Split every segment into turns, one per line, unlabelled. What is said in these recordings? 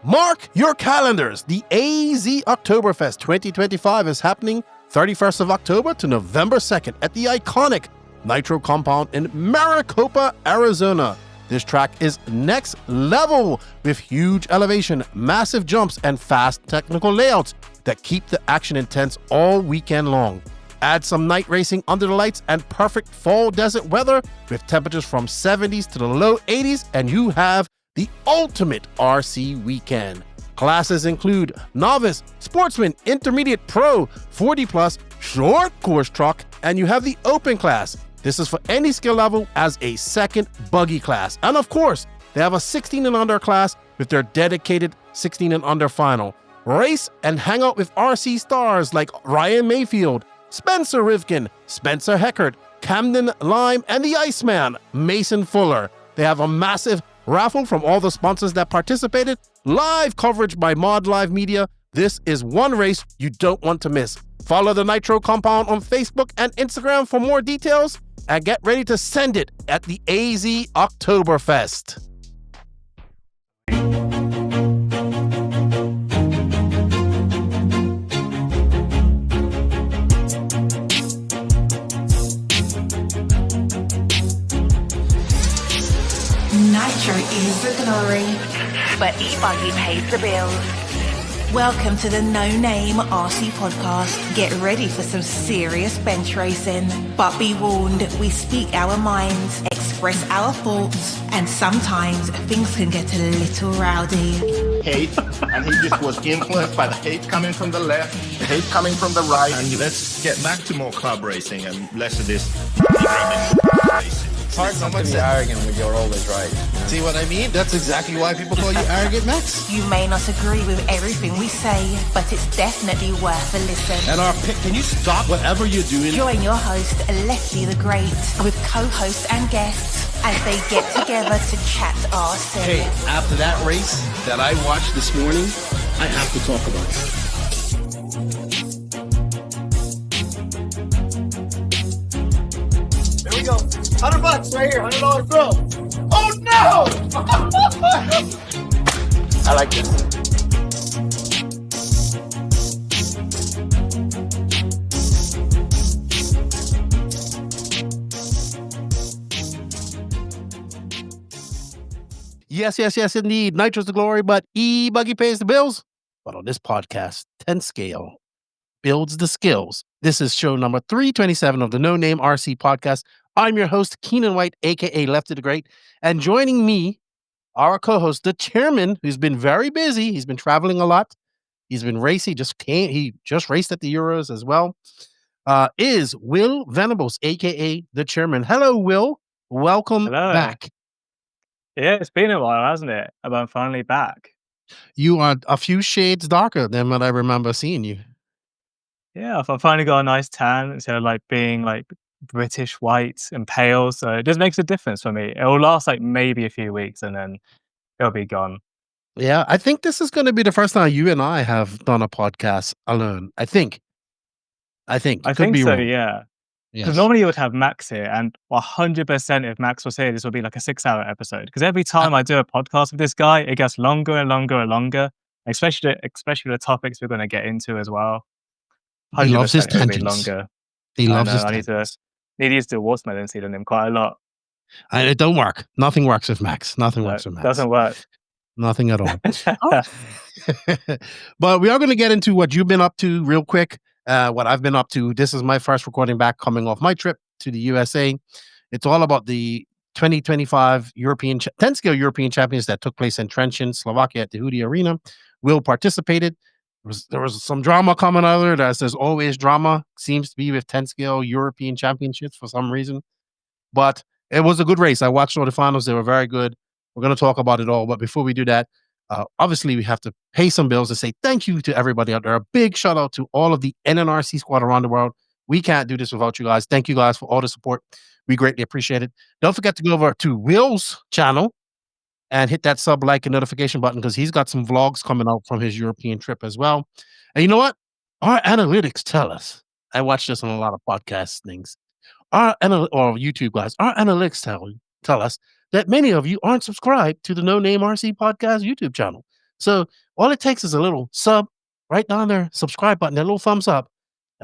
Mark your calendars. The AZ Oktoberfest 2025 is happening 31st of October to November 2nd at the iconic Nitro Compound in Maricopa, Arizona. This track is next level with huge elevation, massive jumps, and fast technical layouts that keep the action intense all weekend long. Add some night racing under the lights and perfect fall desert weather with temperatures from 70s to the low 80s, and you have the ultimate RC weekend. Classes include novice, sportsman, intermediate, pro, 40 plus, short course truck, and you have the open class. This is for any skill level as a second buggy class. And of course, they have a 16 and under class with their dedicated 16 and under final. Race and hang out with RC stars like Ryan Mayfield, Spencer Rivkin, Spencer Heckert, Camden Lime, and the Iceman, Mason Fuller. They have a massive raffle from all the sponsors that participated, live coverage by Mod Live Media. This is one race you don't want to miss. Follow the Nitro Compound on Facebook and Instagram for more details, and get ready to send it at the AZ Oktoberfest.
Nitro is the glory,
but e-buggy pays the bills.
Welcome to the No Name RC podcast. Get ready for some serious bench racing. But be warned, we speak our minds, express our thoughts, and sometimes things can get a little rowdy.
Hate, and he just was influenced by the hate coming from the left, the hate coming from the right.
And let's get back to more club racing and less of this racing.
It's hard not to be arrogant when you're always right.
See what I mean? That's exactly why people call you Arrogant Max.
You may not agree with everything we say, but it's definitely worth a listen.
And our pick, can you stop whatever you're doing?
Join your host, Lefty the Great, with co-hosts and guests as they get together to chat RC.
Hey, after that race that I watched this morning, I have to talk about it.
There we go. $100 right here, $100 throw. Oh no!
I like this.
Yes, indeed. Nitro's the glory, but e-buggy pays the bills. But on this podcast, 10 Scale builds the skills. This is show number 327 of the No Name RC podcast. I'm your host, Keenan White, a.k.a. Lefty the Great. And joining me, our co-host, the chairman, who's been very busy. He's been traveling a lot. He's been racing. He just raced at the Euros as well. Is Will Venables, a.k.a. the chairman. Hello, Will. Welcome back.
Yeah, it's been a while, hasn't it? But I'm finally back.
You are a few shades darker than what I remember seeing you.
Yeah, I've finally got a nice tan instead of like being like British white and pale. So it just makes a difference for me. It will last like maybe a few weeks and then it'll be gone.
Yeah, I think this is going to be the first time you and I have done a podcast alone. I think.
I think so, wrong. Yeah. Because normally you would have Max here, and 100% if Max was here, this would be like a 6-hour episode. Because every time I do a podcast with this guy, it gets longer and longer and longer, especially the topics we're going to get into as well.
He loves his tangents.
Longer.
He loves his tangents.
I need to use the watermelon seed on him quite a lot.
And it don't work. Nothing works with Max. Nothing works with Max.
Doesn't work.
Nothing at all. But we are going to get into what you've been up to real quick. What I've been up to. This is my first recording back coming off my trip to the USA. It's all about the 2025 10 Scale European Champions that took place in Trenčín, Slovakia at the Hudi Arena. Will participated. There was some drama coming out of there. There's always drama. Seems to be with 10 Scale European Championships for some reason. But it was a good race. I watched all the finals. They were very good. We're going to talk about it all. But before we do that, obviously, we have to pay some bills and say thank you to everybody out there. A big shout out to all of the NNRC squad around the world. We can't do this without you guys. Thank you guys for all the support. We greatly appreciate it. Don't forget to go over to Will's channel and hit that sub, like, and notification button because he's got some vlogs coming out from his European trip as well. And you know what? Our analytics tell us. I watch this on a lot of podcast things. Or YouTube guys. Our analytics tell us that many of you aren't subscribed to the No Name RC podcast YouTube channel. So all it takes is a little sub right down there, subscribe button, that little thumbs up.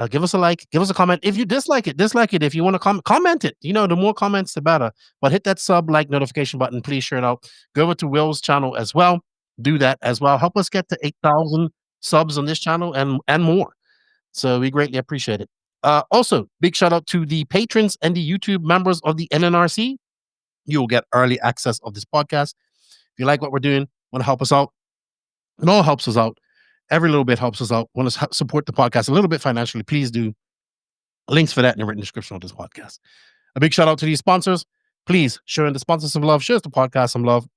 Give us a like, give us a comment. If you dislike it, dislike it. If you want to comment it, the more comments, the better. But hit that sub, like, notification button. Please share it out. Go over to Will's channel as well. Do that as well. Help us get to 8,000 subs on this channel and more. So we greatly appreciate it. Also, big shout out to the patrons and the YouTube members of the NNRC. You will get early access of this podcast. If you like what we're doing, want to help us out, it all helps us out. Every little bit helps us out. Want to support the podcast a little bit financially, please do. Links for that in the written description of this podcast. A big shout out to these sponsors. Please showing the sponsors some love, shows the podcast some love.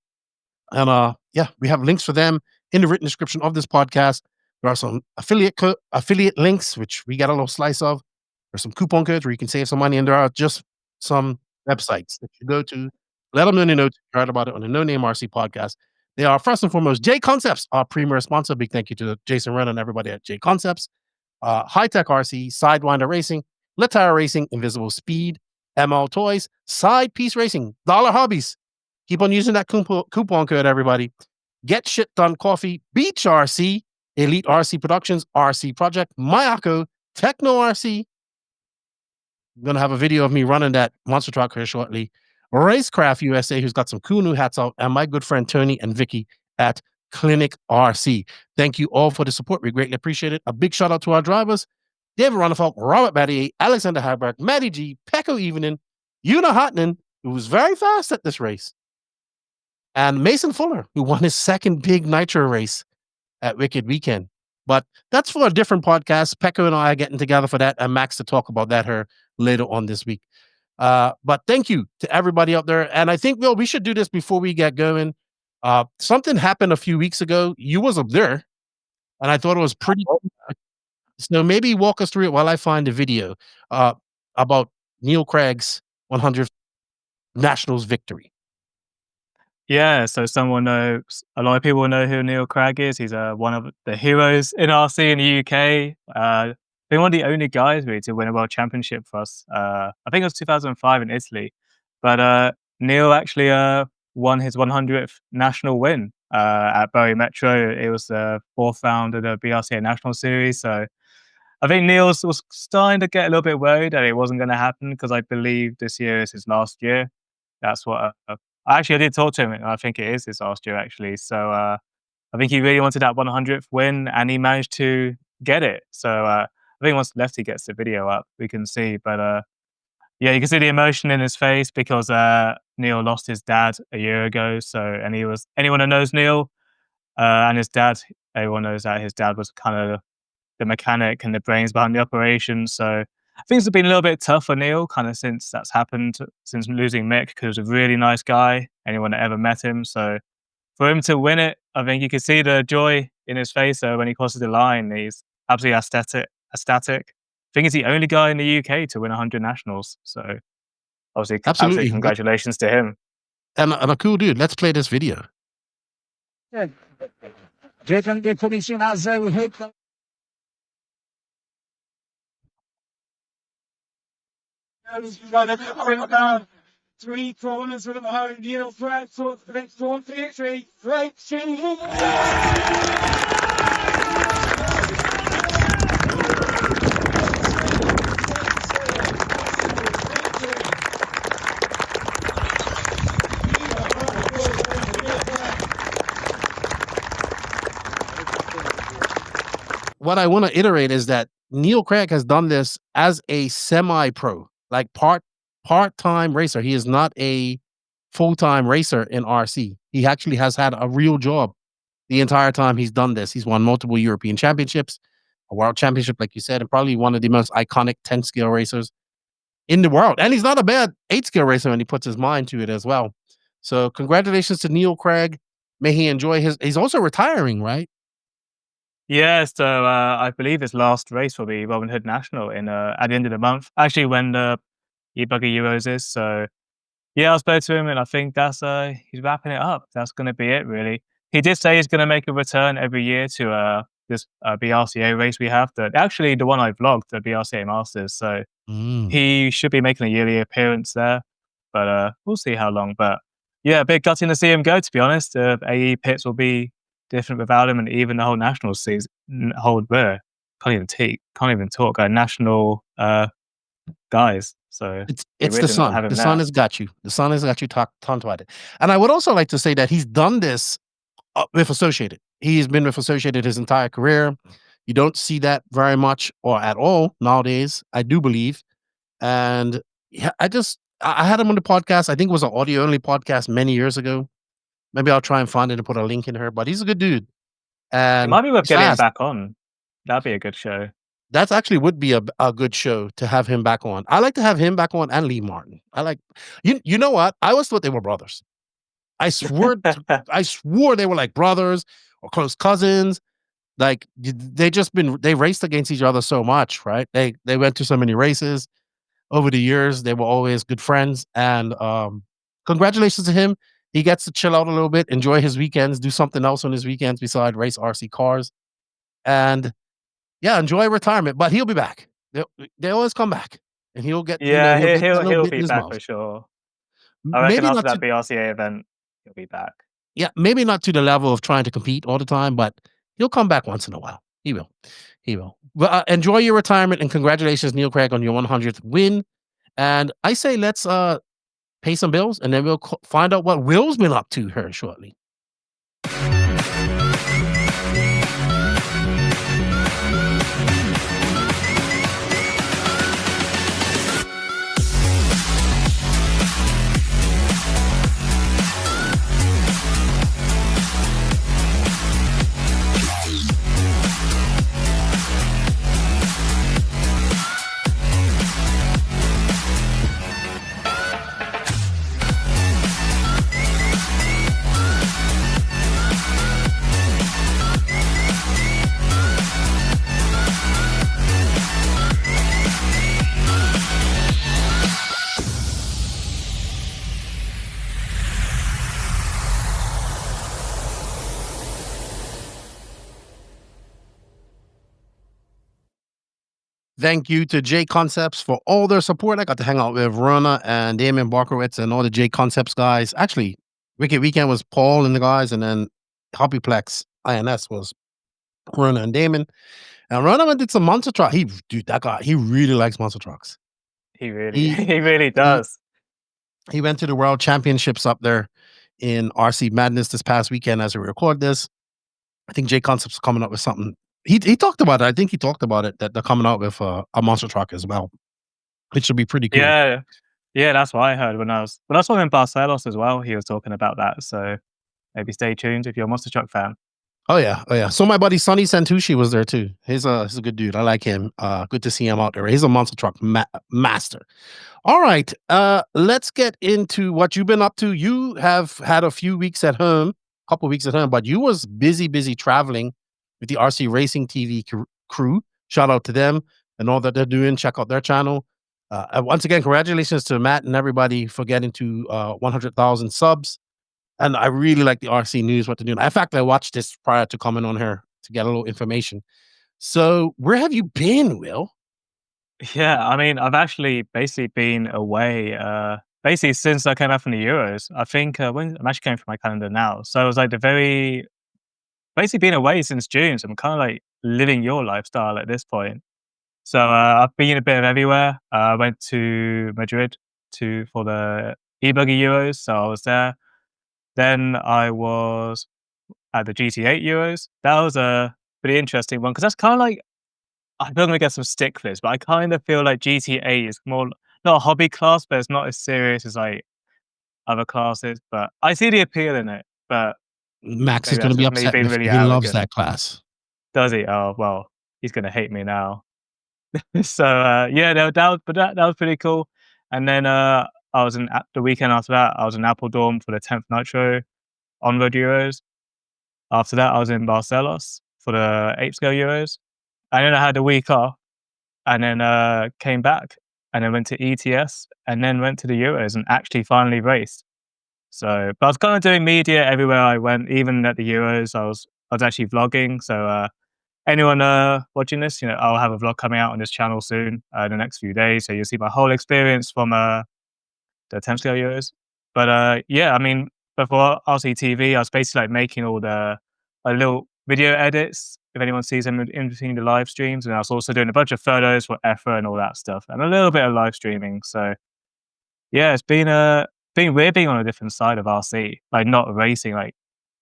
And we have links for them in the written description of this podcast. There are some affiliate links, which we got a little slice of. There's some coupon codes where you can save some money, and there are just some websites that you go to. Let them know you heard about it on the No Name RC podcast. They are, first and foremost, J Concepts, our premier sponsor. Big thank you to Jason Wren and everybody at J Concepts. High Tech RC, Sidewinder Racing, Latire Racing, Invisible Speed, ML Toys, Side Piece Racing, Dollar Hobbies. Keep on using that coupon code, everybody. Get Shit Done Coffee, Beach RC, Elite RC Productions, RC Project, Mayako, Techno RC. I'm going to have a video of me running that monster truck here shortly. Racecraft USA, who's got some cool new hats out, and my good friend Tony and Vicky at Clinic RC. Thank you all for the support. We greatly appreciate it. A big shout out to our drivers, David Ronafalk, Robert Battier, Alexander Haberg, Maddie G, Pecco Evening, Una Hotnan, who was very fast at this race, and Mason Fuller, who won his second big Nitro race at Wicked Weekend. But that's for a different podcast. Pecco and I are getting together for that, and Max to talk about that here later on this week. But thank you to everybody out there. And I think, Will, we should do this before we get going. Something happened a few weeks ago. You was up there, and I thought it was pretty. So maybe walk us through it while I find the video about Neil Craig's 100th Nationals victory.
Yeah, so a lot of people know who Neil Craig is. He's one of the heroes in RC in the UK. Been one of the only guys really to win a world championship for us. I think it was 2005 in Italy. But Neil actually won his 100th national win at Bury Metro. It was the fourth round of the BRCA National Series. So I think Neil was starting to get a little bit worried that it wasn't going to happen, because I believe this year is his last year. That's what I did talk to him, and I think it is his last year, actually. So I think he really wanted that 100th win, and he managed to get it. So I think once Lefty gets the video up, we can see. But you can see the emotion in his face, because Neil lost his dad a year ago. So, and anyone who knows Neil and his dad, everyone knows that his dad was kind of the mechanic and the brains behind the operation. So things have been a little bit tough for Neil, kind of since that's happened, since losing Mick, because he was a really nice guy, anyone that ever met him. So for him to win it, I think you can see the joy in his face when he crosses the line. He's absolutely ecstatic. I think he's the only guy in the UK to win 100 nationals. So obviously, absolutely congratulations to him.
And a cool dude. Let's play this video.
About 3 corners with the home Neil Craig for the next one victory. Great
What I want to iterate is that Neil Craig has done this as a semi-pro, like part-time racer. He is not a full-time racer in RC. He actually has had a real job the entire time he's done this. He's won multiple European championships, a world championship, like you said, and probably one of the most iconic 10-scale racers in the world. And he's not a bad 8-scale racer when he puts his mind to it as well. So congratulations to Neil Craig. May he enjoy he's also retiring, right?
Yeah, so I believe his last race will be Robin Hood National at the end of the month, actually when the eBuggy Euros is. So yeah, I spoke to him, and I think that's he's wrapping it up. That's going to be it, really. He did say he's going to make a return every year to this BRCA race we have. Actually, the one I vlogged, the BRCA Masters. So he should be making a yearly appearance there, but we'll see how long. But yeah, a bit gutting to see him go, to be honest. AE Pits will be different without him, and even the whole national season, can't even talk. National guys. So
it's the sun. The sun has got you. The sun has got you tongue-tied. And I would also like to say that he's done this with Associated. He's been with Associated his entire career. You don't see that very much or at all nowadays, I do believe. And yeah, I had him on the podcast. I think it was an audio-only podcast many years ago. Maybe I'll try and find it and put a link in here. But he's a good dude. And
it might be worth getting him back on. That'd be a good show.
That actually would be a good show to have him back on. I like to have him back on and Lee Martin. I like you know what? I always thought they were brothers. I swore they were like brothers or close cousins. Like they raced against each other so much, right? They went to so many races over the years. They were always good friends. And congratulations to him. He gets to chill out a little bit, enjoy his weekends, do something else on his weekends besides race RC cars. And yeah, enjoy retirement, but he'll be back. They always come back, and he'll get.
Yeah, he'll be back for sure. I reckon after that BRCA event, he'll be back.
Yeah, maybe not to the level of trying to compete all the time, but he'll come back once in a while. He will. Well, enjoy your retirement, and congratulations, Neil Craig, on your 100th win. And I say let's pay some bills, and then we'll find out what Will's been up to here shortly. Thank you to J Concepts for all their support. I got to hang out with Rona and Damon Barkowitz and all the J Concepts guys. Actually, Wicked Weekend was Paul and the guys, and then Hobbyplex INS was Rona and Damon. And Rona did some monster truck. That guy, he really likes monster trucks.
He really does.
He went to the World Championships up there in RC Madness this past weekend as we record this. I think J Concepts is coming up with something. He talked about it. I think he talked about it, that they're coming out with a monster truck as well, which should be pretty cool.
Yeah, that's what I heard when I saw him in Barcelos as well. He was talking about that, so maybe stay tuned if you're a monster truck fan.
Oh yeah. So my buddy Sonny Santucci was there too. He's a good dude. I like him. Good to see him out there. He's a monster truck master. All right, let's get into what you've been up to. You have had a couple weeks at home, but you was busy traveling with the RC Racing TV crew. Shout out to them and all that they're doing. Check out their channel. Once again, congratulations to Matt and everybody for getting to 100,000 subs. And I really like the RC News, what they're doing. In fact, I watched this prior to coming on here to get a little information. So where have you been, Will?
Yeah, I mean, I've actually basically been away basically since I came back from the Euros. I think when I'm actually going through my calendar now. So it was like basically been away since June. So I'm kind of like living your lifestyle at this point. So I've been a bit of everywhere. I went to Madrid for the e-buggy Euros. So I was there. Then I was at the GT8 Euros. That was a pretty interesting one because that's kind of like, I'm going to get some stick for this, but I kind of feel like GT8 is more, not a hobby class, but it's not as serious as like other classes. But I see the appeal in it. But
Max is going to be upset. Really he loves that class.
Does he? Oh, well, he's going to hate me now. So, that was pretty cool. And then I was the weekend after that, I was in Appledorn for the 10th Nitro on-road Euros. After that, I was in Barcelos for the 8th scale Euros. And then I had a week off and then came back and then went to ETS and then went to the Euros and actually finally raced. So, but I was kind of doing media everywhere I went, even at the Euros. I was actually vlogging. So anyone watching this, I'll have a vlog coming out on this channel soon in the next few days. So you'll see my whole experience from the 10th scale Euros. But I mean, before RCTV, I was basically like making all the little video edits, if anyone sees them in between the live streams. And I was also doing a bunch of photos for EFRA and all that stuff, and a little bit of live streaming. So yeah, it's been weird being on a different side of RC, like not racing, like,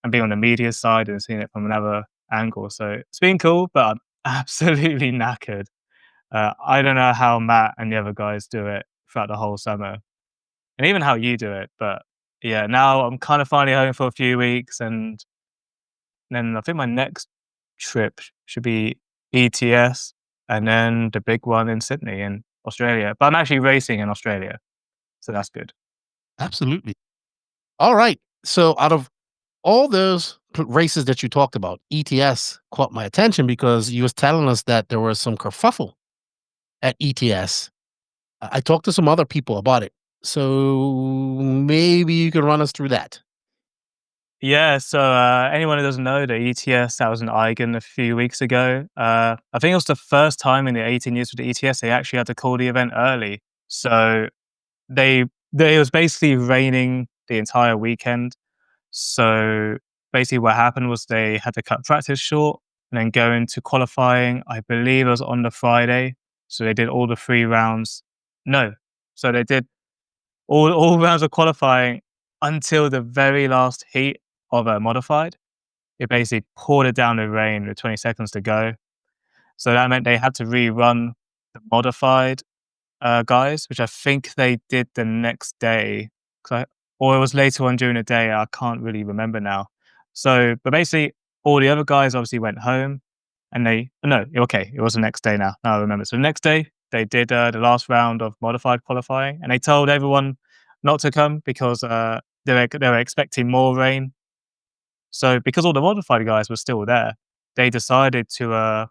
and being on the media side and seeing it from another angle. So it's been cool, but I'm absolutely knackered. I don't know how Matt and the other guys do it throughout the whole summer, and even how you do it. But yeah, now I'm kind of finally home for a few weeks, and then I think my next trip should be ETS, and then the big one in Sydney in Australia. But I'm actually racing in Australia, so that's good.
Absolutely. All right. So out of all those races that you talked about, ETS caught my attention because you was telling us that there was some kerfuffle at ETS. I talked to some other people about it. So maybe you can run us through that.
Yeah, so anyone who doesn't know, the ETS, that was in Eigen a few weeks ago. I think it was the first time in the 18 years with the ETS they actually had to call the event early. So it was basically raining the entire weekend. So basically what happened was they had to cut practice short and then go into qualifying. I believe it was on the Friday. So they did all the 3 rounds. No. So they did all rounds of qualifying until the very last heat of a modified. It basically poured it down the rain with 20 seconds to go. So that meant they had to rerun the modified guys, which I think they did the next day, or it was later on during the day. I can't really remember now. So, but basically, all the other guys obviously went home, and it was the next day now. Now I remember. So the next day they did the last round of modified qualifying, and they told everyone not to come because they were expecting more rain. So because all the modified guys were still there, they decided to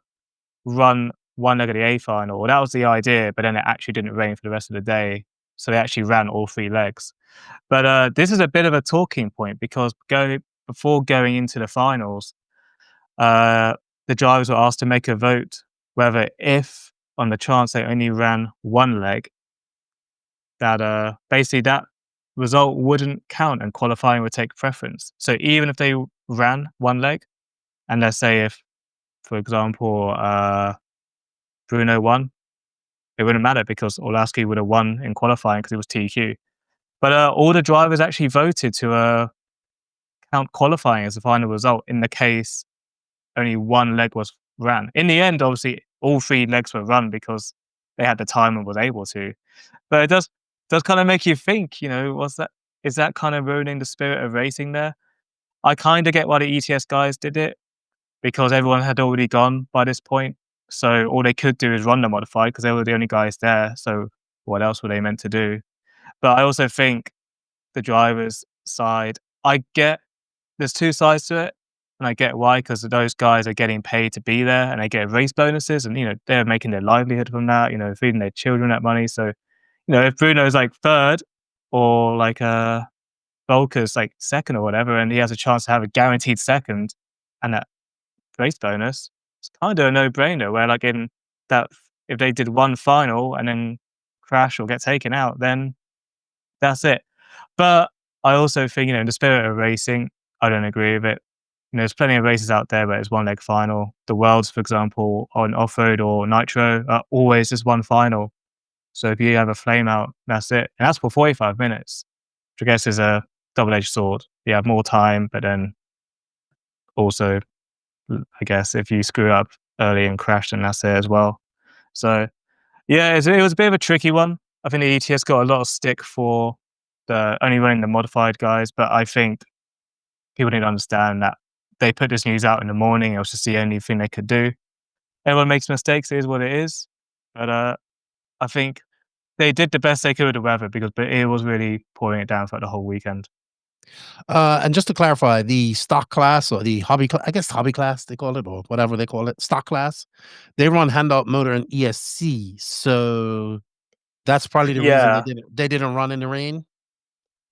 run one leg of the A final. Well, that was the idea, but then it actually didn't rain for the rest of the day. So they actually ran all 3 legs. But this is a bit of a talking point because before going into the finals, the drivers were asked to make a vote whether, if on the chance they only ran 1 leg, that basically that result wouldn't count and qualifying would take preference. So even if they ran 1 leg, and let's say if, for example, Bruno won, it wouldn't matter because Orlowski would have won in qualifying because it was TQ. But all the drivers actually voted to count qualifying as the final result in the case only 1 leg was ran. In the end, obviously, all 3 legs were run because they had the time and was able to. But it does kind of make you think, is that kind of ruining the spirit of racing there? I kind of get why the ETS guys did it because everyone had already gone by this point. So all they could do is run the modified because they were the only guys there. So what else were they meant to do? But I also think the driver's side, I get there's 2 sides to it. And I get why, because those guys are getting paid to be there and they get race bonuses and, they're making their livelihood from that, feeding their children that money. So, if Bruno's like 3rd or like Volker's like 2nd or whatever, and he has a chance to have a guaranteed 2nd and that race bonus, it's kind of a no-brainer where like in that, if they did 1 final and then crash or get taken out, then that's it. But I also think, in the spirit of racing, I don't agree with it. There's plenty of races out there where it's 1 leg final. The Worlds, for example, on off-road or nitro are always just 1 final. So if you have a flame out, that's it. And that's for 45 minutes, which I guess is a double-edged sword. You have more time, but then also, I guess, if you screw up early and crash, then that's it as well. So yeah, it was a bit of a tricky one. I think the ETS got a lot of stick for the only running the modified guys, but I think people need to understand that they put this news out in the morning. It was just the only thing they could do. Everyone makes mistakes. It is what it is. But I think they did the best they could with the weather because it was really pouring it down for the whole weekend.
And just to clarify, the stock class or the hobby class, I guess hobby class they call it, or whatever they call it, stock class, they run handout motor and ESC. So that's probably the reason they didn't run in the rain.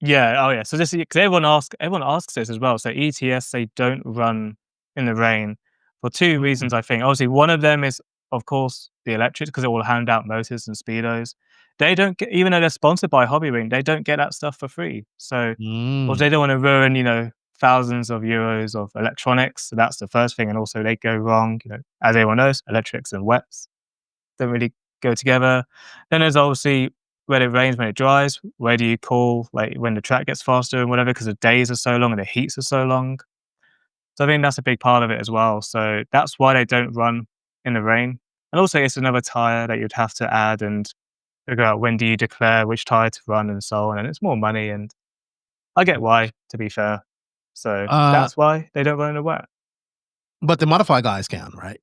Yeah. Oh, yeah. So this is because everyone asks this as well. So ETS, they don't run in the rain for 2 reasons. I think obviously one of them is, of course, the electric because it will hand out motors and speedos. They don't get, even though they're sponsored by Hobby Ring, they don't get that stuff for free. So or they don't want to ruin, thousands of euros of electronics. So that's the first thing. And also they go wrong. As everyone knows, electrics and wets don't really go together. Then there's obviously when it rains, when it dries, where do you call like when the track gets faster and whatever, because the days are so long and the heats are so long. So I think that's a big part of it as well. So that's why they don't run in the rain. And also it's another tire that you'd have to add and figure out when do you declare which tire to run and so on. And it's more money, and I get why, to be fair. So that's why they don't run in the wet.
But the modified guys can, right?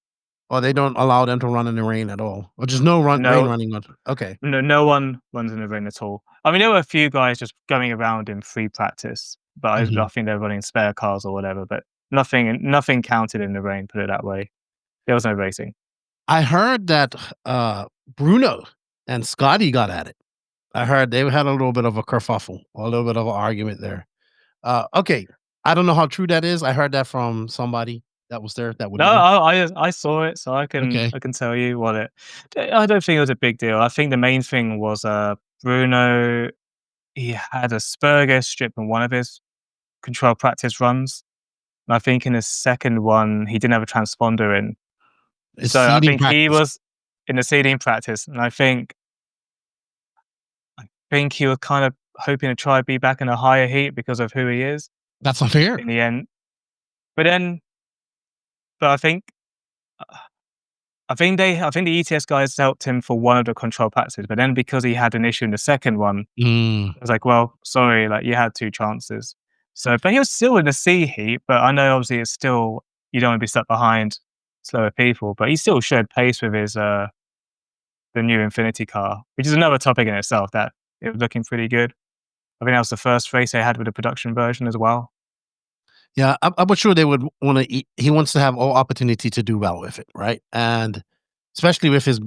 Or they don't allow them to run in the rain at all? Or just no rain running? Okay.
No one runs in the rain at all. I mean, there were a few guys just going around in free practice, but I think they're running spare cars or whatever, but nothing counted in the rain, put it that way. There was no racing.
I heard that Bruno and Scotty got at it. I heard they had a little bit of a kerfuffle, a little bit of an argument there. Okay. I don't know how true that is. I heard that from somebody that was there. That would
I saw it, so I can tell you what it. I don't think it was a big deal. I think the main thing was Bruno. He had a spur strip in one of his control practice runs, and I think in his second one he didn't have a transponder in. So I think he was in the seeding practice, and I think he was kind of hoping to try to be back in a higher heat because of who he is.
That's unfair
in the end. But I think the ETS guys helped him for one of the control practices, but then because he had an issue in the second one, I was like, well, sorry, like you had two chances. So, but he was still in the C heat, but I know obviously it's still, you don't want to be stuck behind slower people, but he still showed pace with his, the new Infinity car, which is another topic in itself, that it was looking pretty good. I think that was the first race they had with the production version as well.
Yeah, I'm sure they would want to. He wants to have all opportunity to do well with it, right? And especially with his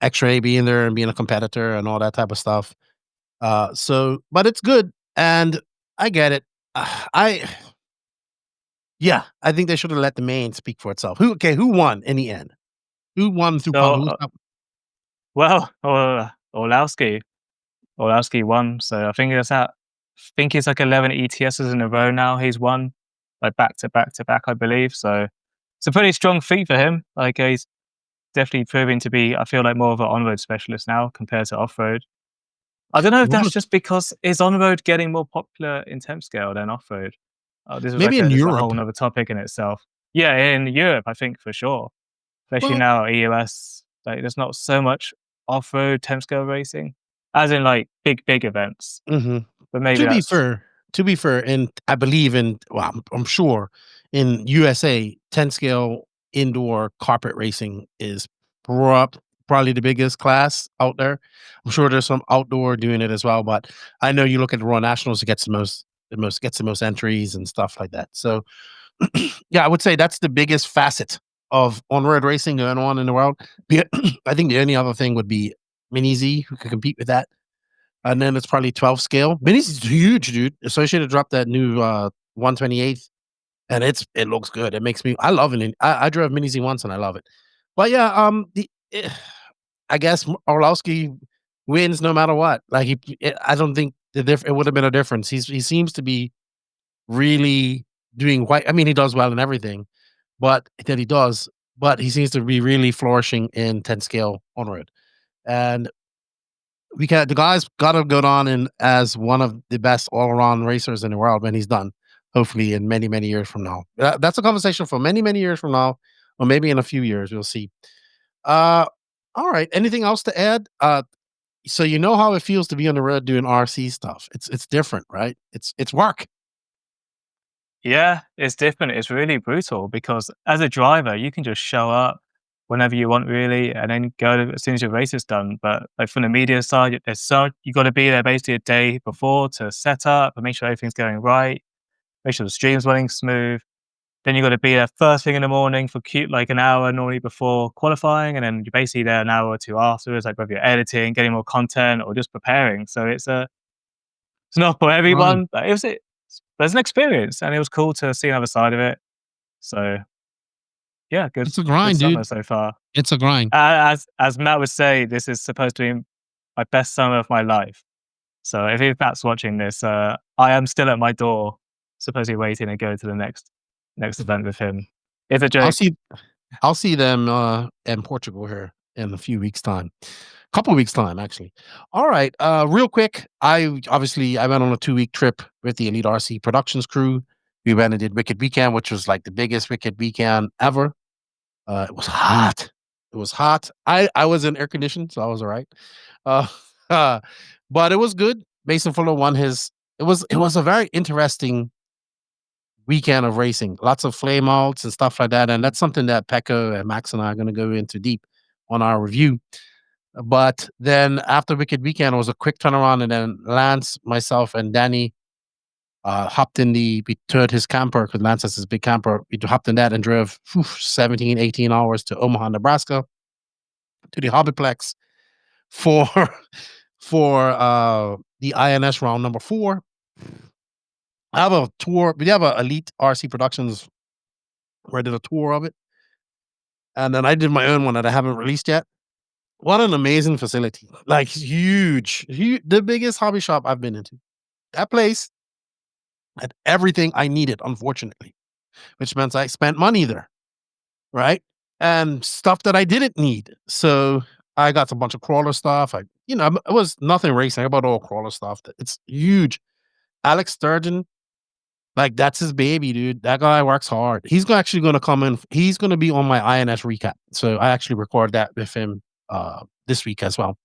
XRAY being there and being a competitor and all that type of stuff. But it's good, and I get it. I think they should have let the main speak for itself. Who won in the end? Who won through?
Well, Orlowski won. So I think it's that. I think it's like 11 ETSs in a row now. He's won. Like back to back, I believe. So it's a pretty strong feat for him. Like he's definitely proving to be, I feel like, more of an on-road specialist now compared to off-road. I don't know if that's just because is on-road getting more popular in temp scale than off-road. This was
maybe
like
in Europe.
A whole other topic in itself. Yeah, in Europe, I think for sure. Especially now at EOS, like there's not so much off-road temp scale racing, as in like big events. But maybe
to be fair, and I believe I'm sure in USA, 10 scale indoor carpet racing is probably the biggest class out there. I'm sure there's some outdoor doing it as well, but I know you look at the Royal Nationals, it gets the most entries and stuff like that. So yeah, I would say that's the biggest facet of on-road racing going on in the world. I think the only other thing would be Mini Z, who could compete with that. And then it's probably 12 scale. Mini's is huge, dude. Associated dropped that new 128th, and it looks good. It makes me. I love it. I drove Mini Z once, and I love it. But yeah, I guess Orlowski wins no matter what. Like I don't think it would have been a difference. He seems to be really doing quite. I mean, he does well in everything, but he does. But he seems to be really flourishing in 10 scale on road, and. The guy's got to go on in as one of the best all-around racers in the world when he's done, hopefully in many, many years from now. That's a conversation for many, many years from now, or maybe in a few years, we'll see. All right. Anything else to add? So you know how it feels to be on the road doing RC stuff. It's different, right? It's work.
Yeah, it's different. It's really brutal because as a driver, you can just show up whenever you want, really, and then go as soon as your race is done. But like from the media side, you got to be there basically a day before to set up and make sure everything's going right, make sure the stream's running smooth. Then you got to be there first thing in the morning for like an hour normally before qualifying, and then you're basically there an hour or two afterwards, like whether you're editing, getting more content, or just preparing. So it's not for everyone, but there's an experience, and it was cool to see another side of it. So. Yeah, good.
It's a grind, dude.
So far,
it's a grind.
As Matt would say, this is supposed to be my best summer of my life. So if Matt's watching this, I am still at my door supposedly waiting to go to the next event with him. It's a joke.
I'll see them in Portugal here in a few weeks' time. Couple weeks' time, actually. All right. Real quick, I went on a 2-week trip with the Elite RC Productions crew. We went and did Wicked Weekend, which was like the biggest Wicked Weekend ever. It was hot. I was in air conditioned, so I was all right. But it was good. Mason Fuller won his. It was a very interesting weekend of racing. Lots of flame outs and stuff like that, and that's something that Pecco and Max and I are going to go into deep on our review. But then after Wicked Weekend, it was a quick turnaround, and then Lance, myself, and Danny hopped in we toured his camper because Lance has his big camper. We hopped in that and drove 17, 18 hours to Omaha, Nebraska, to the Hobbyplex for the INS round number 4. I have a tour. We have a Elite RC Productions where I did a tour of it. And then I did my own one that I haven't released yet. What an amazing facility. Like huge. The biggest hobby shop I've been into. That place had everything I needed, unfortunately, which meant I spent money there, right? And stuff that I didn't need. So I got a bunch of crawler stuff. It was nothing racing. I bought all crawler stuff. It's huge. Alex Sturgeon, like that's his baby, dude. That guy works hard. He's actually going to come in. He's going to be on my INS recap. So I actually recorded that with him this week as well.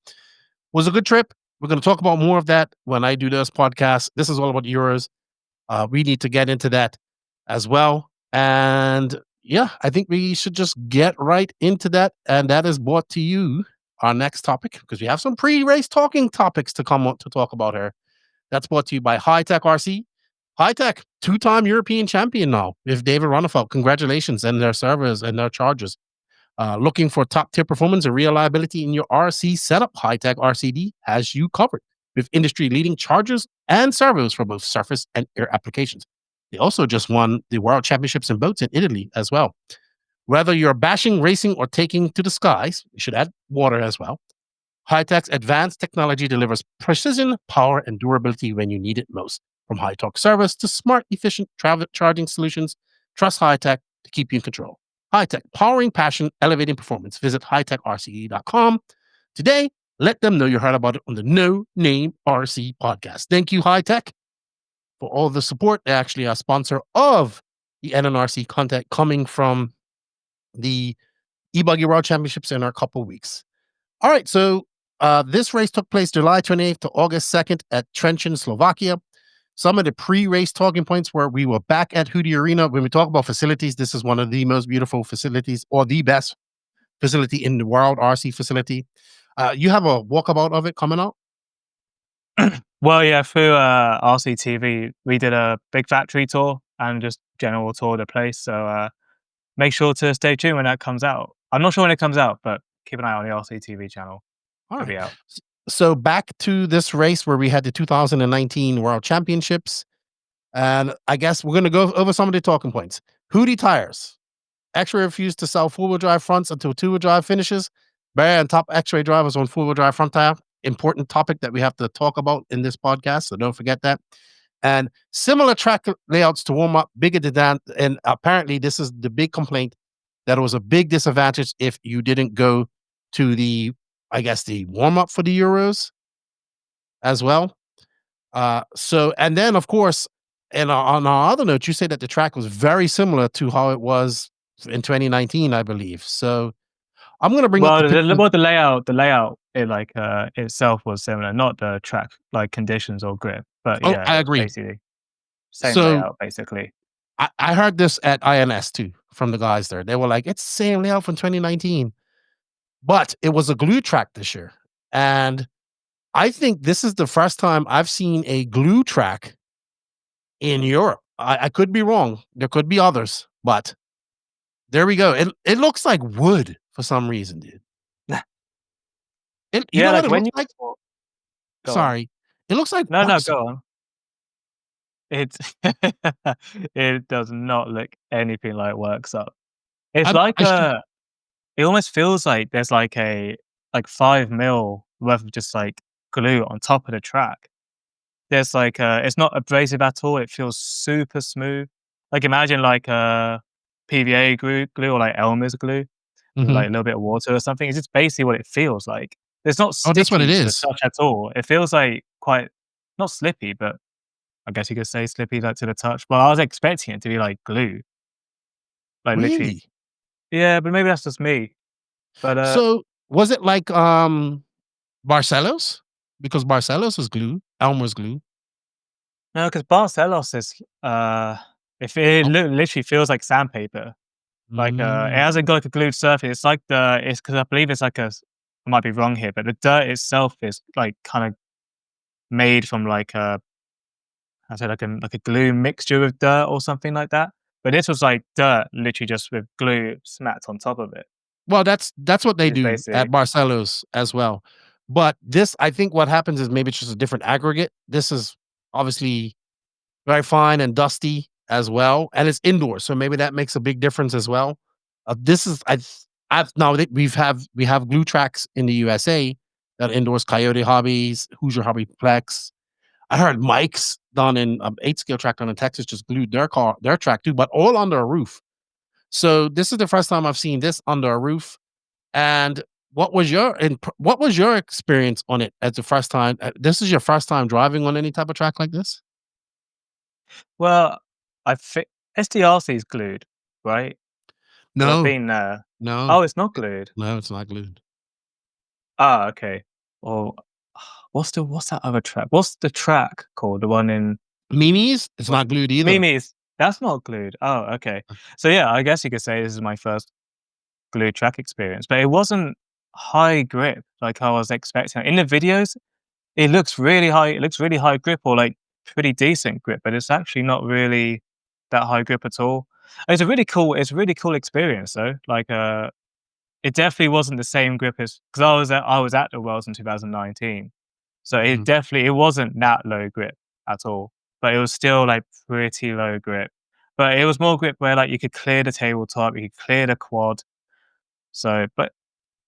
Was a good trip. We're going to talk about more of that when I do this podcast. This is all about Euros. We need to get into that as well. And yeah, I think we should just get right into that. And that is brought to you, our next topic, because we have some pre-race talking topics to come on to talk about here. That's brought to you by Hi-Tech RC. Hi-Tech, 2-time European champion now with David Ronnefeld. Congratulations, and their servers and their chargers. Looking for top-tier performance and reliability in your RC setup? Hi-Tech RCD has you covered with industry-leading chargers and servos for both surface and air applications. They also just won the World Championships in boats in Italy as well. Whether you're bashing, racing, or taking to the skies, you should add water as well. Hi-Tech's advanced technology delivers precision, power, and durability when you need it most. From high-torque service to smart, efficient charging solutions, trust Hi-Tech to keep you in control. Hi-Tech, powering passion, elevating performance. Visit hightechrce.com today. Let them know you heard about it on the No Name RC podcast. Thank you, Hi-Tech, for all the support. They're actually a sponsor of the NNRC content coming from the E-Buggy World Championships in a couple weeks. All right, so this race took place July 28th to August 2nd at Trenčín, Slovakia. Some of the pre-race talking points were we were back at Hudi Arena. When we talk about facilities, this is one of the most beautiful facilities or the best facility in the world, RC facility. You have a walkabout of it coming out?
Well, yeah, through RCTV, we did a big factory tour and just general tour of the place. So make sure to stay tuned when that comes out. I'm not sure when it comes out, but keep an eye on the RCTV channel.
All
It'll be
right.
out.
So back to this race where we had the 2019 World Championships. And I guess we're going to go over some of the talking points. Hudi tires. XRAY refused to sell four-wheel drive fronts until two-wheel drive finishes. Bear and top XRAY drivers on four-wheel drive front tire. Important topic that we have to talk about in this podcast, so don't forget that. And similar track layouts to warm up, bigger than, and apparently this is the big complaint, that it was a big disadvantage if you didn't go to the warm up for the Euros as well. So, and then of course, and on our other note, you say that the track was very similar to how it was in 2019, I believe. So I'm going to bring up
the layout itself was similar, not the track like conditions or grip, but yeah,
I agree.
Basically, same layout basically.
I heard this at INS too from the guys there. They were like, it's the same layout from 2019, but it was a glue track this year. And I think this is the first time I've seen a glue track in Europe. I could be wrong. There could be others, but there we go. It looks like wood for some reason, dude. It looks like? Sorry. It looks like
no, go on. It's it does not look anything like works up. It's it almost feels like there's like a 5 mil worth of just like glue on top of the track. there's like it's not abrasive at all. It feels super smooth. Like imagine like PVA glue or like Elmer's glue with like a little bit of water or something. It's just basically what it feels like. It's not
Oh, that's what it
sticky to the
is.
touch at all. It feels like quite not slippy, but I guess you could say slippy like to the touch. But I was expecting it to be like glue. Like literally.
Really?
Yeah, but maybe that's just me. But
So was it like Barcelos? Because Barcelos is glue, Elmer's glue.
no, because Barcelos is if it literally feels like sandpaper. Like it hasn't got like a glued surface. It's like it's because I believe it's like I might be wrong here, but the dirt itself is like kind of made from like I said like a glue mixture with dirt or something like that. But this was like dirt, literally just with glue smacked on top of it.
Well, that's what they
It's
do
basically
at Barcelos as well. But this, I think what happens is maybe it's just a different aggregate. This is obviously very fine and dusty as well, and it's indoors, so maybe that makes a big difference as well. This is I've now that we have glue tracks in the USA that endorse Coyote Hobbies, Hoosier Hobby Plex. I heard Mike's done in 8-scale track down in Texas just glued their track too, but all under a roof. So this is the first time I've seen this under a roof. And what was your experience on it as the first time? This is your first time driving on any type of track like this?
well, I think SDRC is glued, right? 'Cause I've
No,
been there.
no,
Oh, it's not glued.
no, it's not glued.
Ah, okay. Well, what's that other track? What's the track called? The one in
Mimi's, it's not glued either.
Mimi's. That's not glued. Oh, okay. So yeah, I guess you could say this is my first glued track experience, but it wasn't high grip like I was expecting. In the videos, it looks really high. It looks really high grip or like pretty decent grip, but it's actually not really that high grip at all. It's a really cool experience though. Like it definitely wasn't the same grip as because I was at the Worlds in 2019, so
Mhm.
it wasn't that low grip at all, but it was still like pretty low grip. But it was more grip where like you could clear the tabletop, you could clear the quad. So, but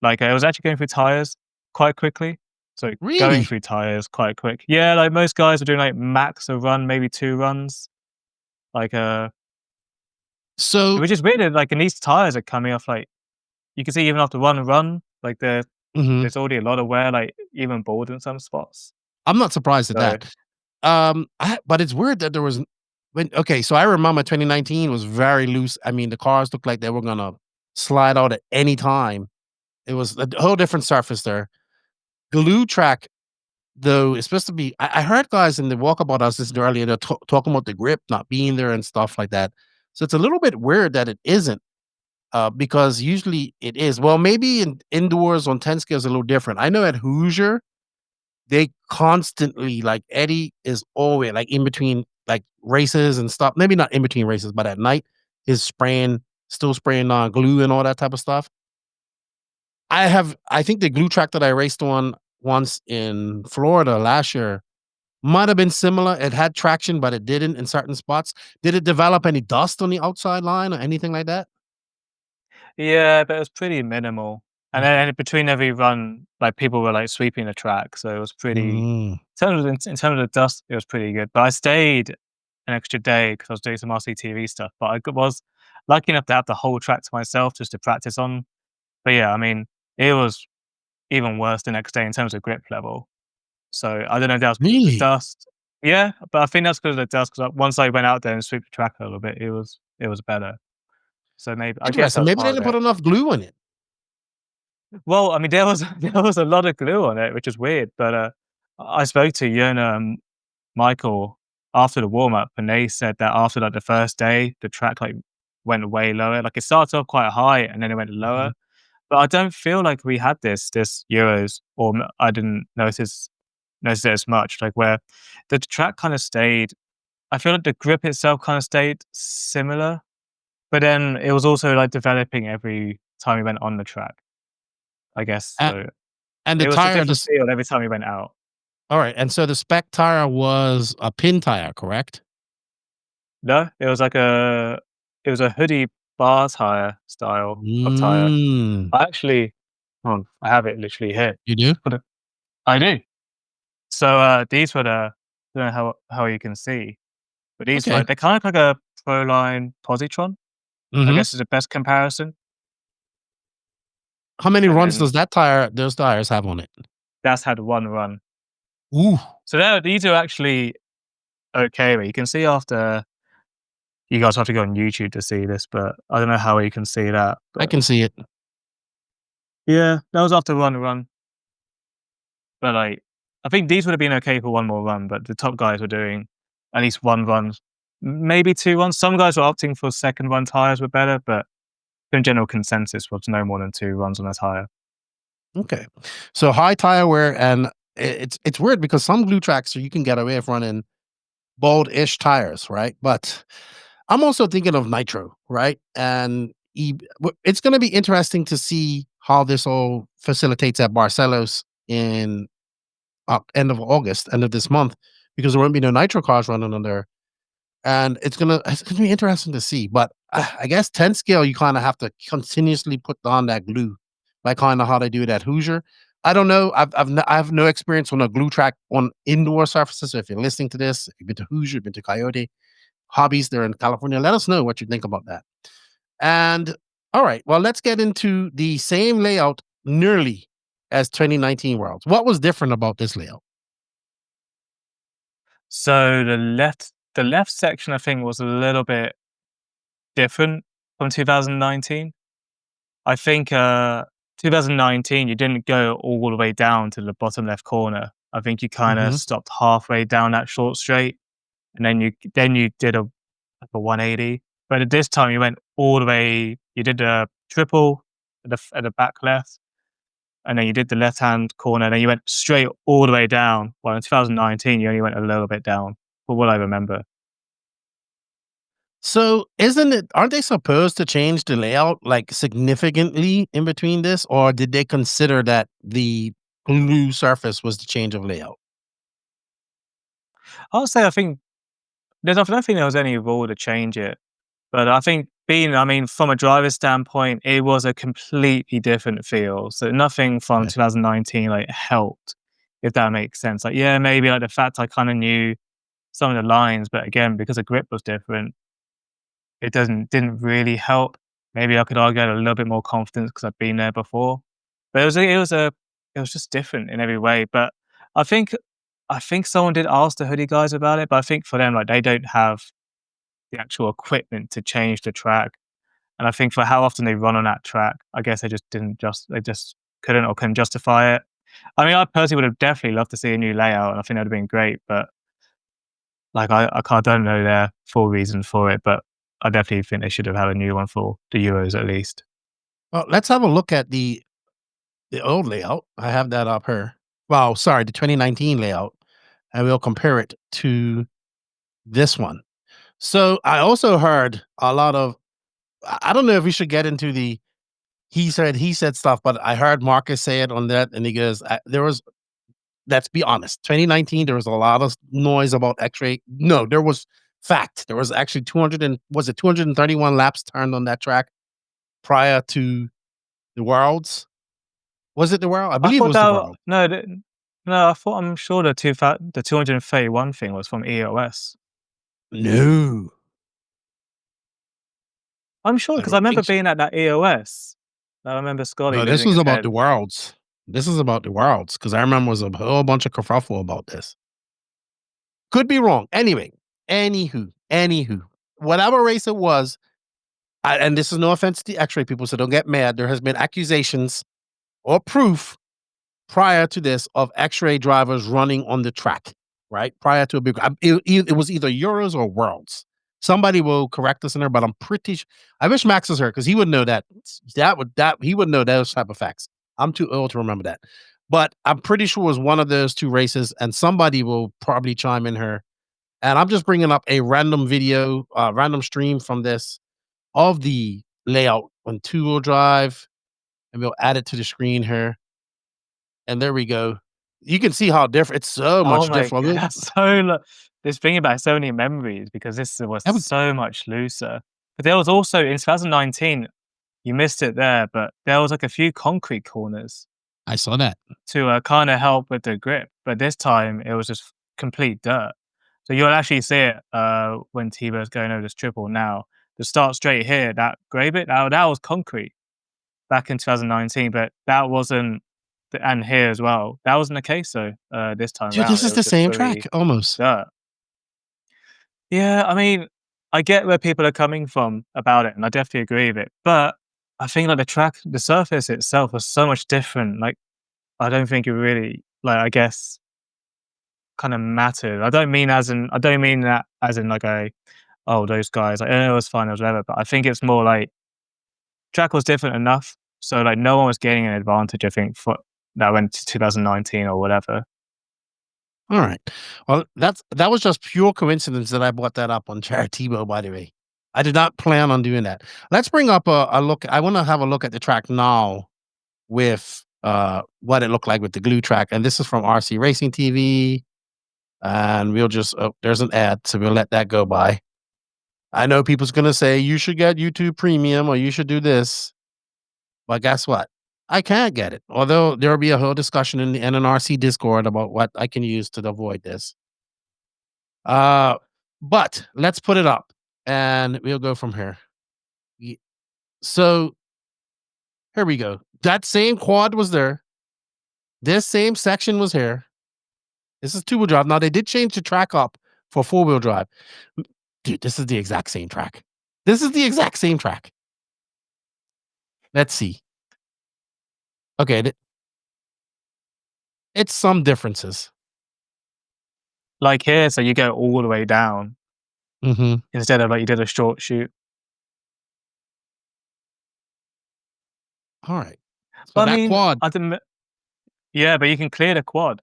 like it was actually going through tires quite quickly. So going
Really?
through tires quite quick. Yeah, like most guys are doing like max a run, maybe 2 runs. Like
So
which is weird. Like and these tires are coming off like you can see even after one run, like
mhm.
there's already a lot of wear, like even bald in some spots.
I'm not surprised at
So
that. But it's weird that there was so I remember 2019 was very loose. I mean, the cars looked like they were gonna slide out at any time. It was a whole different surface there. Glue track, though, is supposed to be. I heard guys in the walkabout I was listening to earlier, they're talking about the grip not being there and stuff like that. So it's a little bit weird that it isn't, because usually it is. Well, maybe indoors on 10 scale is a little different. I know at Hoosier, they constantly like Eddie is always like in between like races and stuff. Maybe not in between races, but at night is still spraying on glue and all that type of stuff. I think the glue track that I raced on once in Florida last year might have been similar. It had traction, but it didn't in certain spots. Did it develop any dust on the outside line or anything like that?
yeah, but it was pretty minimal. And
Mm.
then between every run, like people were like sweeping the track, so it was pretty.
Mm.
In terms of the dust, it was pretty good. But I stayed an extra day because I was doing some RCTV stuff. But was lucky enough to have the whole track to myself just to practice on. But yeah, I mean, it was even worse the next day in terms of grip level. So I don't know if that was because of the
Really?
dust. Yeah, but I think that's because of the dust. Because once I went out there and swept the track a little bit, it was better. So maybe I guess that
Interesting.
was
Maybe they
part
didn't
of
put
it.
enough glue on it.
Well, I mean, there was there was a lot of glue on it, which is weird. But I spoke to Yona and Michael after the warm up, and they said that after like the first day, the track like went way lower. Like it started off quite high, and then it went lower.
Mhm.
But I don't feel like we had this Euros, or I didn't notice it as much. Like where the track kind of stayed. I feel like the grip itself kind of stayed similar, but then it was also like developing every time we went on the track. I guess
A-
so.
And the
It was a
tire,
different feel every time we went out.
all right. And so the spec tire was a pin tire, correct?
No, it was a hoodie bar tire style of tire.
Mm.
I actually, I have it literally here.
You do?
I do. So these were don't know how you can see, but these they're kind of like a Proline positron. I guess is the best comparison.
How many runs does those tires have on it?
That's had 1 run.
Ooh.
So these are actually okay, but you can see after. You guys have to go on YouTube to see this, but I don't know how you can see that.
I can see it.
Yeah, that was after 1 run. But I think these would have been okay for 1 more run, but the top guys were doing at least 1 run, maybe 2 runs. Some guys were opting for second run tires were better, but the general consensus was no more than 2 runs on a tire.
Okay, so high tire wear, and it's weird because some glue tracks you can get away with running bald-ish tires, right? But I'm also thinking of nitro, right? And it's going to be interesting to see how this all facilitates at Barcelos in end of August, end of this month, because there won't be no nitro cars running on there, and it's gonna be interesting to see. But I guess 10 scale, you kind of have to continuously put on that glue, like kind of how they do it at Hoosier. I don't know. I have no experience on a glue track on indoor surfaces. So if you're listening to this, if you've been to Hoosier, been to Coyote, Hobbies, they're in California. Let us know what you think about that. And all right, well, let's get into the same layout nearly as 2019 Worlds. What was different about this layout?
So the left section, I think, was a little bit different from 2019. I think 2019, you didn't go all the way down to the bottom left corner. I think you kind of stopped halfway down that short straight, and then you did a 180. But at this time, you went all the way. You did a triple at the back left, and then you did the left-hand corner, and then you went straight all the way down. Well, in 2019, you only went a little bit down, for what I remember.
So aren't they supposed to change the layout like significantly in between this, or did they consider that the glue surface was the change of layout?
I'll say I think I don't think there was any rule to change it, but I think from a driver's standpoint, it was a completely different feel. So nothing from 2019 helped, if that makes sense. Yeah, maybe the fact I kind of knew some of the lines, but again, because the grip was different, it didn't really help. Maybe I could argue I had a little bit more confidence because I'd been there before, but it was just different in every way. But I think someone did ask the hoodie guys about it, but I think for them, they don't have the actual equipment to change the track, and I think for how often they run on that track, I guess they just couldn't justify it. I mean, I personally would have definitely loved to see a new layout, and I think that would have been great. But I don't know their full reason for it, but I definitely think they should have had a new one for the Euros at least.
Well, let's have a look at the old layout. I have that up here. Well, sorry, the 2019 layout, and we'll compare it to this one. So I also heard a lot of, I don't know if we should get into the he said stuff, but I heard Marcus say it on that, and he goes, let's be honest, 2019, there was a lot of noise about X-ray. No, there was fact. There was actually 231 laps turned on that track prior to the Worlds. Was it the World? I believe it was the World.
No, I'm sure the 231 thing was from EOS.
No.
I'm sure, because I remember being at that EOS. I remember Scotty.
No, this was about the Worlds. This is about the Worlds, because I remember there was a whole bunch of kerfuffle about this. Could be wrong. Anyway, anywho, whatever race it was, and this is no offense to the X-ray people, so don't get mad. There has been accusations or proof prior to this of XRAY drivers running on the track, right? Prior to a big, it was either Euros or Worlds. Somebody will correct us in there, but I'm pretty sure. I wish Max was here because he would know that. He would know those type of facts. I'm too old to remember that, but I'm pretty sure it was one of those two races, and somebody will probably chime in here. And I'm just bringing up a random video, random stream from this of the layout on 2-wheel drive, and we'll add it to the screen here. And there we go. You can see how different. It's so much different.
God, that's this thing about so many memories, because this was so much looser. But there was also in 2019, you missed it there, but there was a few concrete corners.
I saw that
to kind of help with the grip. But this time it was just complete dirt. So you'll actually see it when Tebow's going over this triple now. The start straight here, that grey bit, that was concrete back in 2019, but that wasn't, and here as well, that wasn't the case though this time
Dude,
around.
this is the same track, almost.
Dirt. Yeah, I mean, I get where people are coming from about it, and I definitely agree with it, but I think like the surface itself was so much different. Like, I don't think it really, like, I guess, kind of mattered. I don't mean that as in like those guys, like, it was fine, it was whatever, but I think it's more like track was different enough, so like no one was gaining an advantage, I think, for that went to 2019 or whatever.
All right. Well, that was just pure coincidence that I brought that up on Jared Tebow, by the way. I did not plan on doing that. Let's bring up a look. I want to have a look at the track now with what it looked like with the glue track. And this is from RC Racing TV. And we'll just, there's an ad, so we'll let that go by. I know people's going to say, you should get YouTube Premium or you should do this. But guess what? I can't get it. Although there will be a whole discussion in the NNRC Discord about what I can use to avoid this. But let's put it up and we'll go from here. So here we go. That same quad was there. This same section was here. This is 2-wheel drive. Now they did change the track up for 4-wheel drive. Dude, this is the exact same track. This is the exact same track. Let's see. Okay. It's some differences.
Like here, so you go all the way down instead of like you did a short shoot.
All right. So
but
that
I mean,
quad.
Yeah, but you can clear the quad.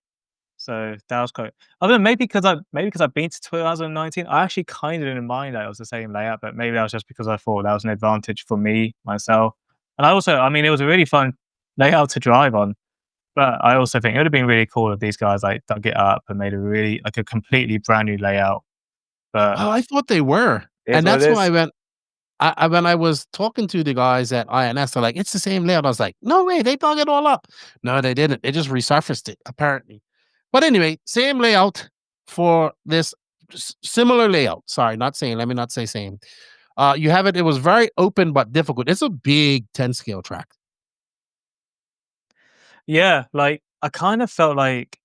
So that was quite. I don't know, maybe because I've been to 2019, I actually kind of didn't mind that it was the same layout, but maybe that was just because I thought that was an advantage for myself. And I mean, it was a really fun layout to drive on. But I also think it would have been really cool if these guys like dug it up and made a completely brand new layout. But
I thought they were, and that's why when I was talking to the guys at INS, they're like, "It's the same layout." I was like, "No way, they dug it all up." No, they didn't. They just resurfaced it, apparently. But anyway, same layout for this similar layout. Sorry, not same. Let me not say same. You have it. It was very open but difficult. It's a big 10 scale track.
Yeah, like I kind of felt like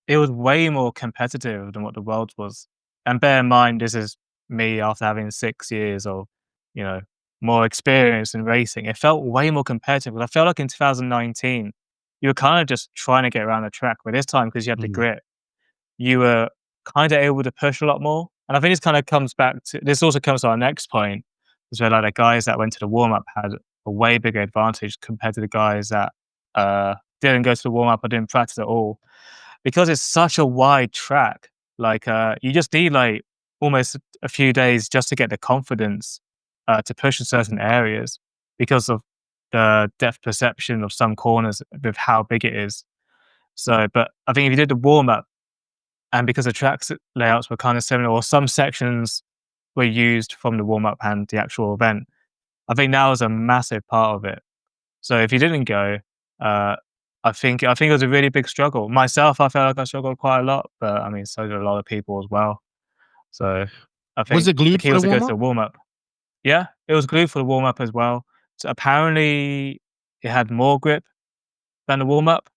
it was way more competitive than what the Worlds was. And bear in mind, this is me after having 6 years or, more experience in racing. It felt way more competitive. I felt like in 2019, you were kind of just trying to get around the track. But this time, because you had the grip, you were kind of able to push a lot more. And I think this kind of comes back to, this also comes to our next point, is where like the guys that went to the warm-up had a way bigger advantage compared to the guys that didn't go to the warm-up or didn't practice at all. Because it's such a wide track, like you just need like almost a few days just to get the confidence to push in certain areas because of the depth perception of some corners with how big it is. So, but I think if you did the warm-up and because the track layouts were kind of similar or some sections were used from the warm-up and the actual event, I think that was a massive part of it. So if you didn't go, I think it was a really big struggle. Myself, I felt like I struggled quite a lot, but I mean, so did a lot of people as well. So I think
was it glued
the key was to go to the warm-up. Yeah, it was glued for the warm-up as well. So apparently it had more grip than the warm-up,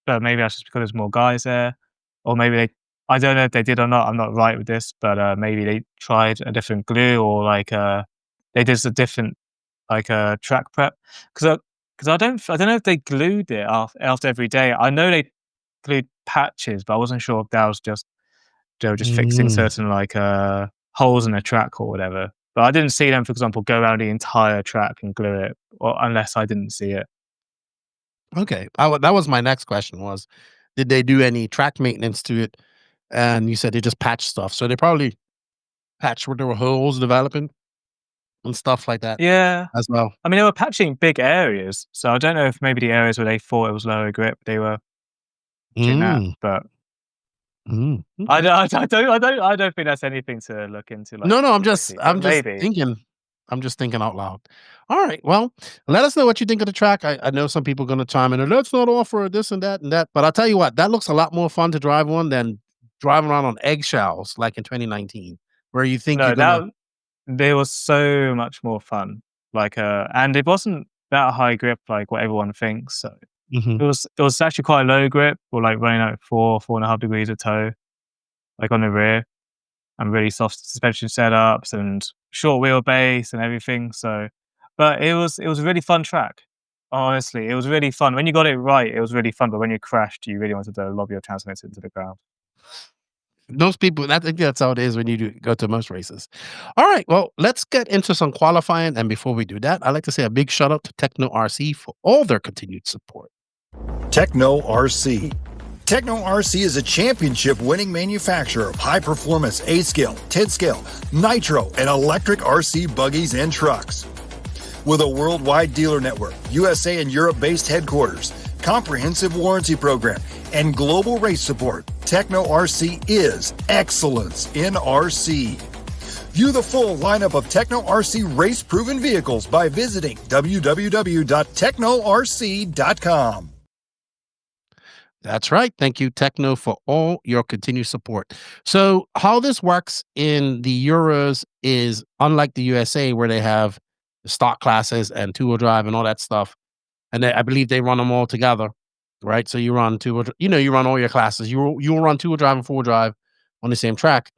but maybe that's just because there's more guys there, or maybe I don't know if they did or not. I'm not right with this, but maybe they tried a different glue or like they did a different like track prep because I don't know if they glued it after every day. I know they glued patches, but I wasn't sure if that was just they were just fixing certain like holes in the track or whatever. But I didn't see them, for example, go around the entire track and glue it, or unless I didn't see it.
Okay, that was my next question: was did they do any track maintenance to it? And you said they just patched stuff, so they probably patched where there were holes developing and stuff like that.
Yeah,
as well.
I mean, they were patching big areas, so I don't know if maybe the areas where they thought it was lower grip, they were doing that. But I don't think that's anything to look into. Like,
no, I'm just thinking. I'm just thinking out loud. All right, well, let us know what you think of the track. I know some people are going to chime in, let's not offer this and that and that. But I'll tell you what, that looks a lot more fun to drive on than driving around on eggshells like in 2019, where you think
they were so much more fun. And it wasn't that high grip like what everyone thinks. So it was actually quite a low grip, or like running at 4.5 degrees of toe, like on the rear, and really soft suspension setups and short wheelbase and everything. So, but it was a really fun track. Honestly, it was really fun. When you got it right, it was really fun. But when you crashed, you really wanted to lob your transmitter into the ground.
Most people, I think that's how it is when you go to most races. All right, well, let's get into some qualifying. And before we do that, I'd like to say a big shout out to Techno RC for all their continued support.
Techno RC. Techno RC is a championship-winning manufacturer of high-performance A-scale, 10-scale, nitro, and electric RC buggies and trucks. With a worldwide dealer network, USA and Europe-based headquarters, comprehensive warranty program, and global race support, Techno RC is excellence in RC. View the full lineup of Techno RC race-proven vehicles by visiting www.technorc.com.
That's right. Thank you, Techno, for all your continued support. So how this works in the Euros is unlike the USA, where they have the stock classes and two-wheel drive and all that stuff. And I believe they run them all together, right? So you run you run all your classes. You will run two-wheel drive and four-wheel drive on the same track.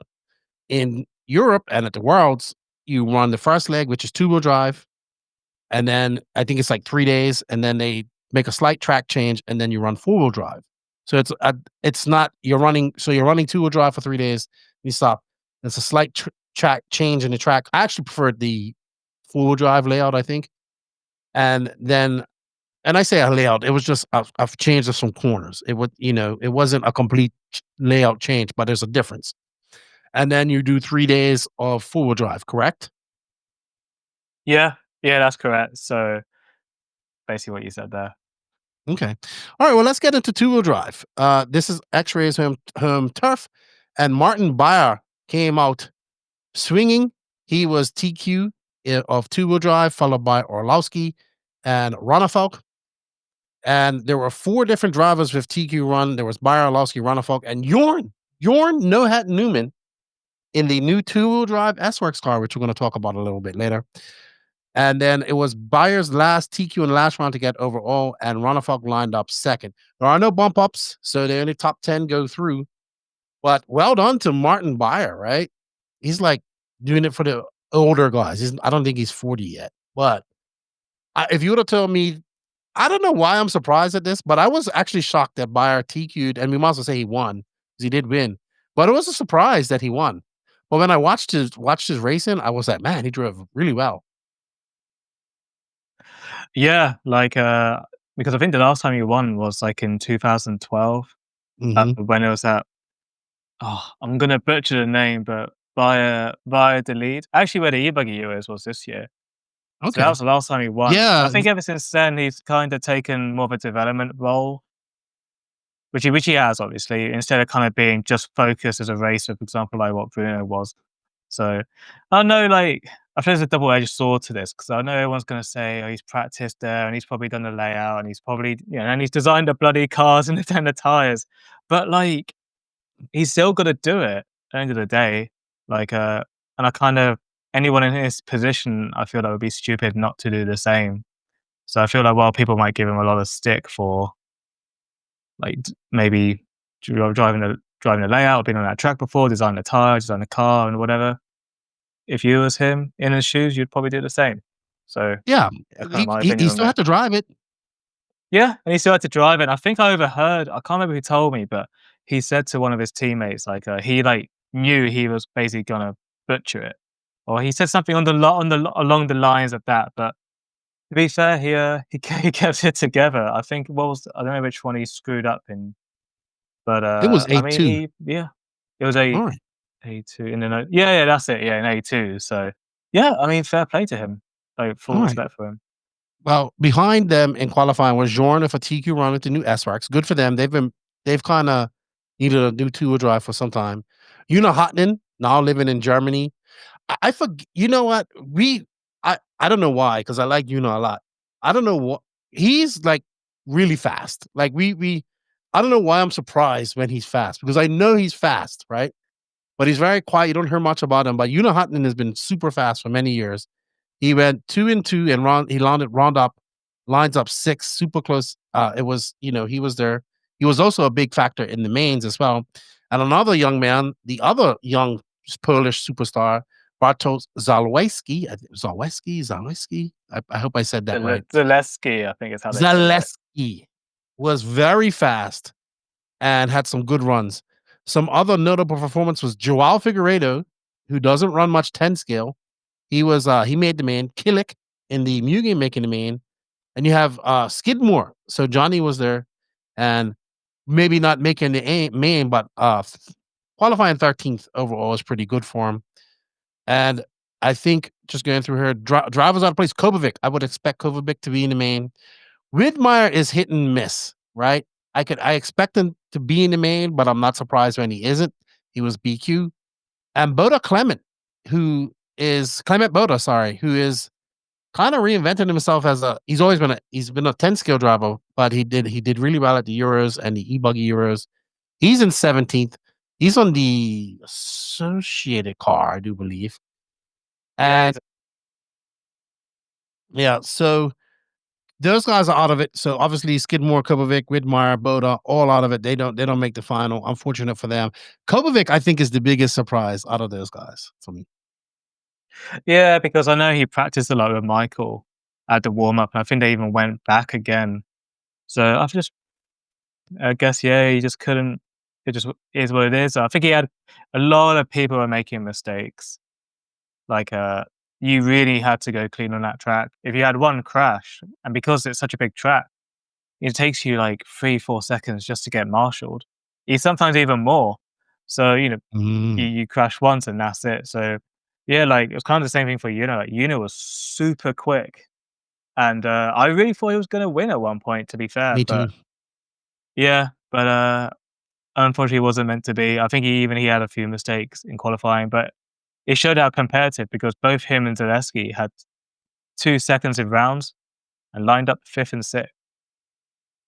In Europe and at the Worlds, you run the first leg, which is two-wheel drive, and then I think it's like 3 days, and then they make a slight track change, and then you run four-wheel drive. So it's not you're running two-wheel drive for 3 days, you stop. It's a slight track change in the track. I actually preferred the four-wheel drive layout, I think, and I say a layout. It was just a change of some corners. It wasn't a complete layout change, but there's a difference. And then you do 3 days of four-wheel drive, correct?
Yeah, that's correct. So basically what you said there.
Okay. All right, well, let's get into two-wheel drive. This is XRAY's home turf, and Martin Bayer came out swinging. He was TQ of two-wheel drive, followed by Orlowski and Ronnefeldt. And there were 4 different drivers with TQ run. There was Bayer, Orlowski, Ronnefeldt, and Jorn No Hat Newman in the new two-wheel drive S-Works car, which we're going to talk about a little bit later. And then it was Bayer's last TQ in the last round to get overall, and Ronnefeldt lined up second. There are no bump ups, so the only top 10 go through. But well done to Martin Bayer, right? He's like doing it for the older guys. I don't think he's 40 yet. But if you would have told me, I don't know why I'm surprised at this, but I was actually shocked that Bayer TQ'd, and we might as well say he won, because he did win. But it was a surprise that he won. But when I watched his racing, I was like, man, he drove really well.
Yeah, because I think the last time he won was like in 2012, when it was at, I'm gonna butcher the name, but via the lead. Actually, where the e-buggy Euros was this year. Okay, so that was the last time he won. Yeah, I think ever since then he's kind of taken more of a development role, which he has obviously, instead of kind of being just focused as a racer, for example, like what Bruno was. So I know, I feel there's a double-edged sword to this, because I know everyone's going to say, he's practiced there and he's probably done the layout and he's probably, and he's designed the bloody cars and the tires, but he's still got to do it at the end of the day. And I kind of, anyone in his position, I feel that would be stupid not to do the same. So I feel like while people might give him a lot of stick for maybe driving the layout, being on that track before, design the tire, design the car and whatever, if you was him in his shoes, you'd probably do the same. So
yeah, he still had to drive it.
Yeah, and he still had to drive it. I think I overheard, I can't remember who told me, but he said to one of his teammates, he knew he was basically gonna butcher it, or he said something along the lines of that. But to be fair, he kept it together. I think I don't know which one he screwed up in, but
it was A2.
It was A2 in the yeah, that's it. Yeah, in A2. So yeah, I mean, fair play to him. Full respect for him.
Well, behind them in qualifying was Jorn with a TQ run at the new S-Works. Good for them. They've kind of needed a new two-wheel drive for some time. Una Hotnen, now living in Germany. I forget. You know what? I don't know why, because I like Una a lot. I don't know what he's really fast. I don't know why I'm surprised when he's fast, because I know he's fast, right? But he's very quiet. You don't hear much about him. But Una Hutton has been super fast for many years. He went 2-2 and he lines up 6, super close. It was, he was there. He was also a big factor in the mains as well. And another young man, the other young Polish superstar, Bartosz Zalewski. Zalewski. I hope I said that right.
Zalewski, I think is how they
Zalewski was very fast and had some good runs. Some other notable performance was Joao Figueiredo, who doesn't run much 10 scale. He made the main. Killick in the Mugen making the main. And you have Skidmore. So Johnny was there and maybe not making the main, but qualifying 13th overall is pretty good for him. And I think just going through here, drivers out of place. Kovacic. I would expect Kovacic to be in the main. Widmeyer is hit and miss, right? I expect him to be in the main, but I'm not surprised when he isn't. He was BQ. And Clement Boda, who is kind of reinvented himself as he's been a 10 scale driver, but he did really well at the Euros and the e-buggy Euros. He's in 17th. He's on the associated car, I do believe. And so those guys are out of it. So obviously Skidmore, Kovacic, Widmeyer, Boda, all out of it. They don't make the final. Unfortunate for them. Kovacic, I think, is the biggest surprise out of those guys for me.
Yeah, because I know he practiced a lot with Michael at the warm-up, and I think they even went back again. So I guess, he just couldn't. It just is what it is. I think he had a lot of people were making mistakes. Like, you really had to go clean on that track. If you had one crash, and because it's such a big track, it takes you like 3-4 seconds just to get marshaled. Sometimes even more. So, you crash once and that's it. So, yeah, like it was kind of the same thing for Una. Like, Una was super quick. And I really thought he was going to win at one point, to be fair.
Me too.
But unfortunately, it wasn't meant to be. I think he had a few mistakes in qualifying, but it showed how competitive because both him and Zalewski had 2 seconds in rounds and lined up 5th and 6th,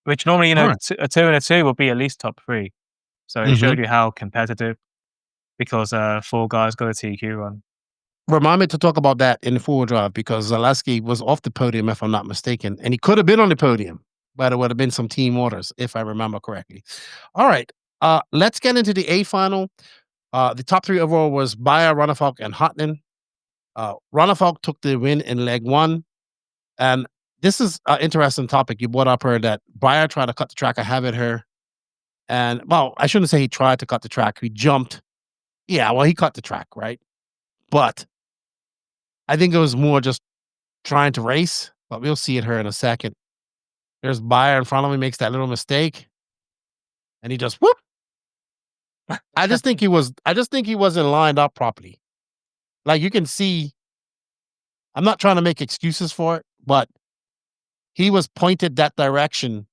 which normally, a 2 and a 2 would be at least top 3. So it showed you how competitive because 4 guys got a TQ run.
Remind me to talk about that in the 4-wheel drive because Zalewski was off the podium, if I'm not mistaken, and he could have been on the podium, but it would have been some team orders, if I remember correctly. All right, let's get into the A final. The top 3 overall was Bayer, Ronnefalk, and Hotman. Ronnefalk took the win in leg 1, and this is an interesting topic. You brought up her that Bayer tried to cut the track. I have it here, and well, I shouldn't say he tried to cut the track. He jumped. Yeah, well, he cut the track, right? But I think it was more just trying to race, but we'll see it here in a second. There's Bayer in front of me, makes that little mistake, and he just whoop. I just think he wasn't lined up properly. Like you can see, I'm not trying to make excuses for it, but he was pointed that direction.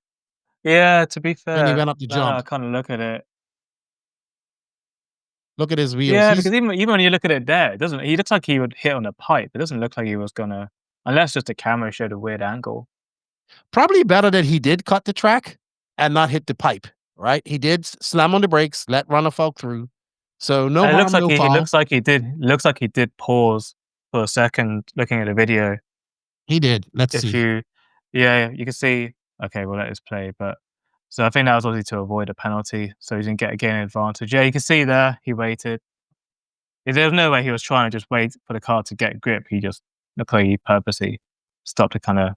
Yeah, to be fair,
when he went up to jump.
I kind of look at it.
Look at his wheels.
Yeah, because even when you look at it there, he looks like he would hit on a pipe. It doesn't look like he was gonna, unless just the camera showed a weird angle.
Probably better that he did cut the track and not hit the pipe, right? He did slam on the brakes, let Ronnefalk through. So no harm, no foul.
It looks like he did pause for a second looking at the video.
He did. Let's see.
You can see. Okay, we'll let this play, but so I think that was obviously to avoid a penalty, so he didn't gain an advantage. Yeah, you can see there he waited. There was no way he was trying to just wait for the car to get grip. He just looked like he purposely stopped to kind of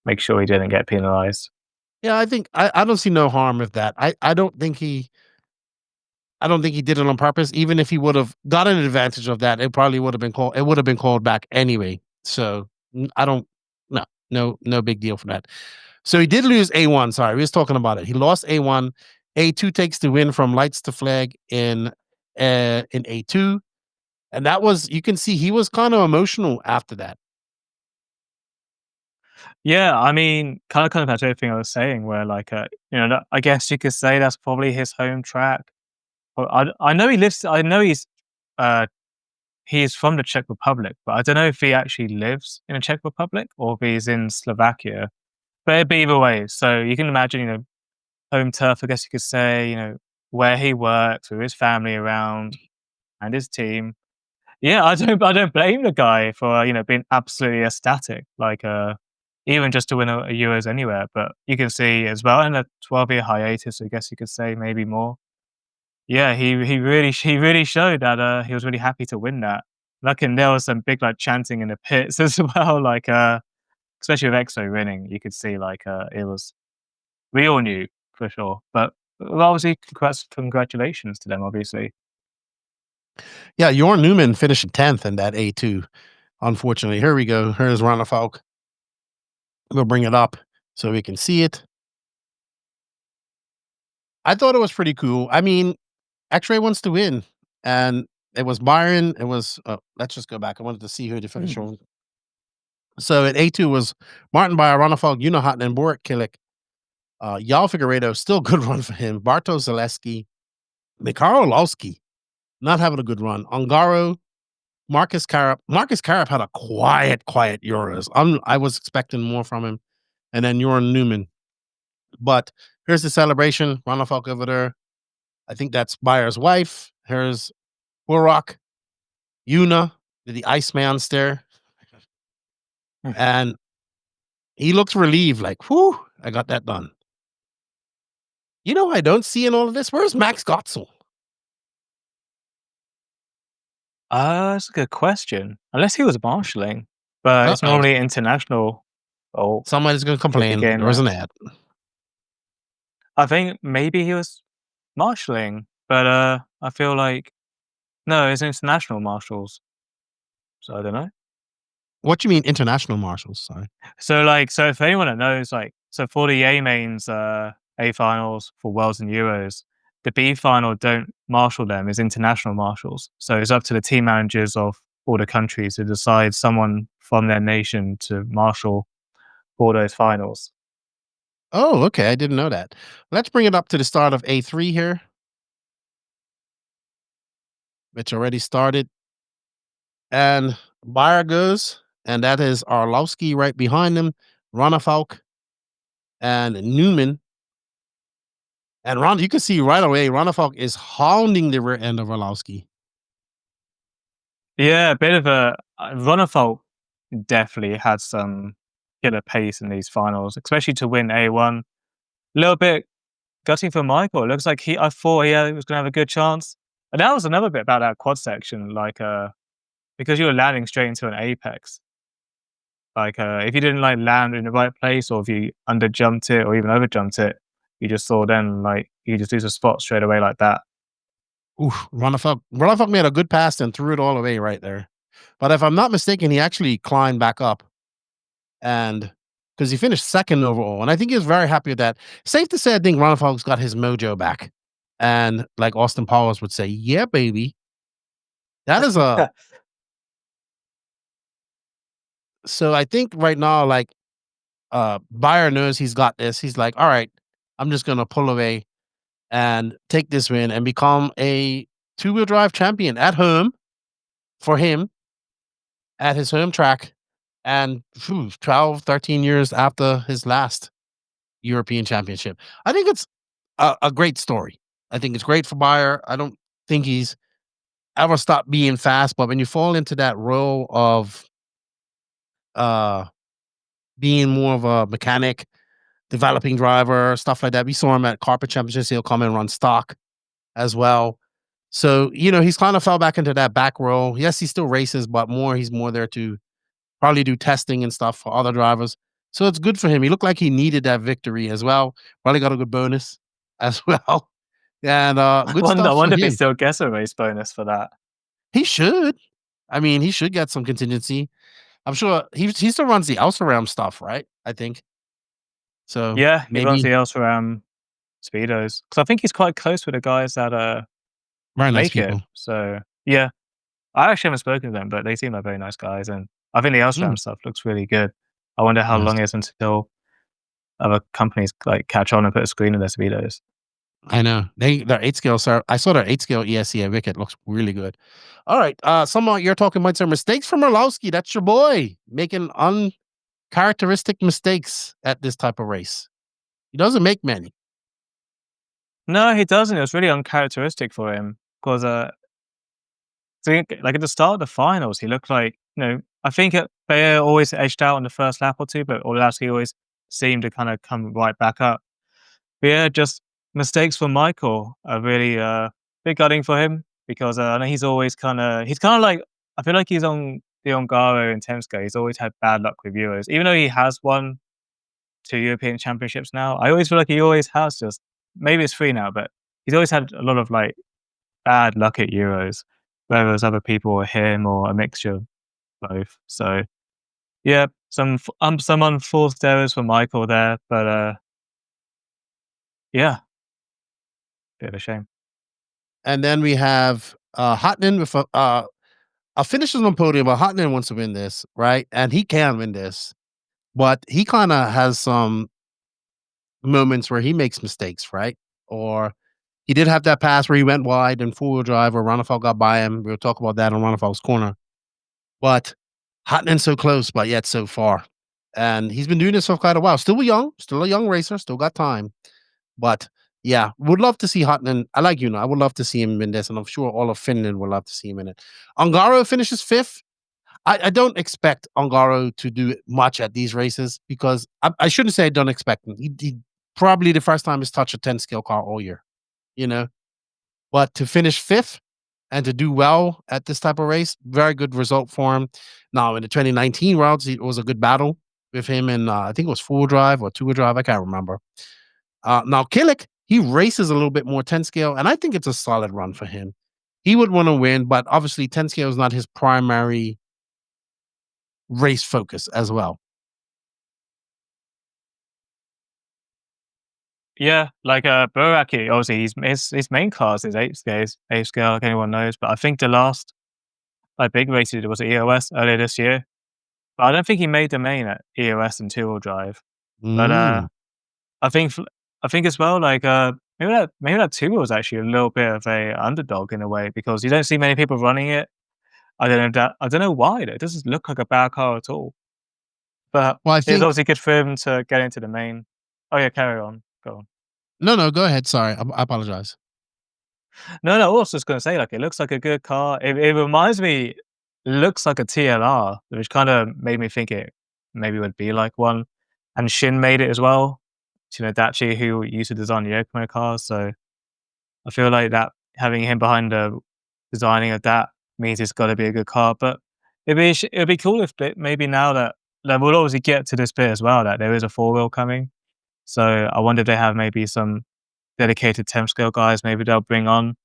make sure he didn't get penalized.
Yeah, I think I don't see no harm with that. I don't think he did it on purpose. Even if he would have gotten an advantage of that, it probably would have been called. It would have been called back anyway. So I don't. No big deal for that. So he did lose A1. Sorry, we was talking about it. He lost A1. A2 takes the win from lights to flag in A2, and that was, you can see he was kind of emotional after that.
Yeah, I mean, kind of back to everything I was saying, where like, I guess you could say that's probably his home track. I know he lives. I know he's from the Czech Republic, but I don't know if he actually lives in the Czech Republic or if he's in Slovakia. But it'd be either way. So you can imagine, home turf, I guess you could say, where he works with his family around and his team. Yeah, I don't blame the guy for, being absolutely ecstatic, like, even just to win a Euros anywhere, but you can see as well in a 12-year hiatus, I guess you could say, maybe more. Yeah, he really showed that, he was really happy to win that. And there was some big, like, chanting in the pits as well, like, especially with XRAY winning, you could see, like, it was we all knew for sure, but obviously congratulations to them, obviously.
Yeah, Jorn Newman finished 10th in that A2. Unfortunately, here we go. Here's Ronald Falk. We'll bring it up so we can see it. I thought it was pretty cool. I mean, XRAY wants to win, and it was Byron. It was. Let's just go back. I wanted to see who the finish on. So at A2 was Martin Beyer, Ronald Falk, Unahat, and Boric Killick. Yal Figueiredo, still good run for him. Bartosz Zaleski, Mikhail Orlowski, not having a good run. Ongaro, Marcus Carap. Marcus Carap had a quiet Euros. I was expecting more from him. And then Jorn Newman. But here's the celebration. Ronald Falk over there. I think that's Bayer's wife. Here's Burak, Una, the Iceman stare. And he looks relieved, like, whew, I got that done. I don't see in all of this. Where's Max Gotzel?
That's a good question. Unless he was marshalling, but it's normally international. Oh,
somebody's going to complain. There was an ad.
I think maybe he was marshalling, but I feel like no, it's international marshals. So I don't know.
What do you mean international marshals? Sorry.
So if anyone that knows, for the A mains, A finals for Worlds and Euros, the B final don't marshal them, is international marshals. So it's up to the team managers of all the countries to decide someone from their nation to marshal all those finals.
Oh, okay. I didn't know that. Let's bring it up to the start of A3 here, which already started. And Beyer goes, and that is Orlowski right behind him, Ronald Falk, and Newman. And you can see right away, Ronald Falk is hounding the rear end of Orlowski.
Yeah, a bit of a Ronald Falk definitely had some killer pace in these finals, especially to win A1. A little bit gutting for Michael. It looks like I thought he was going to have a good chance. And that was another bit about that quad section, because you were landing straight into an apex. If you didn't land in the right place, or if you underjumped it or even overjumped it, you just saw then you just lose a spot straight away like that.
Oof, Ronald Falk made a good pass and threw it all away right there. But if I'm not mistaken, he actually climbed back up, and because he finished second overall, and I think he was very happy with that. Safe to say, I think Ronald Falk's got his mojo back, and like Austin Powers would say, "Yeah, baby." That is a. So I think right now, Beyer knows he's got this. He's like, all right, I'm just gonna pull away and take this win and become a two-wheel drive champion at home for him at his home track, and 12, 13 years after his last European championship. I think it's a great story. I think it's great for Beyer. I don't think he's ever stopped being fast, but when you fall into that role of being more of a mechanic, developing driver, stuff like that. We saw him at Carpet Championships. He'll come and run stock as well. So, he's kind of fell back into that back role. Yes, he still races, but he's more there to probably do testing and stuff for other drivers. So it's good for him. He looked like he needed that victory as well. Probably got a good bonus as well. And good stuff.
I wonder if he still gets a race bonus for that.
He should. I mean, he should get some contingency. I'm sure he still runs the Elseram stuff, right? I think. So
yeah, he runs the Elseram speedos, because I think he's quite close with the guys that
very nice people.
It. So yeah, I actually haven't spoken to them, but they seem like very nice guys, and I think the Elseram stuff looks really good. I wonder how long it is until other companies catch on and put a screen in their speedos.
I know their 8 scale. Sir, I saw their 8 scale ESCA Wicket looks really good. All right, some of your talking points are mistakes from Orlowski. That's your boy making uncharacteristic mistakes at this type of race. He doesn't make many.
No, he doesn't. It was really uncharacteristic for him because, like at the start of the finals, he looked like, I think Bayer always edged out on the first lap or two, but Orlowski always seemed to kind of come right back up. But yeah, just mistakes for Michael are really big gutting for him because I know he's kind of like, I feel like he's on the Ongaro and Temska. He's always had bad luck with Euros, even though he has won 2 European Championships now. I always feel like he always has just, maybe it's 3 now, but he's always had a lot of like bad luck at Euros, whether it's other people or him or a mixture of both. So yeah, some unforced errors for Michael there, but yeah, bit of a shame.
And then we have Hotnen with a finishes on podium, but Hotnen wants to win this, right? And he can win this, but he kind of has some moments where he makes mistakes, right? Or he did have that pass where he went wide in four-wheel drive where Ronafal got by him. We'll talk about that on Ronafal's corner. But Hotman's so close, but yet so far. And he's been doing this for quite a while. Still a young racer, still got time. But yeah, would love to see Hotman. I like I would love to see him in this, and I'm sure all of Finland would love to see him in it. Ongaro finishes 5th. I don't expect Ongaro to do much at these races because I shouldn't say I don't expect him. He probably the first time he's touched a 10 scale car all year, But to finish 5th and to do well at this type of race, very good result for him. Now, in the 2019 Worlds, it was a good battle with him in, I think it was 4-wheel drive or 2-wheel drive. I can't remember. Now, Killick, he races a little bit more 10 scale, and I think it's a solid run for him. He would want to win, but obviously 10 scale is not his primary race focus as well.
Yeah, like BRCA, obviously his main class is 8 scale, like anyone knows. But I think the last big race he did was at EOS earlier this year. But I don't think he made the main at EOS and 2-wheel drive. But I think as well, like maybe that 2-wheel is actually a little bit of a underdog in a way because you don't see many people running it. I don't know why though. It doesn't look like a bad car at all. But it's obviously good for him to get into the main. Oh yeah, carry on. Go on.
No, go ahead. Sorry, I apologize.
No, I was just going to say, like, it looks like a good car. It reminds me, looks like a TLR, which kind of made me think it maybe would be like one. And Shin made it as well. Dachi, who used to design the Yokomo cars. So I feel like that having him behind the designing of that means it's got to be a good car. But it'd be cool if maybe now that we'll obviously get to this bit as well, that there is a 4-wheel coming. So I wonder if they have maybe some dedicated 10 scale guys maybe they'll bring on.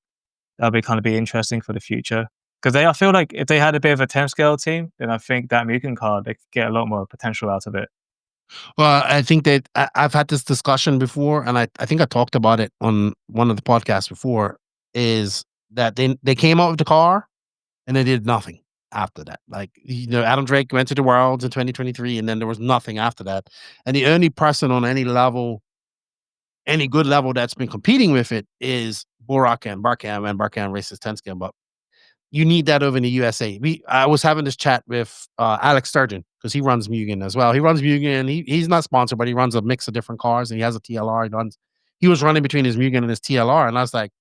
That'll be kind of be interesting for the future. Because I feel like if they had a bit of a 10 scale team, then I think that Mugen car, they could get a lot more potential out of it.
Well, I think that I've had this discussion before, and I think I talked about it on one of the podcasts before, is that they came out with the car and they did nothing after that. Like, Adam Drake went to the Worlds in 2023 and then there was nothing after that. And the only person on any level, any good level that's been competing with it is BRCA and BRCA races 10 scale, but you need that over in the USA. I was having this chat with Alex Sturgeon because he runs Mugen as well. He runs Mugen. He's not sponsored, but he runs a mix of different cars and he has a TLR. He was running between his Mugen and his TLR, and I was like,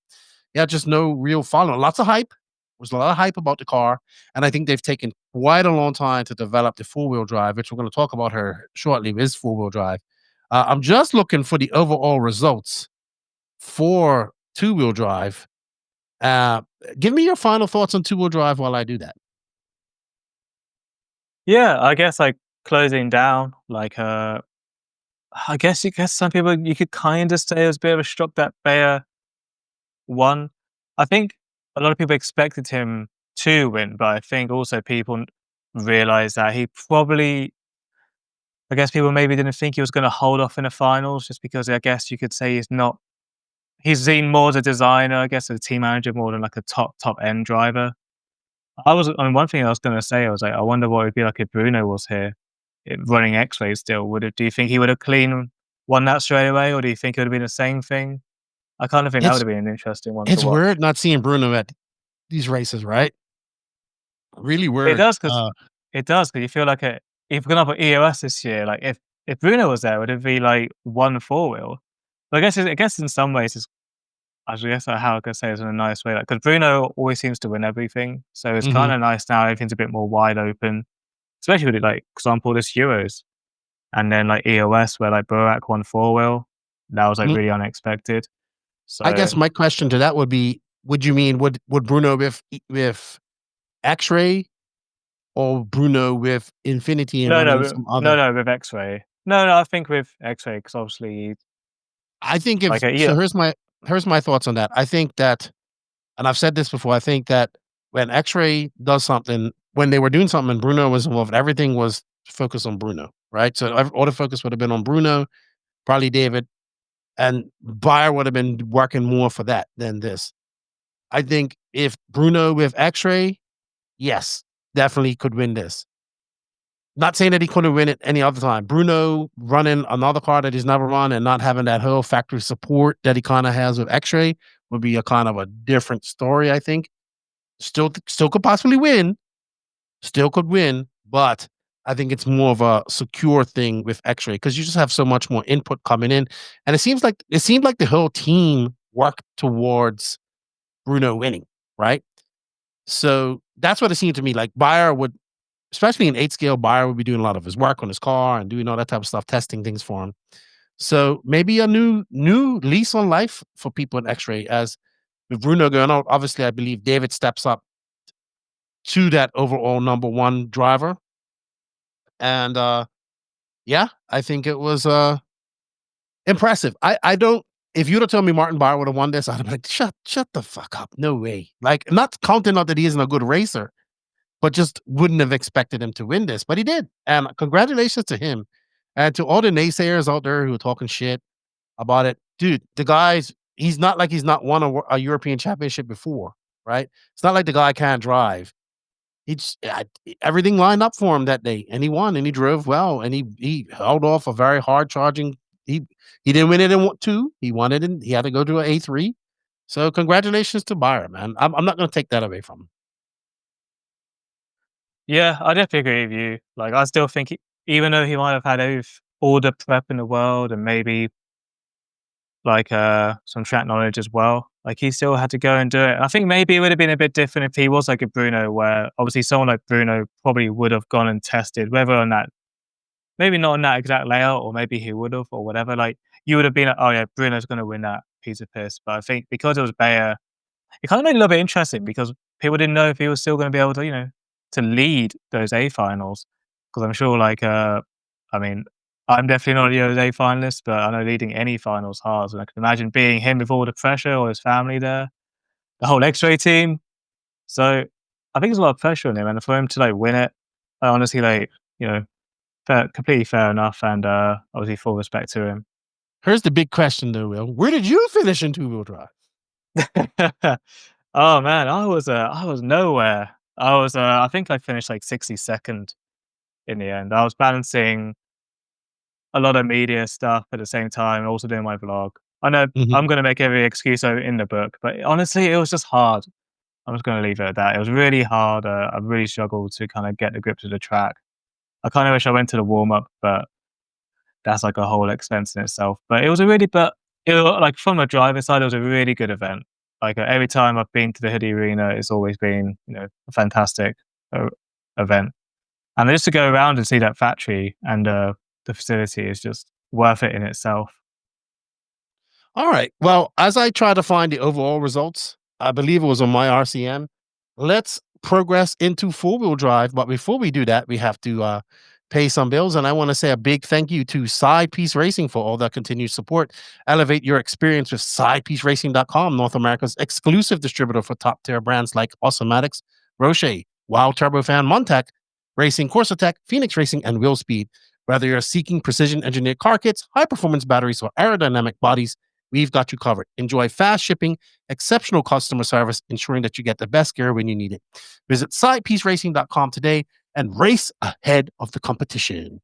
yeah, just no real following. Lots of hype. There's a lot of hype about the car, and I think they've taken quite a long time to develop the 4-wheel drive, which we're going to talk about her shortly. Is 4-wheel drive. I'm just looking for the overall results for 2-wheel drive. Give me your final thoughts on 2-wheel drive while I do that.
Yeah, I guess like closing down, like I guess some people you could kind of say it was a bit of a shock that Bayer won. I think a lot of people expected him to win, but I think also people realized that he probably, I guess people maybe didn't think he was going to hold off in the finals just because I guess you could say he's seen more as a designer, I guess, as a team manager more than like a top end driver. One thing I was going to say, I was like, I wonder what it would be like if Bruno was here running X-Ray still. Do you think he would have won that straight away, or do you think it would have been the same thing? I kind of think that would have been an interesting one.
It's weird not seeing Bruno at these races, right? Really weird.
It does because you feel like if we're going to put EOS this year, like if Bruno was there, would it be like one 4-wheel? But I guess in some ways I guess how I could say it in a nice way, like, because Bruno always seems to win everything, so it's kind of nice now. Everything's a bit more wide open, especially with like example this Euros, and then like EOS where like BRCA won 4-wheel. That was like really unexpected. So
I guess my question to that would be: would you mean would Bruno with XRAY or Bruno with Infinity and
no,
some other?
no, with XRAY. No, I think with XRAY because obviously,
I think if
like
so, here's my thoughts on that. I think that, and I've said this before, I think that when XRAY does something, when they were doing something and Bruno was involved, everything was focused on Bruno, right? So all the focus would have been on Bruno, probably David, and Bayer would have been working more for that than this. I think if Bruno with XRAY, yes, definitely could win this. Not saying that he couldn't win it any other time. Bruno running another car that he's never run and not having that whole factory support that he kind of has with XRAY would be a kind of a different story, I think. Still could possibly win. Still could win, but I think it's more of a secure thing with XRAY because you just have so much more input coming in. And it seemed like the whole team worked towards Bruno winning, right? So that's what it seemed to me. Like Bayer would, especially in 8 scale, Bayer would be doing a lot of his work on his car and doing all that type of stuff, testing things for him. So maybe a new lease on life for people in XRAY. As with Bruno going out, obviously I believe David steps up to that overall number 1 driver. And yeah, I think it was impressive. I don't, if you'd have told me Martin Bayer would have won this, I'd have been like, shut the fuck up. No way. Like, not counting out that he isn't a good racer, but just wouldn't have expected him to win this. But he did. And congratulations to him. And to all the naysayers out there who are talking shit about it. Dude, the guy's, he's not like he's not won a European championship before, right? It's not like the guy can't drive. Everything lined up for him that day, and he won, and he drove well, and he held off a very hard charging. He didn't win it in 2. He won it, and he had to go to an A3. So congratulations to Bayer, man. I'm not going to take that away from him.
Yeah, I definitely agree with you. Like, I still think even though he might have had all the prep in the world and maybe like some track knowledge as well, like he still had to go and do it. I think maybe it would have been a bit different if he was like a Bruno, where obviously someone like Bruno probably would have gone and tested whether on that, maybe not on that exact layout, or maybe he would have, or whatever. Like, you would have been like, oh yeah, Bruno's going to win that piece of piss. But I think because it was Bayer, it kind of made it a little bit interesting because people didn't know if he was still going to be able to, to lead those A finals. Because I'm sure, like, I mean, I'm definitely not a A finalist, but I know leading any finals hard. And I can imagine being him with all the pressure, or his family there, the whole XRAY team. So I think there's a lot of pressure on him, and for him to like win it, I honestly, like, completely fair enough, and obviously full respect to him.
Here's the big question though, Will. Where did you finish in 2-wheel drive?
Oh man, I was nowhere. I think I finished like 62nd in the end. I was balancing a lot of media stuff at the same time, also doing my vlog. I know I'm going to make every excuse in the book, but honestly, it was just hard. I'm just going to leave it at that. It was really hard. I really struggled to kind of get the grip to the track. I kind of wish I went to the warm-up, but that's like a whole expense in itself. But it was like from the driver side, it was a really good event. Like every time I've been to the Hoodie Arena, it's always been, a fantastic event. And just to go around and see that factory and the facility is just worth it in itself.
All right. Well, as I try to find the overall results, I believe it was on my RCM. Let's progress into 4-wheel drive. But before we do that, we have to pay some bills. And I want to say a big thank you to Side Piece Racing for all that continued support. Elevate your experience with SidePieceRacing.com, North America's exclusive distributor for top-tier brands like Awesomatics, Roche, Wild Turbofan, Montec Racing, Corsa-Tech, Phoenix Racing, and Wheel Speed. Whether you're seeking precision-engineered car kits, high-performance batteries, or aerodynamic bodies, we've got you covered. Enjoy fast shipping, exceptional customer service, ensuring that you get the best gear when you need it. Visit SidePieceRacing.com today and race ahead of the competition.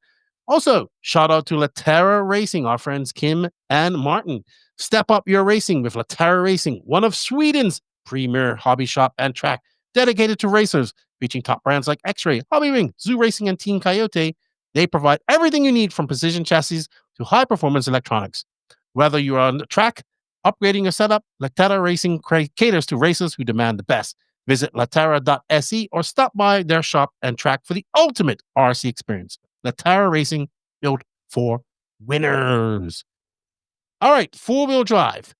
Also, shout out to Latera Racing, our friends Kim and Martin. Step up your racing with Latera Racing, one of Sweden's premier hobby shop and track, dedicated to racers, featuring top brands like XRAY, HobbyWing, Zoo Racing, and Team Coyote. They provide everything you need from precision chassis to high-performance electronics. Whether you are on the track, upgrading your setup, Latera Racing caters to racers who demand the best. Visit latera.se or stop by their shop and track for the ultimate RC experience. Latera Racing, built for winners. All right, four-wheel drive.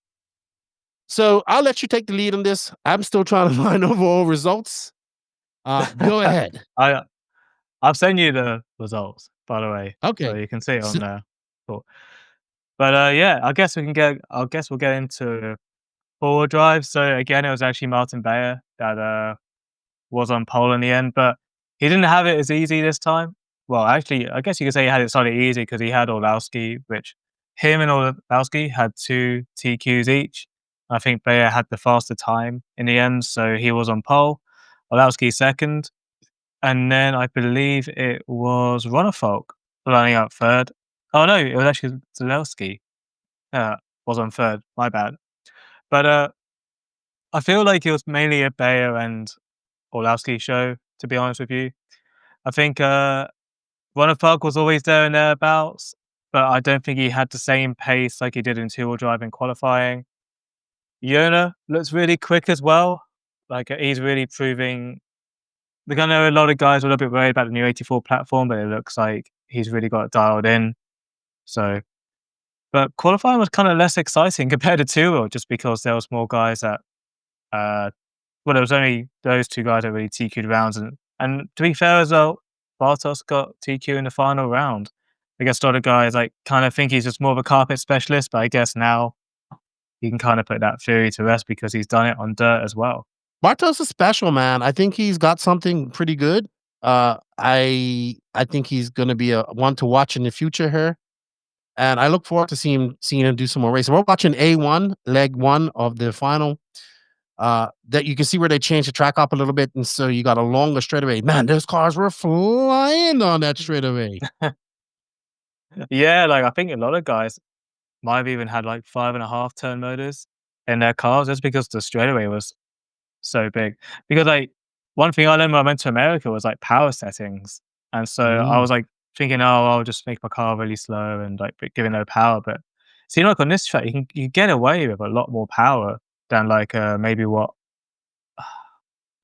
So I'll let you take the lead on this. I'm still trying to find overall results. Go ahead.
I've sent you the results, by the way.
Okay.
So you can see it on there. Cool. But yeah, I guess we'll get into four-wheel drive. So again, it was actually Martin Bayer that was on pole in the end, but he didn't have it as easy this time. Well, actually, I guess you could say he had it slightly easy because he had Orlowski, which him and Orlowski had 2 TQs each. I think Bayer had the faster time in the end, so he was on pole. Orlowski second. And then I believe it was Ronnefolk lining up third. Oh no, it was actually Zelensky was on third. My bad. But I feel like it was mainly a Bayer and Orlowski show, to be honest with you. I think Ronnefolk was always there and thereabouts, but I don't think he had the same pace like he did in two-wheel drive in qualifying. Yona looks really quick as well. Like he's really proving. Like I know a lot of guys are a little bit worried about the new 84 platform, but it looks like he's really got it dialed in. So, but qualifying was kind of less exciting compared to two-wheel, just because there was more guys that, well, there was only those 2 guys that really TQ'd rounds, and to be fair as well, Bartos got TQ in the final round. I guess a lot of guys like kind of think he's just more of a carpet specialist, but I guess now you can kind of put that theory to rest because he's done it on dirt as well.
Bartos is special, man. I think he's got something pretty good. I think he's going to be a one to watch in the future here, and I look forward to seeing him do some more racing. We're watching A1, leg 1 of the final. That you can see where they changed the track up a little bit, and so you got a longer straightaway. Man, those cars were flying on that straightaway.
Yeah, like I think a lot of guys might have even had like 5.5 turn motors in their cars just because the straightaway was so big. Because like one thing I learned when I went to America was like power settings, and so I was like thinking, oh, I'll just make my car really slow and like giving no power. But see, like on this track, you can get away with a lot more power than like maybe what,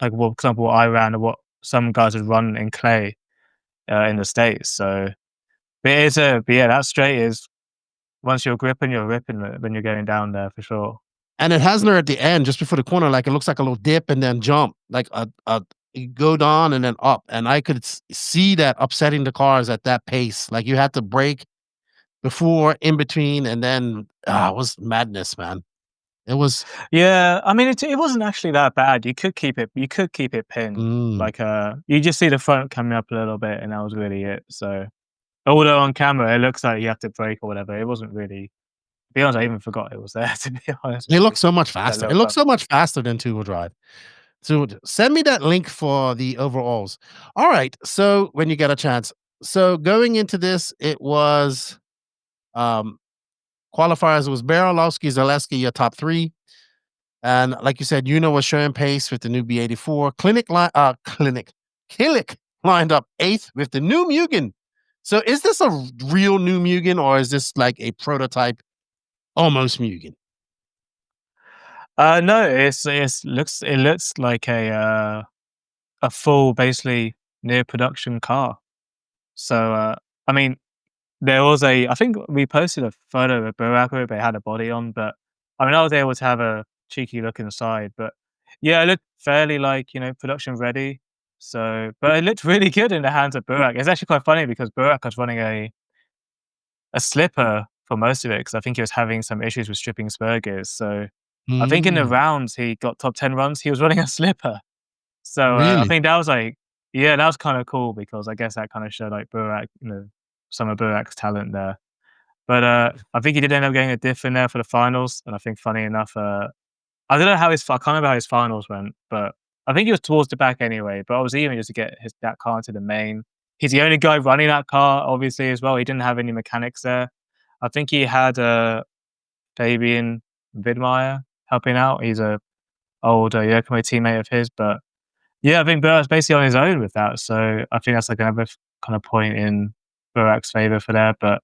like for example, what I ran or what some guys would run in clay in the States. So, but yeah, that straight is once you're ripping when you're going down there for sure.
And it has her at the end, just before the corner, like it looks like a little dip and then jump, like you go down and then up. And I could see that upsetting the cars at that pace. Like you had to brake before, in between, and then it was madness, man. It was.
Yeah, I mean, it wasn't actually that bad. You could keep it pinned. Like you just see the front coming up a little bit, and that was really it. So, although on camera it looks like you have to brake or whatever, it wasn't really. To be honest, I even forgot it was there, to be honest.
It looks so much faster. It looks so much faster than two-wheel drive. So send me that link for the overalls. All right. So when you get a chance. So going into this, it was qualifiers. It was Orlowski, Zaleski, your top 3. And like you said, was showing pace with the new B84. Killick lined up 8th with the new Mugen. So is this a real new Mugen, or is this like a prototype almost Mugen?
No, it looks like a full, basically near production car. So I mean, there was I think we posted a photo of BRCA they had a body on, but I mean I was able to have a cheeky look inside, but yeah, it looked fairly like production ready. So, but it looked really good in the hands of BRCA. It's actually quite funny because BRCA was running a slipper for most of it because I think he was having some issues with stripping spur gears. So I think in the rounds he got top 10 runs. He was running a slipper. So
really?
I think that was that was kind of cool because I guess that kind of showed like BRCA, some of BRCA's talent there. But I think he did end up getting a diff in there for the finals. And I think funny enough, I don't know how I can't remember how his finals went, but I think he was towards the back anyway. But obviously even just to get that car into the main. He's the only guy running that car, obviously, as well. He didn't have any mechanics there. I think he had Fabian Widmeyer helping out. He's a old Yokomo teammate of his. But yeah, I think Burac's basically on his own with that. So I think that's like another kind of point in Burac's favour for there. But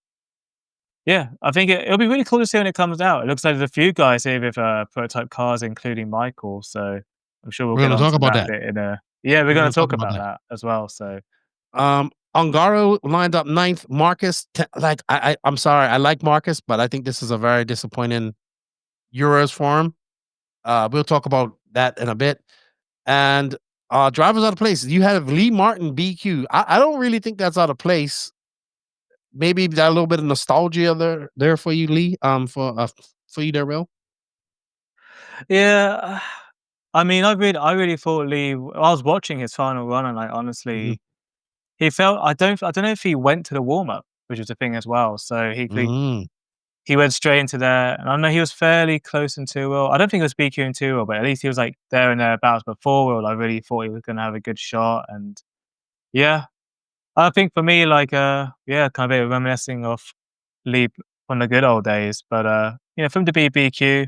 Yeah, I think it'll be really cool to see when it comes out. It looks like there's a few guys here with prototype cars, including Michael. So I'm sure we'll
We're
get
going to talk
onto
about
that
that.
bit in a. Yeah, we're going to talk about that as well. So,
Ongaro lined up 9th. Marcus, I'm sorry, I like Marcus, but I think this is a very disappointing Euros for him. We'll talk about that in a bit. And drivers out of place. You have Lee Martin BQ. I don't really think that's out of place. Maybe that a little bit of nostalgia there for you, Lee. For you there, Will.
Yeah, I mean, I really thought Lee. I was watching his final run, and honestly, he felt. I don't know if he went to the warm up, which was the thing as well. So he went straight into there, and I know he was fairly close in 2-wheel. I don't think it was BQ in 2-wheel, but at least he was like there and thereabouts. But 4-wheel, I really thought he was going to have a good shot, and yeah, I think for me, kind of a bit reminiscing of Lee from the good old days. But for him to be BQ,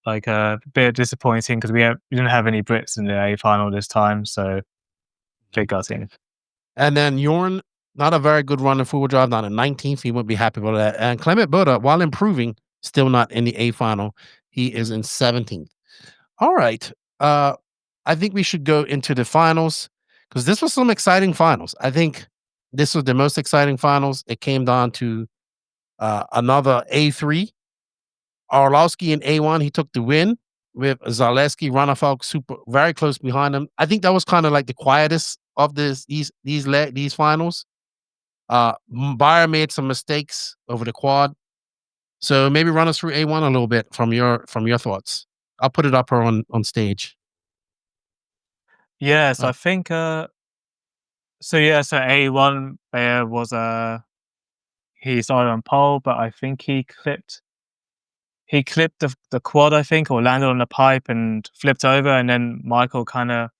a bit disappointing because we didn't have any Brits in the A final this time, so big gutting.
And then Jorn, not a very good run in 4-wheel drive, not a 19th. He would be happy with that. And Clement Buddha, while improving, still not in the A final. He is in 17th. All right. I think we should go into the finals because this was some exciting finals. I think this was the most exciting finals. It came down to another A3. Orlowski in A1, he took the win with Zaleski, Ranafalk super very close behind him. I think that was kind of like the quietest of these finals. Bayer made some mistakes over the quad. So maybe run us through A1 a little bit from your thoughts. I'll put it up here on stage.
Yes, I think so A1 Bayer was he started on pole, but I think he clipped the quad, I think, or landed on the pipe and flipped over, and then Michael kind of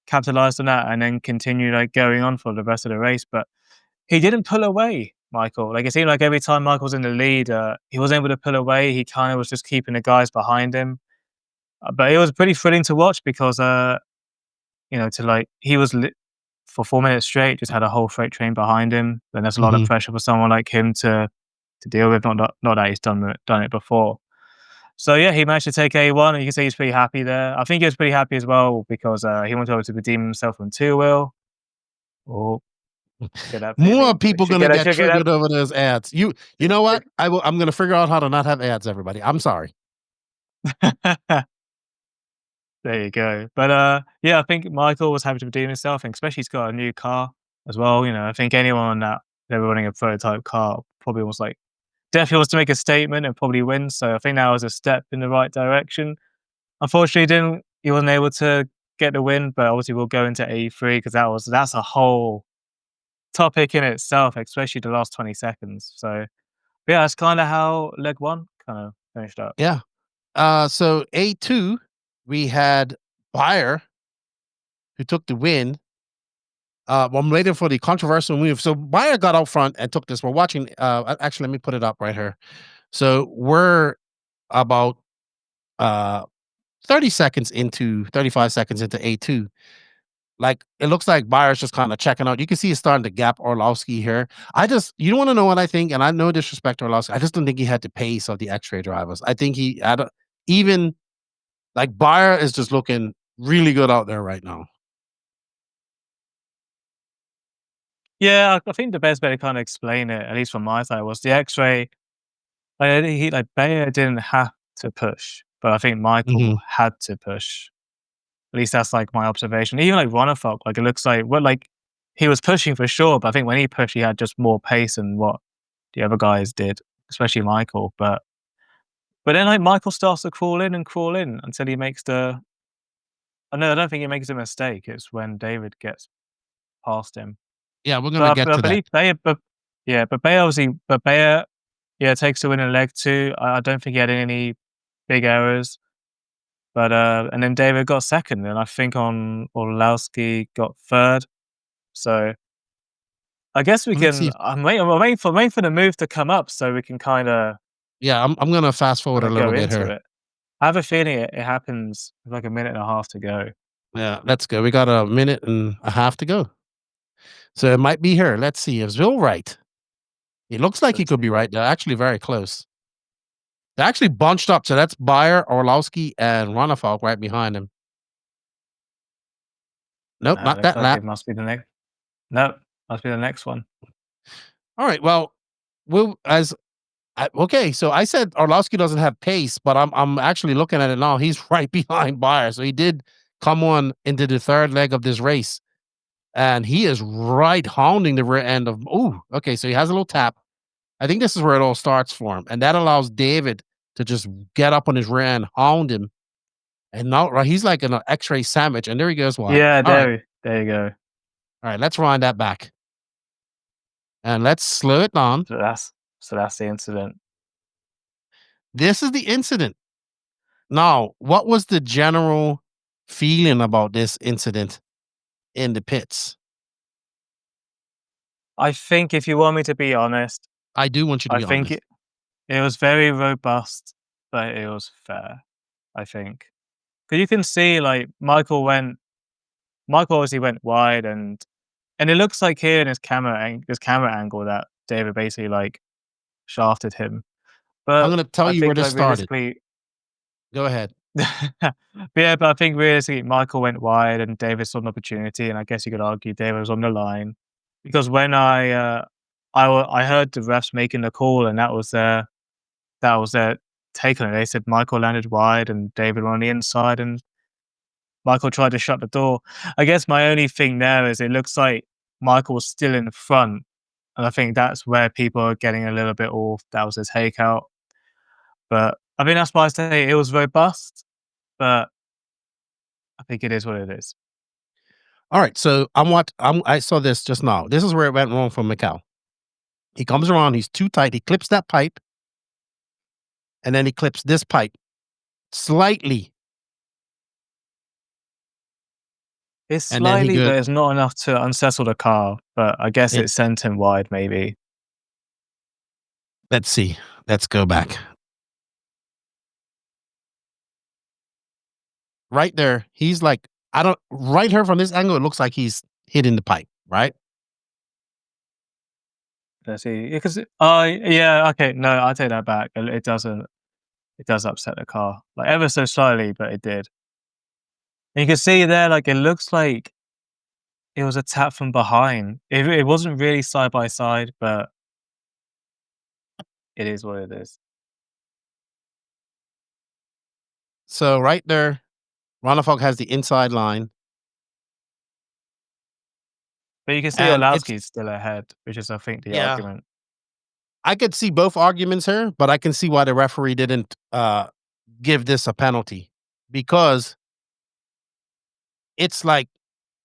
capitalized on that and then continued going on for the rest of the race. But he didn't pull away, Michael. It seemed like every time Michael was in the lead, he wasn't able to pull away. He kind of was just keeping the guys behind him. But it was pretty thrilling to watch because, he was for 4 minutes straight, just had a whole freight train behind him. Then there's a lot of pressure for someone like him to deal with. Not that he's done it before. So yeah, he managed to take A1, and you can see he's pretty happy there. I think he was pretty happy as well because he went over to redeem himself on 2-wheel. Oh,
more people gonna get triggered over those ads. You know what? I'm gonna figure out how to not have ads. Everybody, I'm sorry.
There you go. But I think Michael was happy to redeem himself, and especially he's got a new car as well. I think anyone that they were running a prototype car probably was definitely wants to make a statement and probably win. So I think that was a step in the right direction. Unfortunately, he wasn't able to get the win, but obviously we'll go into A3 because that's a whole topic in itself, especially the last 20 seconds. So yeah, that's kind of how leg 1 kind of finished up.
Yeah. So A2, we had Bayer, who took the win. I'm waiting for the controversial move. So Bayer got out front and took this. We're watching. Actually, let me put it up right here. So we're about 35 seconds into A2. It looks like Bayer's just kind of checking out. You can see he's starting to gap Orlowski here. You don't want to know what I think, and I know disrespect to Orlowski. I just don't think he had the pace of the XRAY drivers. I think Bayer is just looking really good out there right now.
Yeah, I think the best way to kind of explain it, at least from my side, was the XRAY. Bayer didn't have to push, but I think Michael had to push. At least that's my observation. Even Ronafalk, it looks like he was pushing for sure, but I think when he pushed, he had just more pace than what the other guys did, especially Michael. But then Michael starts to crawl in until he makes the. I don't think he makes a mistake. It's when David gets past him.
Yeah, we're gonna get to that.
Bayer takes the win in leg 2. I don't think he had any big errors. But and then David got second, and I think Orlowski got third. So I guess we can. I'm waiting for the move to come up so we can kind of.
Yeah, I'm gonna fast forward a little bit here.
I have a feeling it happens with a minute and a half to go.
Yeah, let's go. We got a minute and a half to go. So it might be here. Let's see. Is Bill right? It looks like he could be right. They're actually very close. They're actually bunched up. So that's Beyer, Orlowski, and Ronafalk right behind him. Nope, not that lap.
It must be the next. Nope, must be the next one.
All right. Well, okay. So I said Orlowski doesn't have pace, but I'm actually looking at it now. He's right behind Beyer. So he did come on into the third leg of this race. And he is right hounding the rear end of. Ooh, okay. So he has a little tap. I think this is where it all starts for him. And that allows David to just get up on his rear end, hound him. And now he's like an X-ray sandwich. And there he goes. Wide.
Yeah, there you go.
All right, let's wind that back. And let's slow it down.
So that's the incident.
This is the incident. Now, what was the general feeling about this incident in the pits?
I think if you want me to be honest,
I do want you to be honest. I think
it was very robust, but it was fair, I think. Because you can see, like, Michael obviously went wide, and it looks like here in his camera angle that David basically, like, shafted him. But
I'm going to tell you where this started. Go ahead.
But I think realistically, Michael went wide and David saw an opportunity, and I guess you could argue David was on the line. Because when I heard the refs making the call, and that was their take on it. They said Michael landed wide and David were on the inside, and Michael tried to shut the door. I guess my only thing there is it looks like Michael was still in the front, and I think that's where people are getting a little bit off. That was his takeout. But I think that's why I say it was robust, but I think it is what it is.
All right, so I saw this just now. This is where it went wrong for Mikkel. He comes around, he's too tight. He clips that pipe, and then he clips this pipe slightly.
It's slightly, but it's not enough to unsettle the car. But I guess it sent him wide, maybe.
Let's see. Let's go back. Right there, he's like, right here from this angle, it looks like he's hitting the pipe, right?
Let's see. Because, yeah, okay, no, I take that back. It does upset the car. Like, ever so slightly, but it did. And you can see there, like, it looks like it was a tap from behind. It wasn't really side by side, but it is what it is.
So right there, Ronafalk has the inside line.
But you can see Orlowski's still ahead, which is, I think, the argument.
I could see both arguments here, but I can see why the referee didn't give this a penalty. Because it's like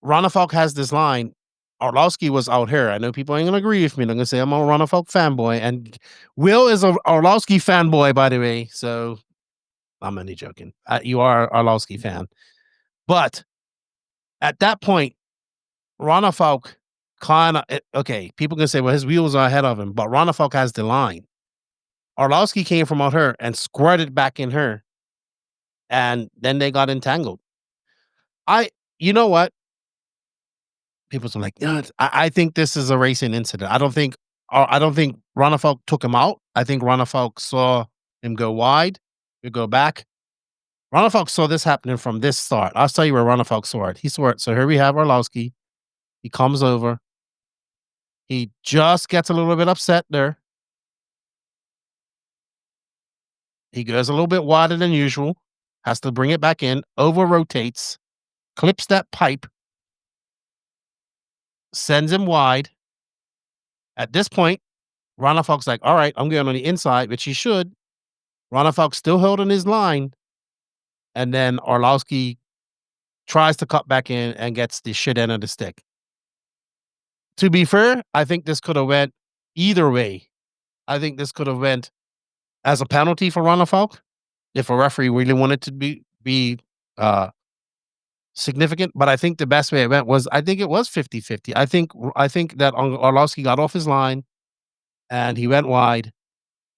Ronafalk has this line. Orlowski was out here. I know people ain't going to agree with me. They're going to say I'm a Ronafalk fanboy. And Will is a Orlowski fanboy, by the way. So I'm only joking. You are an Orlowski fan. But at that point, Ronafalk kind of, okay, people can say, well, his wheels are ahead of him, but Ronafalk has the line. Orlowski came from out her and squirted back in her, and then they got entangled. You know what? People are like, yeah, I think this is a racing incident. I don't think Ronafalk took him out. I think Ronafalk saw him go wide, you go back. Ronafalk saw this happening from this start. I'll tell you where Ronafalk saw it. He saw it. So here we have Orlowski. He comes over. He just gets a little bit upset there. He goes a little bit wider than usual. Has to bring it back in. Over rotates. Clips that pipe. Sends him wide. At this point, Ronafalk's like, all right, I'm going on the inside, which he should. Ronafalk's still holding his line. And then Orlowski tries to cut back in and gets the shit end of the stick. To be fair, I think this could have went either way. I think this could have went as a penalty for Ronafalk if a referee really wanted to be significant. But I think the best way it went was, I think it was 50-50. I think that Orlowski got off his line and he went wide,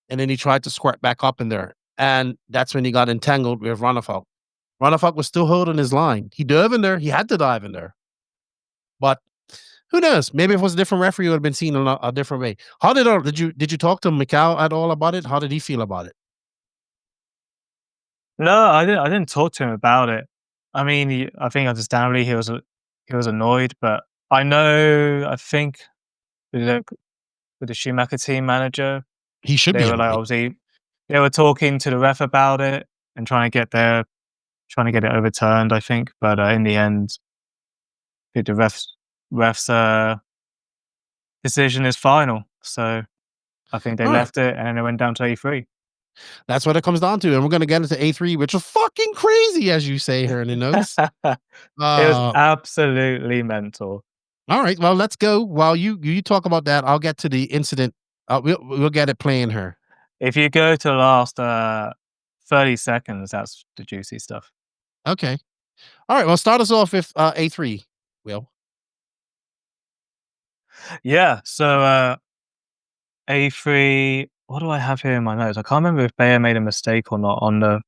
and then he tried to squirt back up in there. And that's when he got entangled with Ronafalk. Ronafalk was still holding his line. He dove in there. He had to dive in there. But Who knows? Maybe if it was a different referee, it would have been seen a different way. How did you talk to Mikal at all about it? How did he feel about it?
No, I didn't talk to him about it. I mean, I think understandably he was annoyed, but I think with the Schumacher team manager,
he should be.
They were like, obviously, they were talking to the ref about it and trying to get it overturned, I think. But in the end, the ref's decision is final. So I think they left it and then it went down to A3.
That's what it comes down to. And we're going to get into A3, which is fucking crazy, as you say here in the notes.
It was absolutely mental.
All right. Well, let's go. While you talk about that, I'll get to the incident. We'll get it playing here.
If you go to the last 30 seconds, that's the juicy stuff.
Okay. All right. Well, start us off with A3, Will.
Yeah. So A3, what do I have here in my notes? I can't remember if Bayer made a mistake or not on the...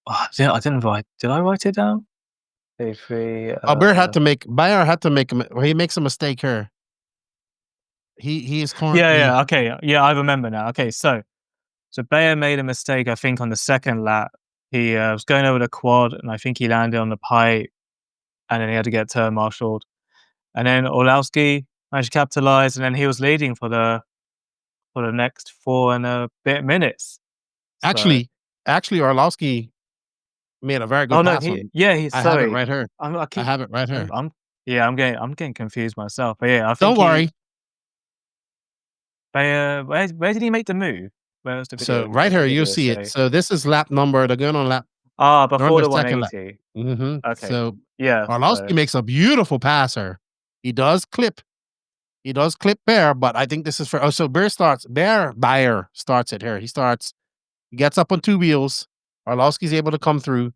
I didn't write... Did I write it down? A3...
Bayer had to make... He makes a mistake here. He is currently...
Yeah, okay. Yeah, I remember now. Okay, so Bayer made a mistake, I think, on the second lap. He was going over the quad, and I think he landed on the pipe, and then he had to get turn marshaled. And then Orlowski managed to capitalize, and then he was leading for the next 4 and a bit minutes.
Actually, Orlowski made a very good pass.
Sorry.
I have it right here. I have it right here.
I'm getting confused myself. But yeah, I think
don't worry.
Where did he make the move? Where was the video?
So right here, you'll see it. So this is lap number. They're going on lap.
Before the 180.
Mm-hmm.
Okay.
So
yeah,
Orlowski makes a beautiful passer. He does clip Bayer, but I think this is for... so Bayer starts it here. He gets up on 2 wheels. Orlowski's able to come through.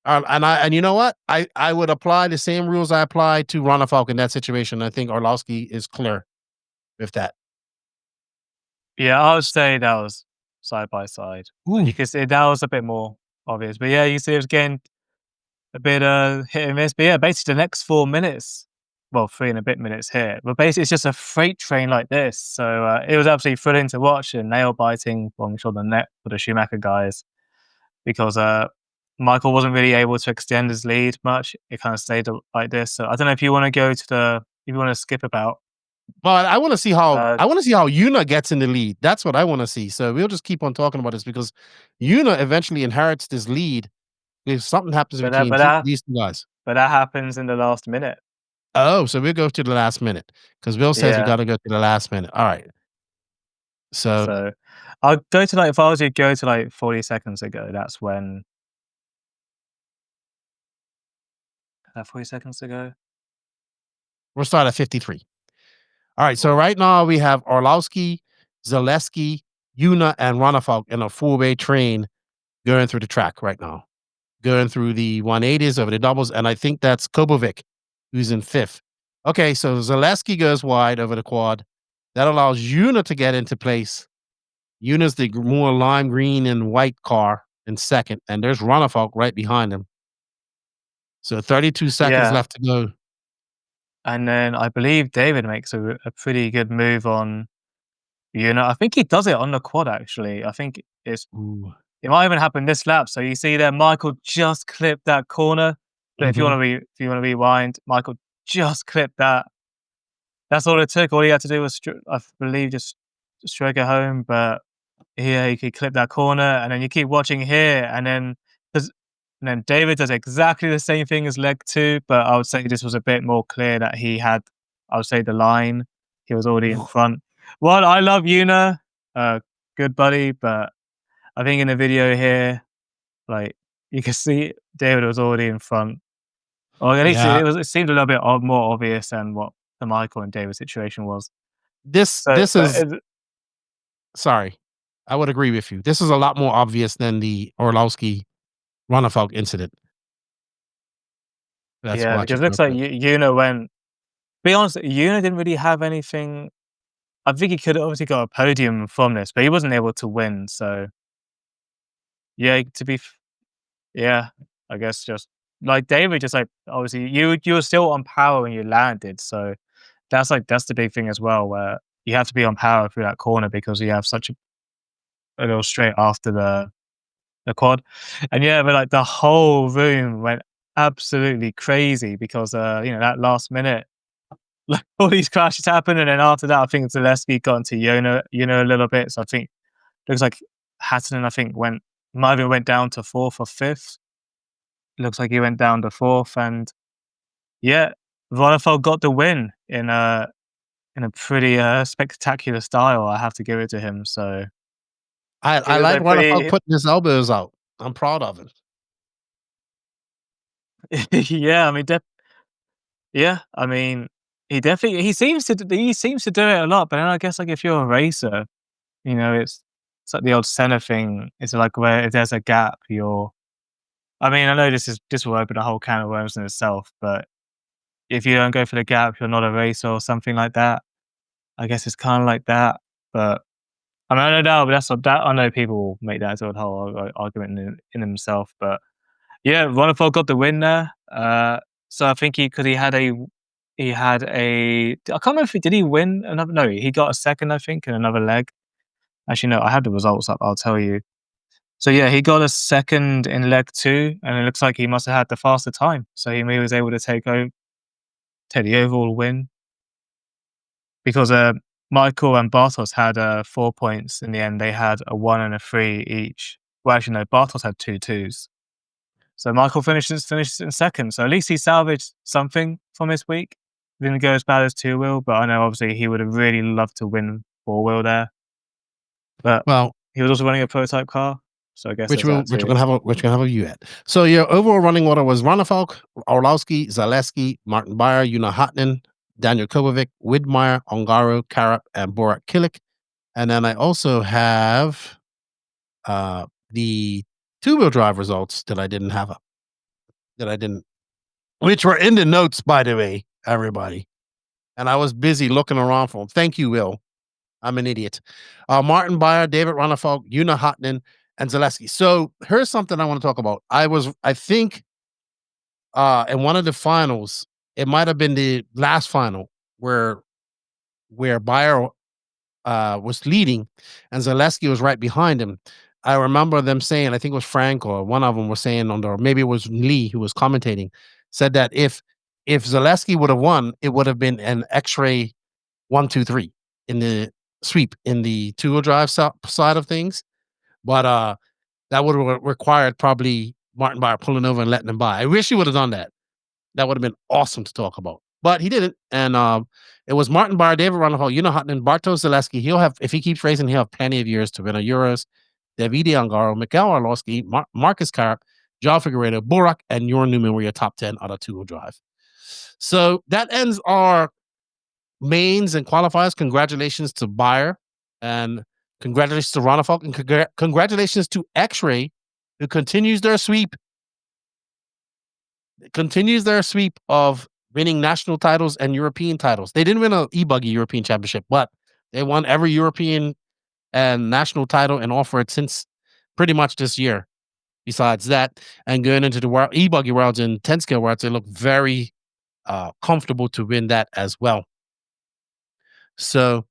And you know what? I would apply the same rules I apply to Ronafalk in that situation. I think Orlowski is clear with that.
Yeah, I would say that was side by side. You could say that was a bit more obvious. But yeah, you see it was getting a bit hit and miss. But yeah, basically the next 4 minutes, well, 3 and a bit minutes here, but basically it's just a freight train like this. So it was absolutely thrilling to watch, and nail biting on the net for the Schumacher guys, because Michael wasn't really able to extend his lead much. It kind of stayed like this. So I don't know if you want to if you want to skip about.
But I want to see how Yuna gets in the lead. That's what I want to see. So we'll just keep on talking about this, because Yuna eventually inherits this lead if something happens between these 2 guys.
But that happens in the last minute.
Oh, so we'll go to the last minute, because Will says we got to go to the last minute. All right. So
I'll go to if I was to go to 40 seconds ago, that's when... 40 seconds ago?
We'll start at 53. All right, so right now we have Orlowski, Zaleski, Yuna, and Ronafalk in a 4-way train going through the track right now, going through the 180s over the doubles, and I think that's Kobovic, who's in 5th. Okay, so Zaleski goes wide over the quad. That allows Yuna to get into place. Yuna's the more lime green and white car in 2nd, and there's Ronafalk right behind him. So 32 seconds left to go.
And then I believe David makes a pretty good move on Yuna. I think he does it on the quad, actually. I think it might even happen this lap. So you see there, Michael just clipped that corner. But if you want to rewind, Michael just clipped that. That's all it took. All he had to do was, I believe, just stroke it home. But here he could clip that corner, and then you keep watching here, and then David does exactly the same thing as leg 2, but I would say this was a bit more clear that he had, I would say, the line. He was already in front. Well, I love Yuna, good buddy, but I think in the video here, you can see David was already in front. Or at least it seemed a little bit more obvious than what the Michael and David situation was.
Sorry, I would agree with you. This is a lot more obvious than the Orlowski Ronafalk incident.
Because it looks like Yuna went... Be honest, Yuna didn't really have anything... I think he could have obviously got a podium from this, but he wasn't able to win, so... Yeah, I guess just like David, just like obviously you were still on power when you landed, so that's the big thing as well, where you have to be on power through that corner because you have such a little straight after the quad, and yeah, but like the whole room went absolutely crazy because that last minute, like all these crashes happened, and then after that, I think Zaleski got into Yona a little bit, so I think looks like Hattinen might have went down to 4th or 5th. Looks like he went down to 4th, and yeah, Ronefeld got the win in a pretty spectacular style. I have to give it to him. So
I like Ronefeld putting his elbows out. I'm proud of him.
Yeah, I mean, he seems to do it a lot. But then I guess like if you're a racer, it's like the old center thing. It's like where if there's a gap, I know this will open a whole can of worms in itself, but if you don't go for the gap, you're not a racer or something like that. I guess it's kind of like that, but I don't know, but that's that. I know people will make that sort of whole argument in himself, but yeah, Ronefeld got the win there. So I think he had a. I can't remember if did he win another. No, he got a second, I think, in another leg. Actually, no, I have the results up. I'll tell you. So yeah, he got a second in leg 2, and it looks like he must have had the faster time. So he was able to take the overall win because Michael and Bartos had 4 points in the end. They had a 1 and a 3 each. Well, actually, no, Bartos had 2 2s. So Michael finished in second. So at least he salvaged something from this week. Didn't go as bad as 2-wheel, but I know obviously he would have really loved to win 4-wheel there. But he was also running a prototype car. So I guess
which we're gonna have a view at. So your overall running order was Ronefeld, Orlowski, Zaleski, Martin Beyer, Una Hattinen, Daniel Kovacic, Widmeyer, Ongaro, Karap, and Borak Kilik. And then I also have the 2-wheel drive results that I didn't have which were in the notes, by the way, everybody. And I was busy looking around for them. Thank you, Will. I'm an idiot. Martin Beyer, David Ronefeld, Una Hattinen, and Zaleski. So here's something I want to talk about. I think in one of the finals, it might have been the last final where Beyer was leading and Zaleski was right behind him. I remember them saying, I think it was Frank or one of them was saying or maybe it was Lee who was commentating, said that if Zaleski would have won, it would have been an XRAY 1, 2, 3 in the sweep in the 2-wheel drive side of things. But that would have required probably Martin Beyer pulling over and letting him by. I wish he would have done that. That would have been awesome to talk about. But he didn't. And it was Martin Beyer, David Ronefeld, Una Hattinen, Bartosz Zaleski. If he keeps racing, he'll have plenty of years to win a Euros. Davide Ongaro, Mikael Orlowski, Marcus Karap, John Figueredo, Borak, and Jorn Newman were your top 10 on a 2-wheel drive. So that ends our mains and qualifiers. Congratulations to Beyer and congratulations to Ronefeld and congratulations to XRAY, who continues their sweep of winning national titles and European titles. They didn't win an e-buggy European championship, but they won every European and national title and offer it since pretty much this year. Besides that, and going into the e-buggy worlds and 10-scale worlds, they look very comfortable to win that as well. So,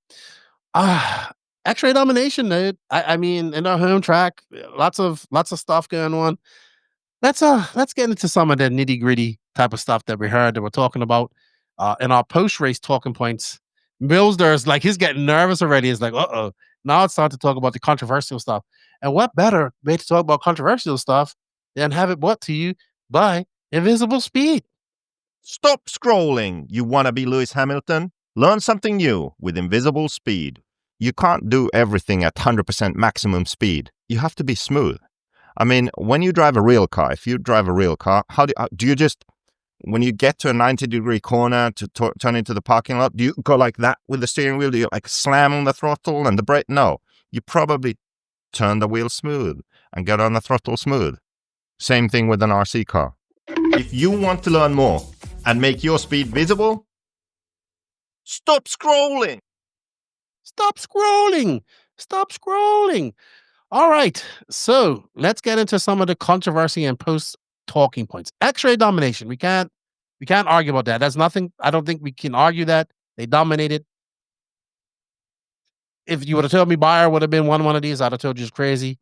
XRAY domination, dude. I mean, in our home track, lots of stuff going on. Let's get into some of the nitty-gritty type of stuff that we heard that we're talking about in our post-race talking points. Mills there's like he's getting nervous already. It's like, now it's time to talk about the controversial stuff. And what better way to talk about controversial stuff than have it brought to you by Invisible Speed?
Stop scrolling, you wannabe Lewis Hamilton. Learn something new with Invisible Speed. You can't do everything at 100% maximum speed. You have to be smooth. I mean, when you drive a real car, if you drive a real car, how do you just, when you get to a 90-degree corner to turn into the parking lot, do you go like that with the steering wheel? Do you like slam on the throttle and the brake? No, you probably turn the wheel smooth and get on the throttle smooth. Same thing with an RC car. If you want to learn more and make your speed visible, stop scrolling.
Stop scrolling. Stop scrolling. All right, so let's get into some of the controversy and talking points. X-ray domination. We can't argue about that. That's nothing. I don't think we can argue that. They dominated. If you would have told me Bayer would have been one of these, I'd have told you it's crazy.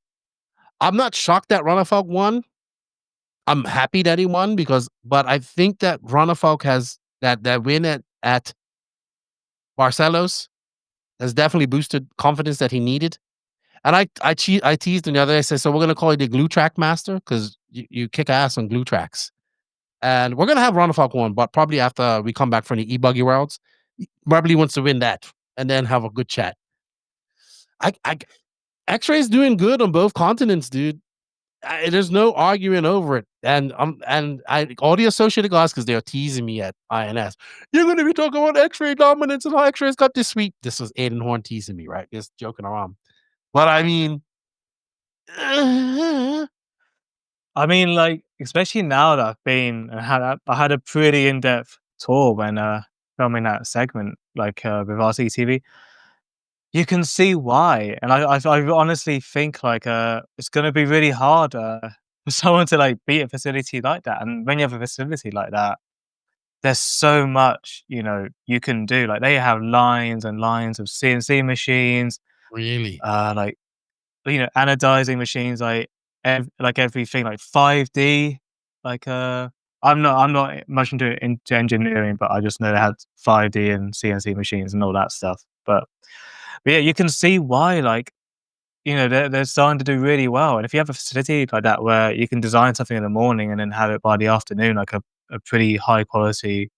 I'm not shocked that Runnefalk won. I'm happy that he won but I think that Runnefalk has that win at Barcelos has definitely boosted confidence that he needed. And I teased him the other day. I said, so we're going to call you the glue track master because you kick ass on glue tracks. And we're going to have Runnefalk win, but probably after we come back from the e-buggy worlds. He probably wants to win that and then have a good chat. X-Ray's doing good on both continents, dude. There's no arguing over it. And all the associated guys, because they're teasing me at INS, you're going to be talking about X-Ray dominance and how X-Ray's got this sweep. This was Aiden Horn teasing me, right? Just joking around. But I mean,
like, especially now that I've been and I had a pretty in-depth tour when filming that segment, like with RC TV. You can see why, and I honestly think like it's going to be really hard for someone to like beat a facility like that. And when you have a facility like that, there's so much you can do. Like they have lines and lines of CNC machines,
really,
like anodizing machines, like everything, like 5D. Like I'm not much into engineering, but I just know they had 5D and CNC machines and all that stuff. But yeah, you can see why, like, they're starting to do really well. And if you have a facility like that where you can design something in the morning and then have it by the afternoon, like a pretty high quality,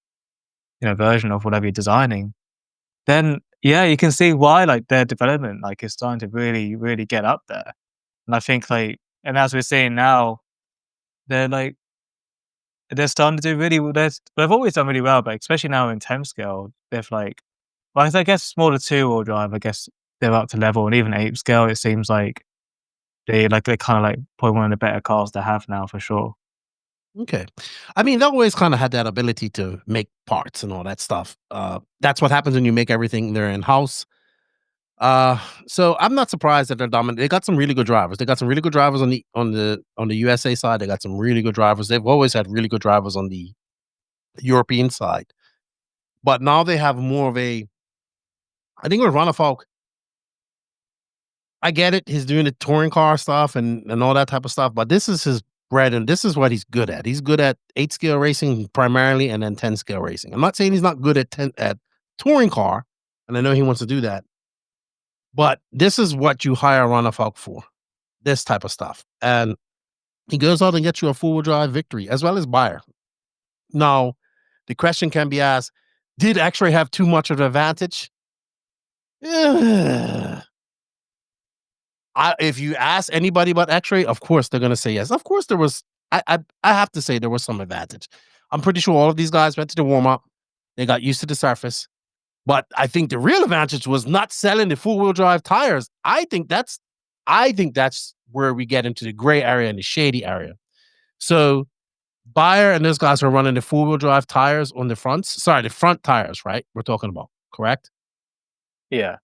version of whatever you're designing, then yeah, you can see why like their development like is starting to really, really get up there. And I think and as we're seeing now, they're starting to do really well. They've always done really well, but especially now in 10 scale, they've I guess smaller 2-wheel drive, I guess they're up to level, and even 8 scale, it seems like they're kind of probably one of the better cars to have now for sure.
Okay. I mean, they always kind of had that ability to make parts and all that stuff. That's what happens when you make everything there in-house. So I'm not surprised that they're dominant. They got some really good drivers. They got some really good drivers on the USA side. They got some really good drivers. They've always had really good drivers on the European side. But now they have more of I think with Runnefalk, I get it. He's doing the touring car stuff and all that type of stuff, but this is his bread and this is what he's good at. He's good at 8 scale racing primarily and then 10 scale racing. I'm not saying he's not good at touring car, and I know he wants to do that, but this is what you hire Runnefalk for, this type of stuff. And he goes out and gets you a 4-wheel drive victory as well as Bayer. Now, the question can be asked, did X-Ray have too much of an advantage? If you ask anybody about X-Ray, of course they're going to say yes. Of course there was, I have to say there was some advantage. I'm pretty sure all of these guys went to the warm-up. They got used to the surface. But I think the real advantage was not selling the 4-wheel drive tires. I think that's where we get into the gray area and the shady area. So Bayer and those guys are running the 4-wheel drive tires on the fronts. Sorry, the front tires, right? We're talking about, correct?
Yeah.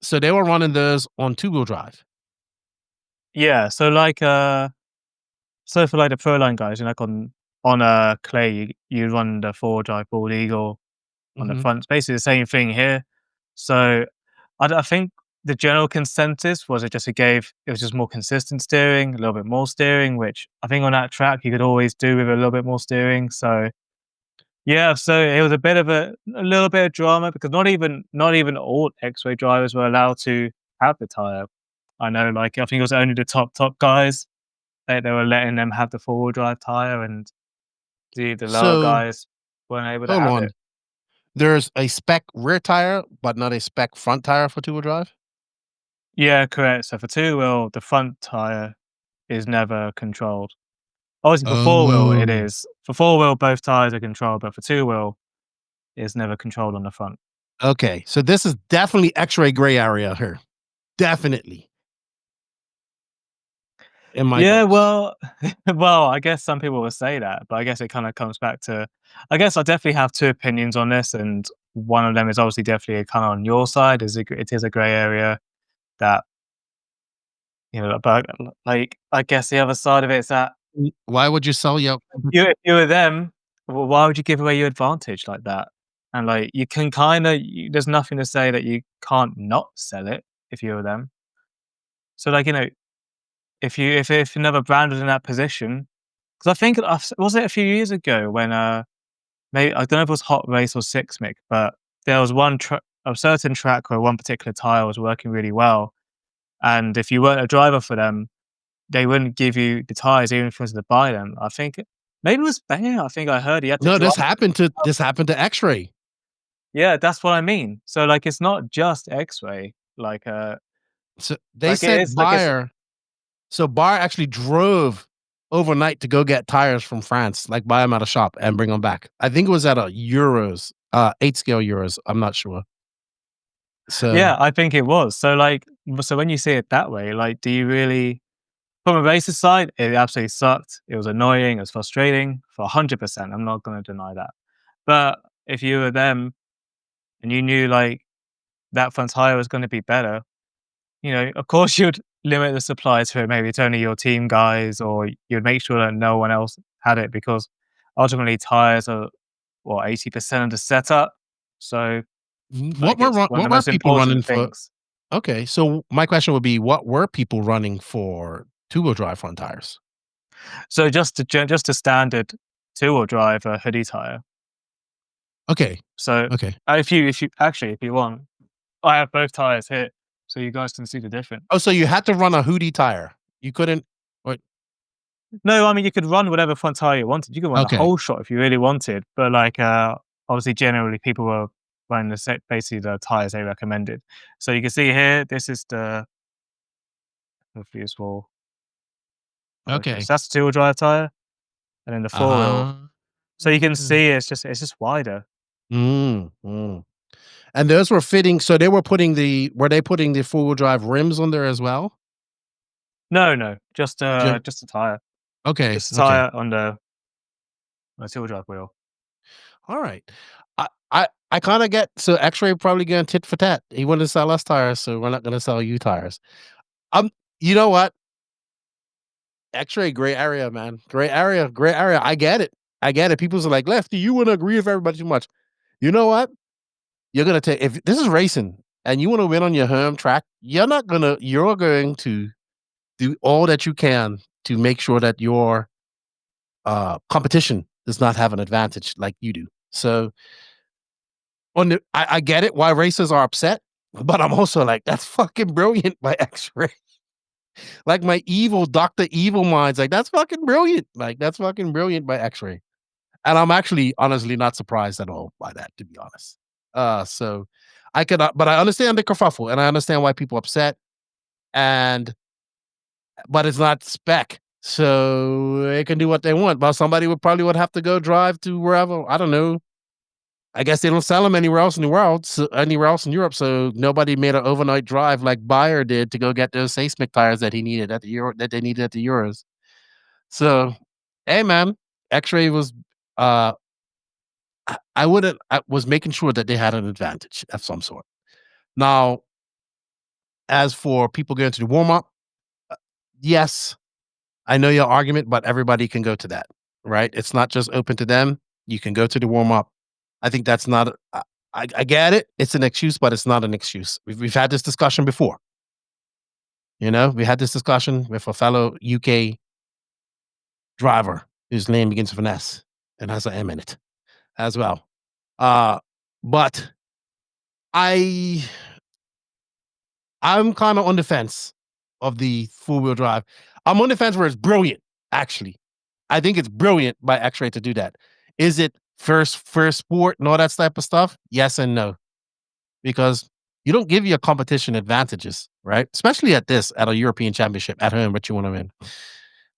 So they were running those on 2-wheel drive.
Yeah. So for the Proline guys, on clay, you run the 4-wheel drive Bald Eagle on the front. It's basically the same thing here. So I think the general consensus was it was just more consistent steering, a little bit more steering, which I think on that track you could always do with a little bit more steering. So yeah, so it was a little bit of drama because not even all X-Ray drivers were allowed to have the tire. I know, I think it was only the top guys. They were letting them have the 4-wheel drive tire, and the lower guys weren't able to have it.
There's a spec rear tire, but not a spec front tire for 2-wheel drive?
Yeah, correct. So for 2-wheel, the front tire is never controlled. Obviously, for 4-wheel, it is. For 4-wheel, both tires are controlled, but for 2-wheel, it's never controlled on the front.
Okay, so this is definitely X-Ray gray area here. Definitely.
Well, I guess some people will say that, but I guess it kind of comes back to, I guess I definitely have two opinions on this, and one of them is obviously definitely kind of on your side. It is a gray area that, but I guess the other side of it is that
Why would you sell your?
If you were them, why would you give away your advantage like that? And like you can kind of, there's nothing to say that you can't not sell it if you were them. So like if another brand was in that position, because I think was it a few years ago when maybe I don't know if it was Hot Race or Six Mick, but there was a certain track where one particular tire was working really well, and if you weren't a driver for them, they wouldn't give you the tires even if you wanted to buy them. I think maybe it was Bayer. I think I heard he had to.
No, this happened to XRAY.
Yeah, that's what I mean. So like, it's not just XRAY. Like,
so they said Bayer. So Bayer actually drove overnight to go get tires from France, like buy them at a shop and bring them back. I think it was at a Euros, 8 scale Euros. I'm not sure. So
yeah, I think it was. So like, so when you see it that way, like, do you really? From a racer's side, it absolutely sucked. It was annoying. It was frustrating for 100%. I'm not going to deny that. But if you were them and you knew like that front tire was going to be better, of course you'd limit the supply to it. Maybe it's only your team guys, or you'd make sure that no one else had it, because ultimately tires are 80% of the setup. So
what were people running for? Okay, so my question would be, what were people running for two-wheel drive front tires?
So just a standard two-wheel drive hoodie tire.
Okay.
So
okay,
if you want, I have both tires here, so you guys can see the difference.
Oh, so you had to run a hoodie tire. You couldn't. What?
No, I mean you could run whatever front tire you wanted. You could run the whole shot if you really wanted, but like obviously generally people were running basically the tires they recommended. So you can see here, this is the useful.
Okay,
so that's the two-wheel drive tire, and then the four-wheel. So you can see it's just wider.
And those were fitting. So they were putting were they putting the four-wheel drive rims on there as well?
No, just a tire.
Okay,
just a tire on the two-wheel drive wheel.
All right. I kind of get, so XRAY probably going tit for tat. He wanted to sell us tires, so we're not going to sell you tires. You know what? XRAY, gray area, man. Gray area. I get it. People's like, Lefty, you wouldn't agree with everybody too much. You know what? You're going to take, if this is racing and you want to win on your home track, you're going to do all that you can to make sure that your competition does not have an advantage like you do. So I get it why racers are upset, but I'm also like, that's fucking brilliant by XRAY. Like my evil Dr. Evil mind's like, that's fucking brilliant. Like that's fucking brilliant by XRAY. And I'm actually honestly not surprised at all by that, to be honest. So I could, but I understand the kerfuffle and I understand why people are upset, but it's not spec. So they can do what they want. But somebody would have to go drive to wherever, I don't know. I guess they don't sell them anywhere else in the world, anywhere else in Europe. So nobody made an overnight drive like Bayer did to go get those seismic tires that he needed that they needed at the Euros. So, hey man, XRAY was, I was making sure that they had an advantage of some sort. Now, as for people going to the warm up, yes, I know your argument, but everybody can go to that, right? It's not just open to them. You can go to the warm up. I think that's not, I get it. It's an excuse, but it's not an excuse. We've had this discussion before. We had this discussion with a fellow UK driver whose name begins with an S and has an M in it as well. But I'm kind of on the fence of the four-wheel drive. I'm on the fence where it's brilliant, actually. I think it's brilliant by XRAY to do that. Is it first sport and all that type of stuff? Yes and no. Because you don't give your competition advantages, right? Especially at a European Championship at home, but you want to win.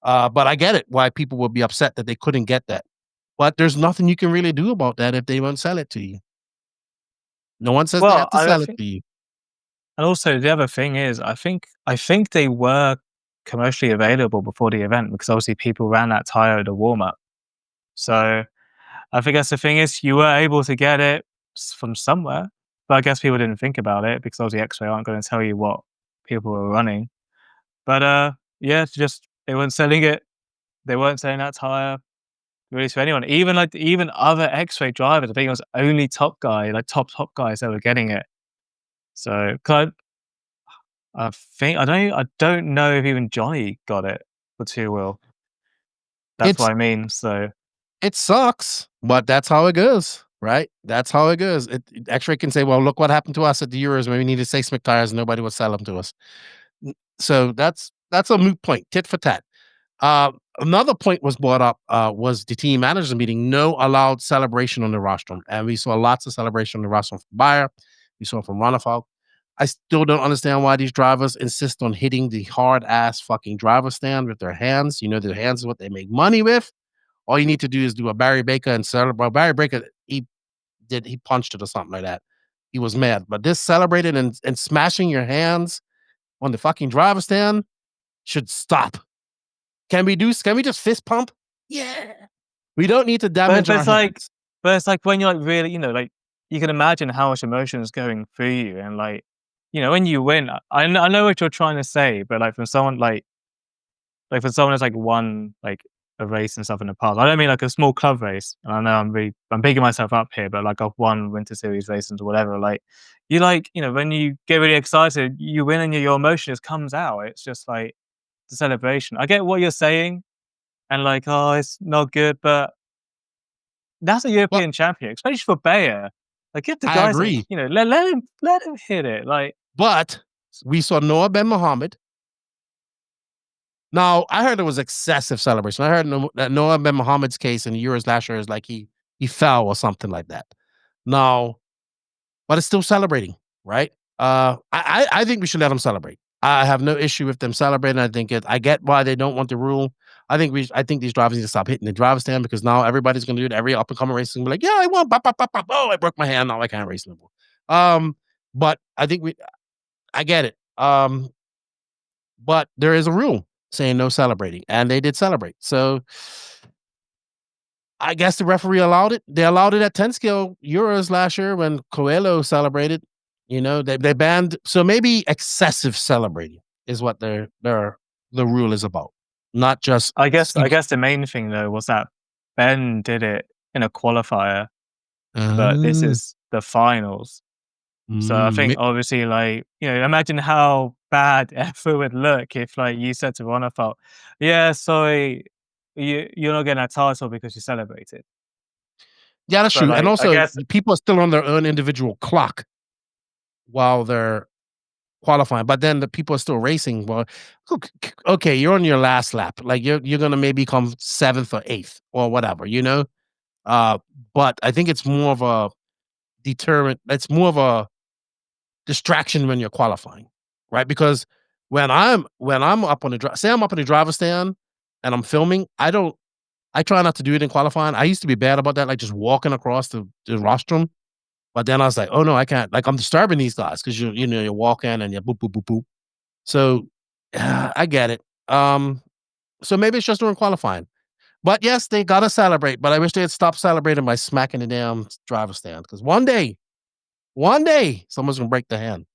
But I get it, why people would be upset that they couldn't get that. But there's nothing you can really do about that if they won't sell it to you. No one says they have to sell it to you.
And also the other thing is, I think they were commercially available before the event, because obviously people ran that tire at the warm-up. So I think that's the thing is, you were able to get it from somewhere, but I guess people didn't think about it because obviously XRAY aren't going to tell you what people were running. But yeah, they weren't selling it. they weren't selling that tire really to anyone. Even other X-Ray drivers, I think it was only top guys that were getting it. So I think I don't know if even Johnny got it for 2-wheel. That's what I mean. So
it sucks, but that's how it goes, right? That's how it goes. X-Ray can say, "Well, look what happened to us at the Euros when we needed seismic tires, and nobody would sell them to us." So that's a moot point, tit for tat. Another point was brought up was the team managers meeting. No allowed celebration on the rostrum, and we saw lots of celebration on the rostrum from Bayer. We saw from Ronafal. I still don't understand why these drivers insist on hitting the hard ass fucking driver stand with their hands. You know, their hands is what they make money with. All you need to do is do a Barry Baker and celebrate. Barry Baker, he punched it or something like that. He was mad, but this celebrating and smashing your hands on the fucking driver stand should stop. Can we just fist pump? Yeah. We don't need to damage our hands.
But it's like when you're like really, you know, like you can imagine how much emotion is going through you, and like, you know, when you win, I know what you're trying to say, but like from someone for someone that's like won like a race and stuff in the past. I don't mean like a small club race. And I know I'm bigging myself up here, but like I've won Winter Series races or whatever. Like you know, when you get really excited, you win and your emotion just comes out. It's just like the celebration. I get what you're saying, and like, oh, it's not good, but that's a European champion, especially for Bayer. Like, get the guys,
agree.
You know, let him hit it. Like,
but we saw Noah Ben Mohammed. Now, I heard it was excessive celebration. I heard that Noah Ben Mohammed's case in the Euros last year is like he fell or something like that. Now, but it's still celebrating, right? I think we should let them celebrate. I have no issue with them celebrating. I get why they don't want the rule. I think these drivers need to stop hitting the driver stand, because now everybody's going to do it. Every up and coming race is going to be like, yeah, I won. Oh, I broke my hand. Now I can't race no more. But I think I get it. But there is a rule saying no celebrating, and they did celebrate. So I guess the referee allowed it. They allowed it at 10 scale Euros last year when Coelho celebrated. You know, they banned. So maybe excessive celebrating is what the rule is about. Not just.
I guess the main thing though was that Ben did it in a qualifier, but this is the finals. So I think obviously, like, you know, imagine how bad EFRA would look if like you said to Ronafal, yeah, sorry, you're not getting a title because you celebrated.
Yeah, that's true. Like, and also, people are still on their own individual clock while they're qualifying, but then the people are still racing. Well, okay, you're on your last lap. Like you're gonna maybe come 7th or 8th or whatever, you know. But I think it's more of a deterrent. It's more of a distraction when you're qualifying, right? Because when I'm up on I'm up on the driver's stand and I'm filming, I try not to do it in qualifying. I used to be bad about that, like just walking across the rostrum. But then I was like, oh no, I can't. Like I'm disturbing these guys because you're walking and you're boop boop boop boop. So I get it. So maybe it's just during qualifying. But yes, they gotta celebrate. But I wish they had stopped celebrating by smacking the damn driver's stand, because one day, someone's gonna break the hand.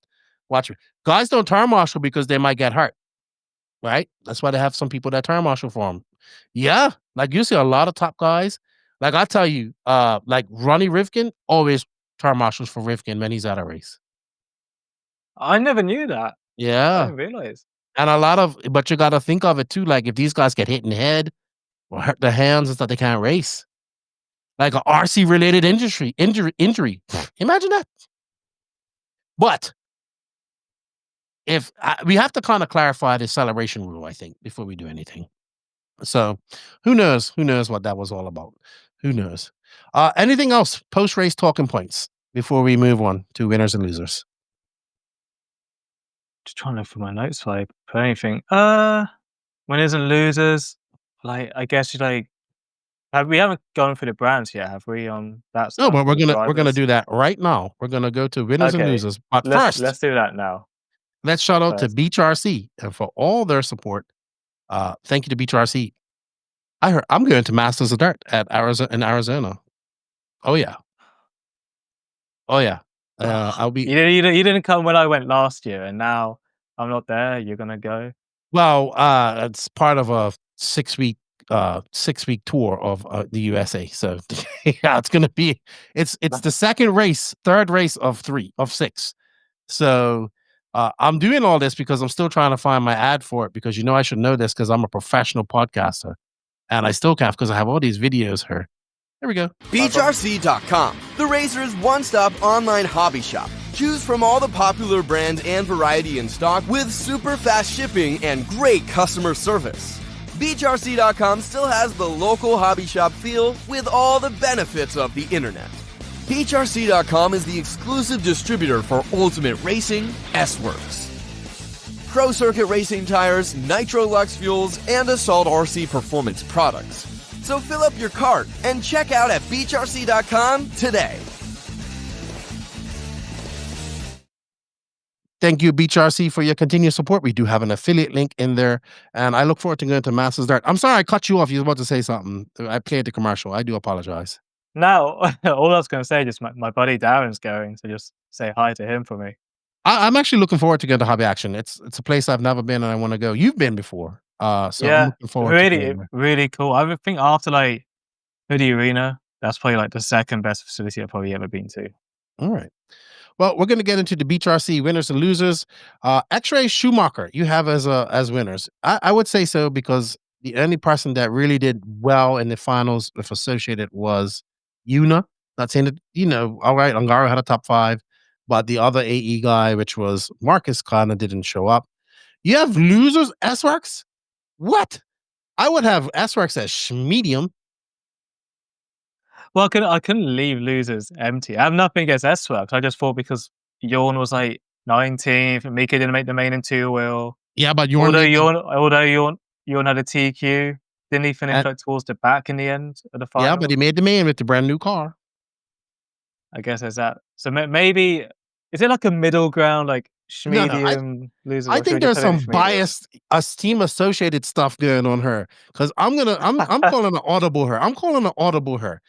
Watch it. Guys don't turn marshal because they might get hurt, right? That's why they have some people that turn marshal for them. Yeah, like you see a lot of top guys. Like I tell you, like Ronnie Rivkin always turn marshals for Rivkin when he's at a race.
I never knew that.
Yeah,
I didn't realize.
And but you got to think of it too. Like if these guys get hit in the head or hurt their hands and stuff, they can't race. Like an RC related injury. Imagine that. But if we have to kind of clarify the celebration rule, I think, before we do anything. So who knows what that was all about? Who knows? Anything else? Post-race talking points before we move on to winners and losers.
Just trying to look for my notes for anything. Winners and losers. Like, I guess we haven't gone through the brands yet, have we? On that.
No, but we're gonna do that right now. We're gonna go to winners and losers. But
let's do that now.
Let's shout out to Beach RC and for all their support. Thank you to Beach RC. I'm going to Masters of Dirt in Arizona. Oh yeah. I'll be.
You didn't come when I went last year, and now I'm not there. You're gonna go.
Well, it's part of a 6-week 6-week tour of the USA. So yeah, it's gonna be it's the third race of 6. So I'm doing all this because I'm still trying to find my ad for it, because I should know this because I'm a professional podcaster, and I still can't because I have all these videos here. There we go.
BeachRC.com, the racer's one-stop online hobby shop. Choose from all the popular brands and variety in stock with super fast shipping and great customer service. BeachRC.com still has the local hobby shop feel with all the benefits of the internet. BeachRC.com is the exclusive distributor for Ultimate Racing, S-Works, Pro Circuit Racing tires, Nitro Lux fuels, and Assault RC performance products. So fill up your cart and check out at BeachRC.com today.
Thank you, BeachRC, for your continued support. We do have an affiliate link in there, and I look forward to going to Masters Dart. I'm sorry I cut you off. You were about to say something. I played the commercial. I do apologize.
No, all I was going to say, just my buddy Darren's going, so just say hi to him for me.
I'm actually looking forward to going to Hobby Action. It's a place I've never been and I want to go. You've been before, so
yeah,
I'm looking forward to
really cool. I think after like Hoodie Arena, that's probably like the second best facility I've probably ever been to.
All right. Well, we're going to get into the BeachRC winners and losers. XRAY Schumacher, you have as winners. I would say so, because the only person that really did well in the finals with Associated was Una. Not saying that, all right, Ongaro had a top 5, but the other AE guy, which was Marcus, kind of didn't show up. You have losers, S-Works? What? I would have S-Works as medium.
Well, I couldn't leave losers empty. I have nothing against S-Works. I just thought because Jorn was like 19th, Mika didn't make the main in 2-wheel.
Yeah, but
Jorn had a TQ, didn't he finish like towards the back in the end of the final?
Yeah, but he made the main with the brand new car.
I guess there's that. So maybe, is it like a middle ground, like medium losers?
I think there's some biased team associated stuff going on her, because I'm calling an audible her. I'm calling an audible her.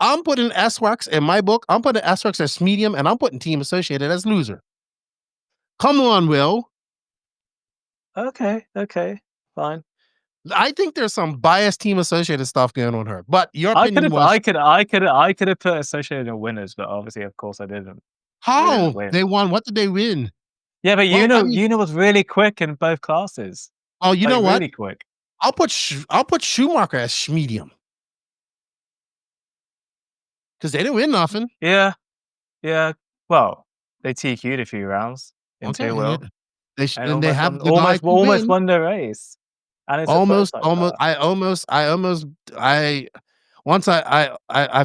I'm putting S-Works in my book. I'm putting S-Works as medium, and I'm putting team associated as loser. Come on, Will.
Okay, fine.
I think there's some biased team associated stuff going on her. But your opinion was...
I could have put associated in winners, but obviously, of course, I didn't.
How? They won. What did they win?
Yeah, but Una was really quick in both classes.
Oh, you know what?
Really quick.
I'll put Schumacher as medium, because they didn't win nothing.
Yeah. Well, they TQ'd a few rounds in 2-wheel.
They have
almost won the race. And it's
almost. I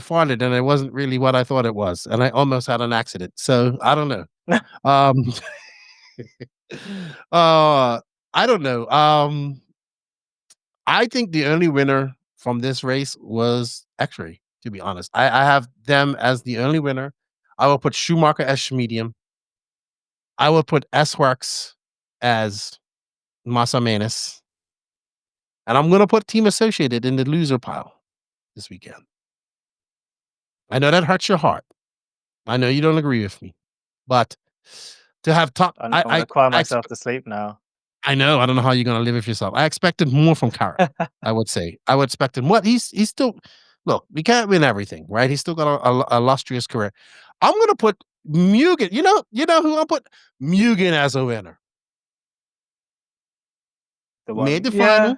farted and it wasn't really what I thought it was, and I almost had an accident. So I don't know. I don't know. I think the only winner from this race was XRAY, to be honest. I have them as the only winner. I will put Schumacher as medium. I will put S-Works as Massa Manus. And I'm going to put Team Associated in the loser pile this weekend. I know that hurts your heart. I know you don't agree with me. But to have top...
I'm going to cry myself to sleep now.
I know. I don't know how you're going to live with yourself. I expected more from Carrot, I would say. I would expect him. What? He's still... Look, we can't win everything, right? He's still got a illustrious career. I'm going to put Mugen. You know who I'll put? Mugen as a winner. Made the final.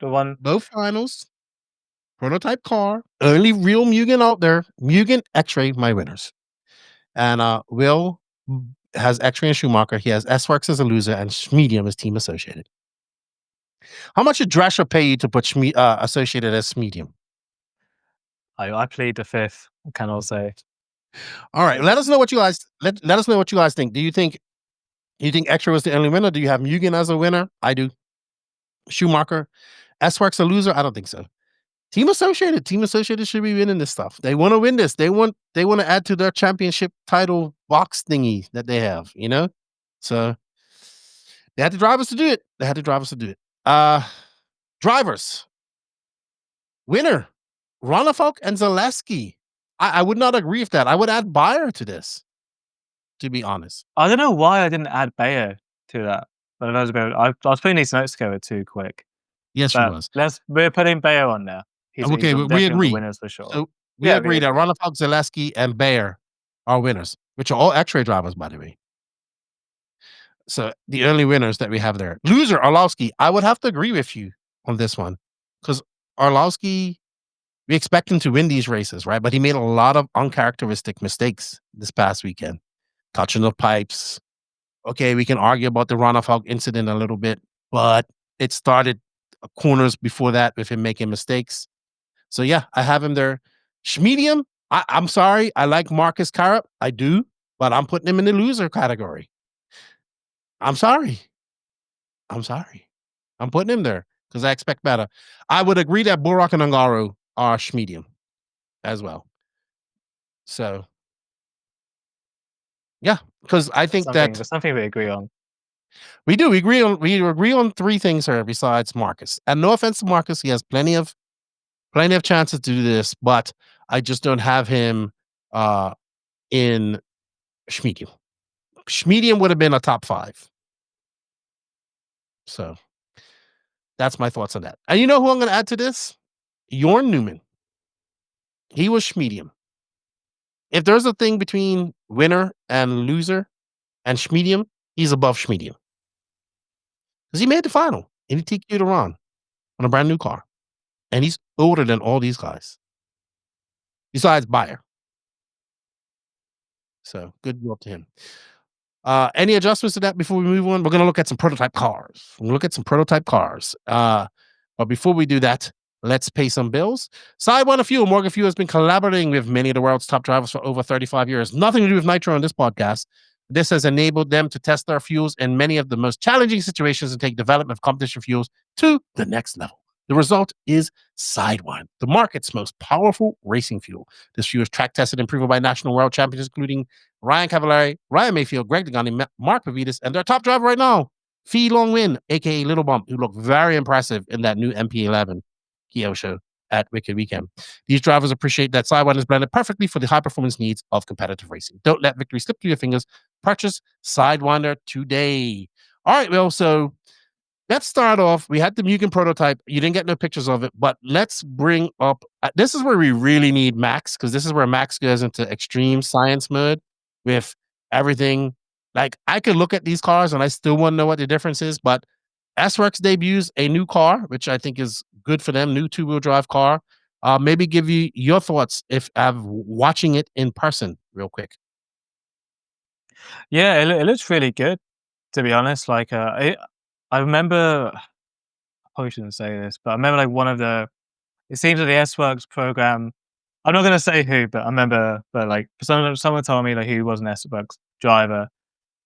The one.
Both finals. Prototype car. Only real Mugen out there. Mugen, XRAY, my winners. And Will has XRAY and Schumacher. He has S-Works as a loser, and Medium as team associated. How much did Drescher pay you to put associated as medium?
I plead the fifth. Can I say?
All right. Let us know what you guys. Let us know what you guys think. Do you think XRAY was the only winner? Do you have Mugen as a winner? I do. Schumacher, S-Works a loser? I don't think so. Team Associated should be winning this stuff. They want to win this. They want to add to their championship title box thingy that they have, So they had the drivers to do it. Drivers. Winner. Ronafalk and Zaleski. I would not agree with that. I would add Bayer to this, to be honest.
I don't know why I didn't add Bayer to that. But I was putting these notes together too quick.
Yes, she was.
We're putting Bayer on there.
Okay, we agree.
Winners for sure.
So we agree that Ronnefalk, Zaleski, and Bayer are winners, which are all X-ray drivers, by the way. So the only winners that we have there. Loser, Orlowski. I would have to agree with you on this one because Orlowski, we expect him to win these races, right? But he made a lot of uncharacteristic mistakes this past weekend. Touching the pipes. Okay, we can argue about the Ronnefalk incident a little bit, but it started corners before that with him making mistakes. So yeah, I have him there. Schmedium, I'm sorry. I like Marcus Carup. I do, but I'm putting him in the loser category. I'm sorry. I'm putting him there because I expect better. I would agree that Burak and Ungaro are Schmedium as well. So yeah, because I think
there's something we agree on.
We do. We agree on three things here besides Marcus. And no offense to Marcus, he has plenty of chances to do this, but I just don't have him in Schmedium. Schmedium would have been a top 5. So that's my thoughts on that. And you know who I'm going to add to this? Jorn Newman. He was Schmedium. If there's a thing between winner and loser and Schmedium, he's above Schmedium. Because he made the final and he TQ'd Iran on a brand new car. And he's older than all these guys. Besides Bayer. So good luck to him. Any adjustments to that before we move on? We're going to look at some prototype cars. But before we do that, let's pay some bills. Sidewinder Fuel. Morgan Fuel has been collaborating with many of the world's top drivers for over 35 years. Nothing to do with Nitro on this podcast. This has enabled them to test their fuels in many of the most challenging situations and take development of competition fuels to the next level. The result is Sidewinder, the market's most powerful racing fuel. This fuel is track tested and proven by national world champions, including Ryan Cavallari, Ryan Mayfield, Greg Degani, Mark Pavidis, and their top driver right now, Fee Long Win, aka Little Bump, who looked very impressive in that new MP11 Kia show at Wicked Weekend. These drivers appreciate that Sidewinder is blended perfectly for the high-performance needs of competitive racing. Don't let victory slip through your fingers. Purchase Sidewinder today. All right, well, so let's start off. We had the Mugen prototype. You didn't get no pictures of it, but let's bring up... this is where we really need Max, because this is where Max goes into extreme science mode with everything. Like, I could look at these cars and I still want to know what the difference is, but SRX debuts a new car, which I think is good for them, new two-wheel drive car. Maybe give you your thoughts if I'm watching it in person real quick.
Yeah, it looks really good, to be honest. Like, I remember, I probably shouldn't say this, but I remember like one of the, it seems that the S-Works program, I'm not going to say who, but I remember, but like someone told me like who was an S-Works driver.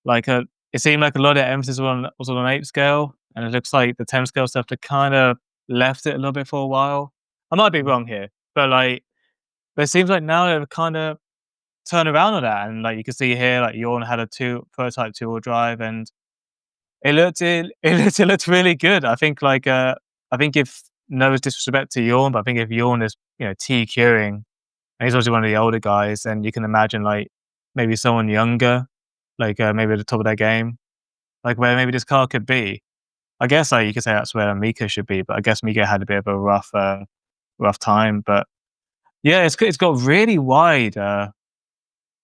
Like, it seemed like a lot of emphasis was on 8 scale, and it looks like the 10 scale stuff that kind of left it a little bit for a while. I might be wrong here, but it seems like now they've kind of turned around on that, and like you can see here, like Jorn had a prototype 2-wheel drive, and it looked really good. I think if no disrespect to Jorn, but I think if Jorn is TQing, and he's obviously one of the older guys, then you can imagine like maybe someone younger, like maybe at the top of their game, like where maybe this car could be. I guess like you could say that's where Mika should be, but I guess Mika had a bit of a rough time. But yeah, it's got really wide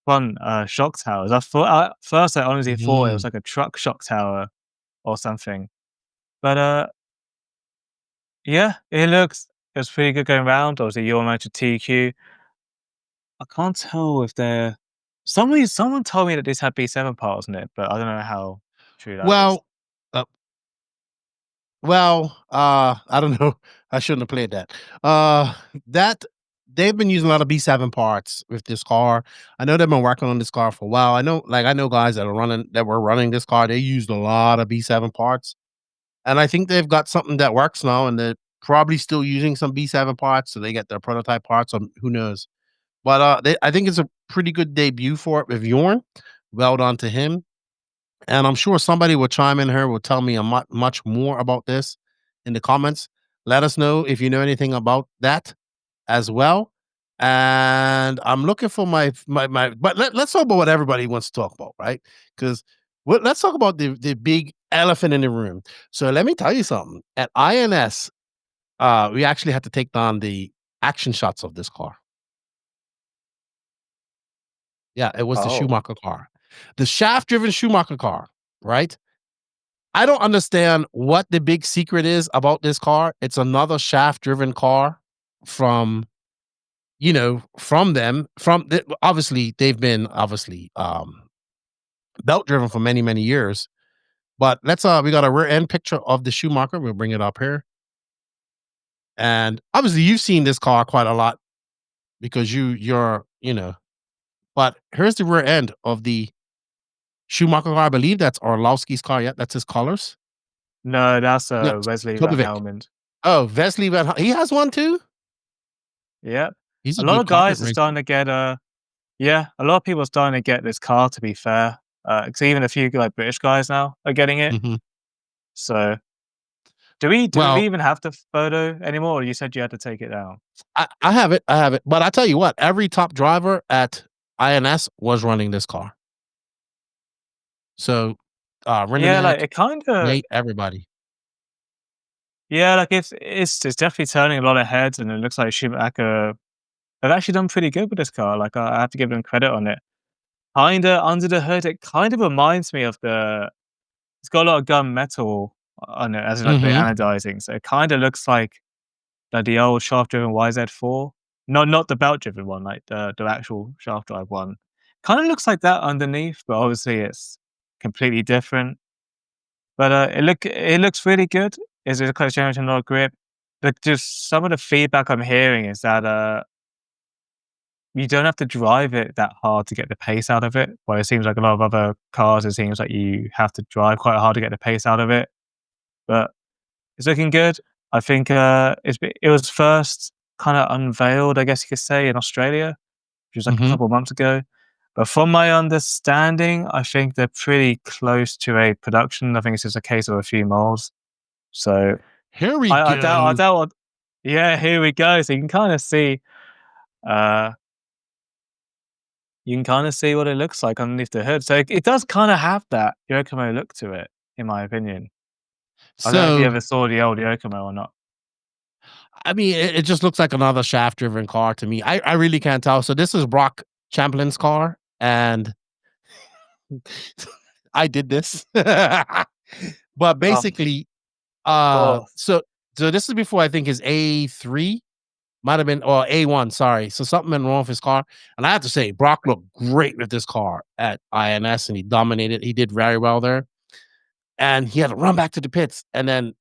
front shock towers. I thought at first I honestly thought it was like a truck shock tower or something. But yeah, it was pretty good going around. Obviously, you're managed to TQ. I can't tell if they're someone told me that this had B7 parts in it, but I don't know how true that is.
I don't know. I shouldn't have played that. That they've been using a lot of B7 parts with this car. I know they've been working on this car for a while. I know guys that were running this car. They used a lot of B7 parts, and I think they've got something that works now, and they're probably still using some B7 parts, so they get their prototype parts. Or who knows? But I think it's a pretty good debut for it with Jorn. Well done to him. And I'm sure somebody will chime in here, will tell me much more about this in the comments. Let us know if you know anything about that as well. And I'm looking for my but let's talk about what everybody wants to talk about, right? Because let's talk about the big elephant in the room. So let me tell you something. At INS, we actually had to take down the action shots of this car. Yeah, it was the Schumacher car. The shaft-driven Schumacher car, right? I don't understand what the big secret is about this car. It's another shaft-driven car from them. Obviously, they've been belt-driven for many, many years. But we got a rear end picture of the Schumacher. We'll bring it up here. And obviously, you've seen this car quite a lot because you're. But here's the rear end of the Schumacher car. I believe that's Orlowski's car. Yeah, that's his colors.
No, that's Wesley Van Helmond.
Oh, Wesley Van Helmond. He has one too?
Yeah.
He's
a lot of guys are starting to get a lot of people are starting to get this car, to be fair. Because even a few like British guys now are getting it.
Mm-hmm.
So do we even have the photo anymore? Or you said you had to take it down?
I have it. But I tell you what, every top driver at INS was running this car. So
like it kind of
everybody.
Yeah, like it's definitely turning a lot of heads, and it looks like Schumacher have actually done pretty good with this car. Like I have to give them credit on it. Kinda under the hood, it kind of reminds me of it's got a lot of gunmetal on it, as in like the anodizing. So it kind of looks like the old shaft-driven YZ4. Not the belt-driven one, like the actual shaft drive one. Kind of looks like that underneath, but obviously it's completely different. But it looks really good. It's a close generation, a lot of grip. But just some of the feedback I'm hearing is that you don't have to drive it that hard to get the pace out of it. Well, it seems like a lot of other cars, it seems like you have to drive quite hard to get the pace out of it. But it's looking good. I think it was first kind of unveiled, I guess you could say, in Australia, which was like a couple of months ago. But from my understanding, I think they're pretty close to a production. I think it's just a case of a few molds. So
here we go.
I doubt. Yeah, here we go. So you can kind of see. You can kind of see what it looks like underneath the hood. So it does kind of have that Yokomo look to it, in my opinion. I don't know if you ever saw the old Yokomo or not.
I mean, it just looks like another shaft-driven car to me. I really can't tell. So this is Brock Champlin's car, and I did this. But basically, so this is before I think his A3 might have been, or A1, sorry. So something went wrong with his car. And I have to say, Brock looked great with this car at INS, and he dominated. He did very well there. And he had to run back to the pits. And then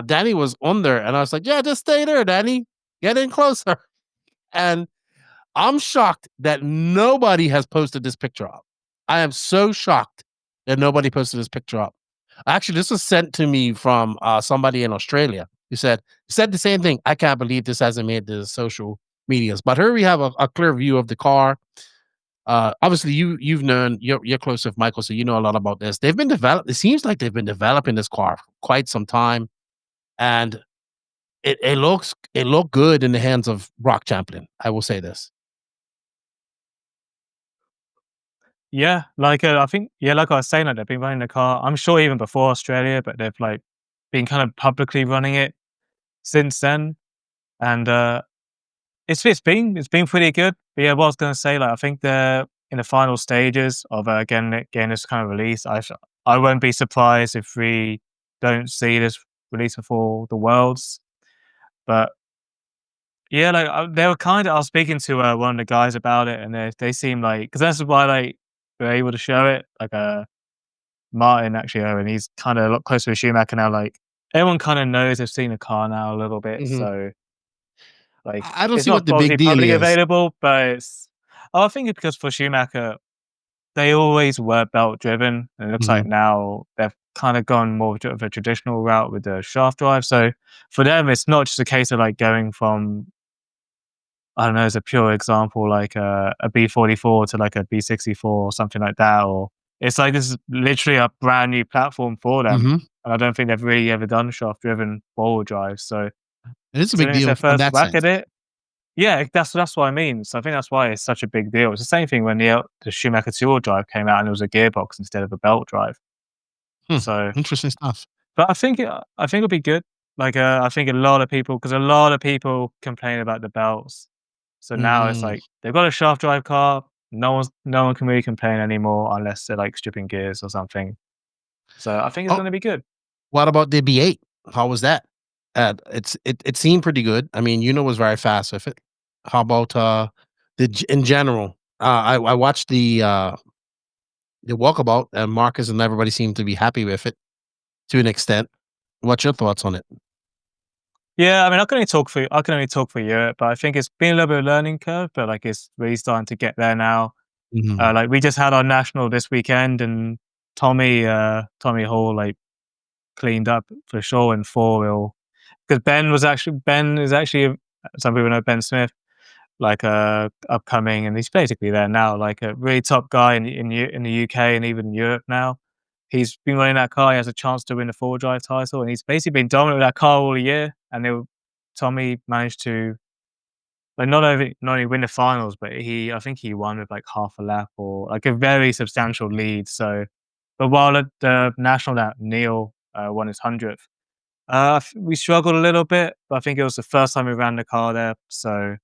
Danny was on there, and I was like, yeah, just stay there, Danny. Get in closer. And I'm shocked that nobody has posted this picture up. I am so shocked that nobody posted this picture up. Actually, this was sent to me from somebody in Australia who said the same thing. I can't believe this hasn't made the social medias. But here we have a clear view of the car. Obviously, you're close with Michael, so you know a lot about this. They've been developed. It seems like they've been developing this car for quite some time, and it looked good in the hands of Brock Champlin. I will say this.
Yeah, like I think, like I was saying, like they've been running the car. I'm sure even before Australia, but they've like been kind of publicly running it since then, and it's been pretty good. But yeah, what I was going to say, like I think they're in the final stages of getting this kind of release. I won't be surprised if we don't see this release before the Worlds. But yeah, like they were I was speaking to one of the guys about it, and they seem like, because that's why like we're able to show it. Like Martin actually, and he's kind of a lot closer to Schumacher now. Like everyone kind of knows they've seen the car now a little bit, so like
I don't see what the big deal is.
Available, but I think it's because for Schumacher, they always were belt driven, and it looks like now they've kind of gone more of a traditional route with the shaft drive. So for them, it's not just a case of like going from, I don't know, as a pure example, like a B44 to like a B64 or something like that. Or it's like this is literally a brand new platform for them. And I don't think they've really ever done shaft-driven four-wheel drive. So
it's a big deal.
Their first whack at it. Yeah, that's what I mean. So I think that's why it's such a big deal. It's the same thing when the Schumacher two-wheel drive came out and it was a gearbox instead of a belt drive. So
interesting stuff.
But I think it'll be good. Like, I think a lot of people complain about the belts. So now it's like they've got a shaft drive car. No one can really complain anymore unless they're like stripping gears or something. So I think it's going to be good.
What about the B8? How was that? It seemed pretty good. I mean, was very fast with it. How about in general? I watched the walkabout, and Marcus and everybody seemed to be happy with it to an extent. What's your thoughts on it?
Yeah, I mean, I can only talk for Europe, but I think it's been a little bit of a learning curve, but like it's really starting to get there now. Like we just had our national this weekend, and Tommy Hall like cleaned up for sure in 4-wheel, because Ben is actually, some people know Ben Smith, like upcoming, and he's basically there now, like a really top guy in the UK and even in Europe now. He's been running that car. He has a chance to win the 4-wheel drive title, and he's basically been dominant with that car all year. And Tommy managed to like not only win the finals, but I think he won with like half a lap or like a very substantial lead. So, but while at the national, that Neil won his 100th, we struggled a little bit, but I think it was the first time we ran the car there. So,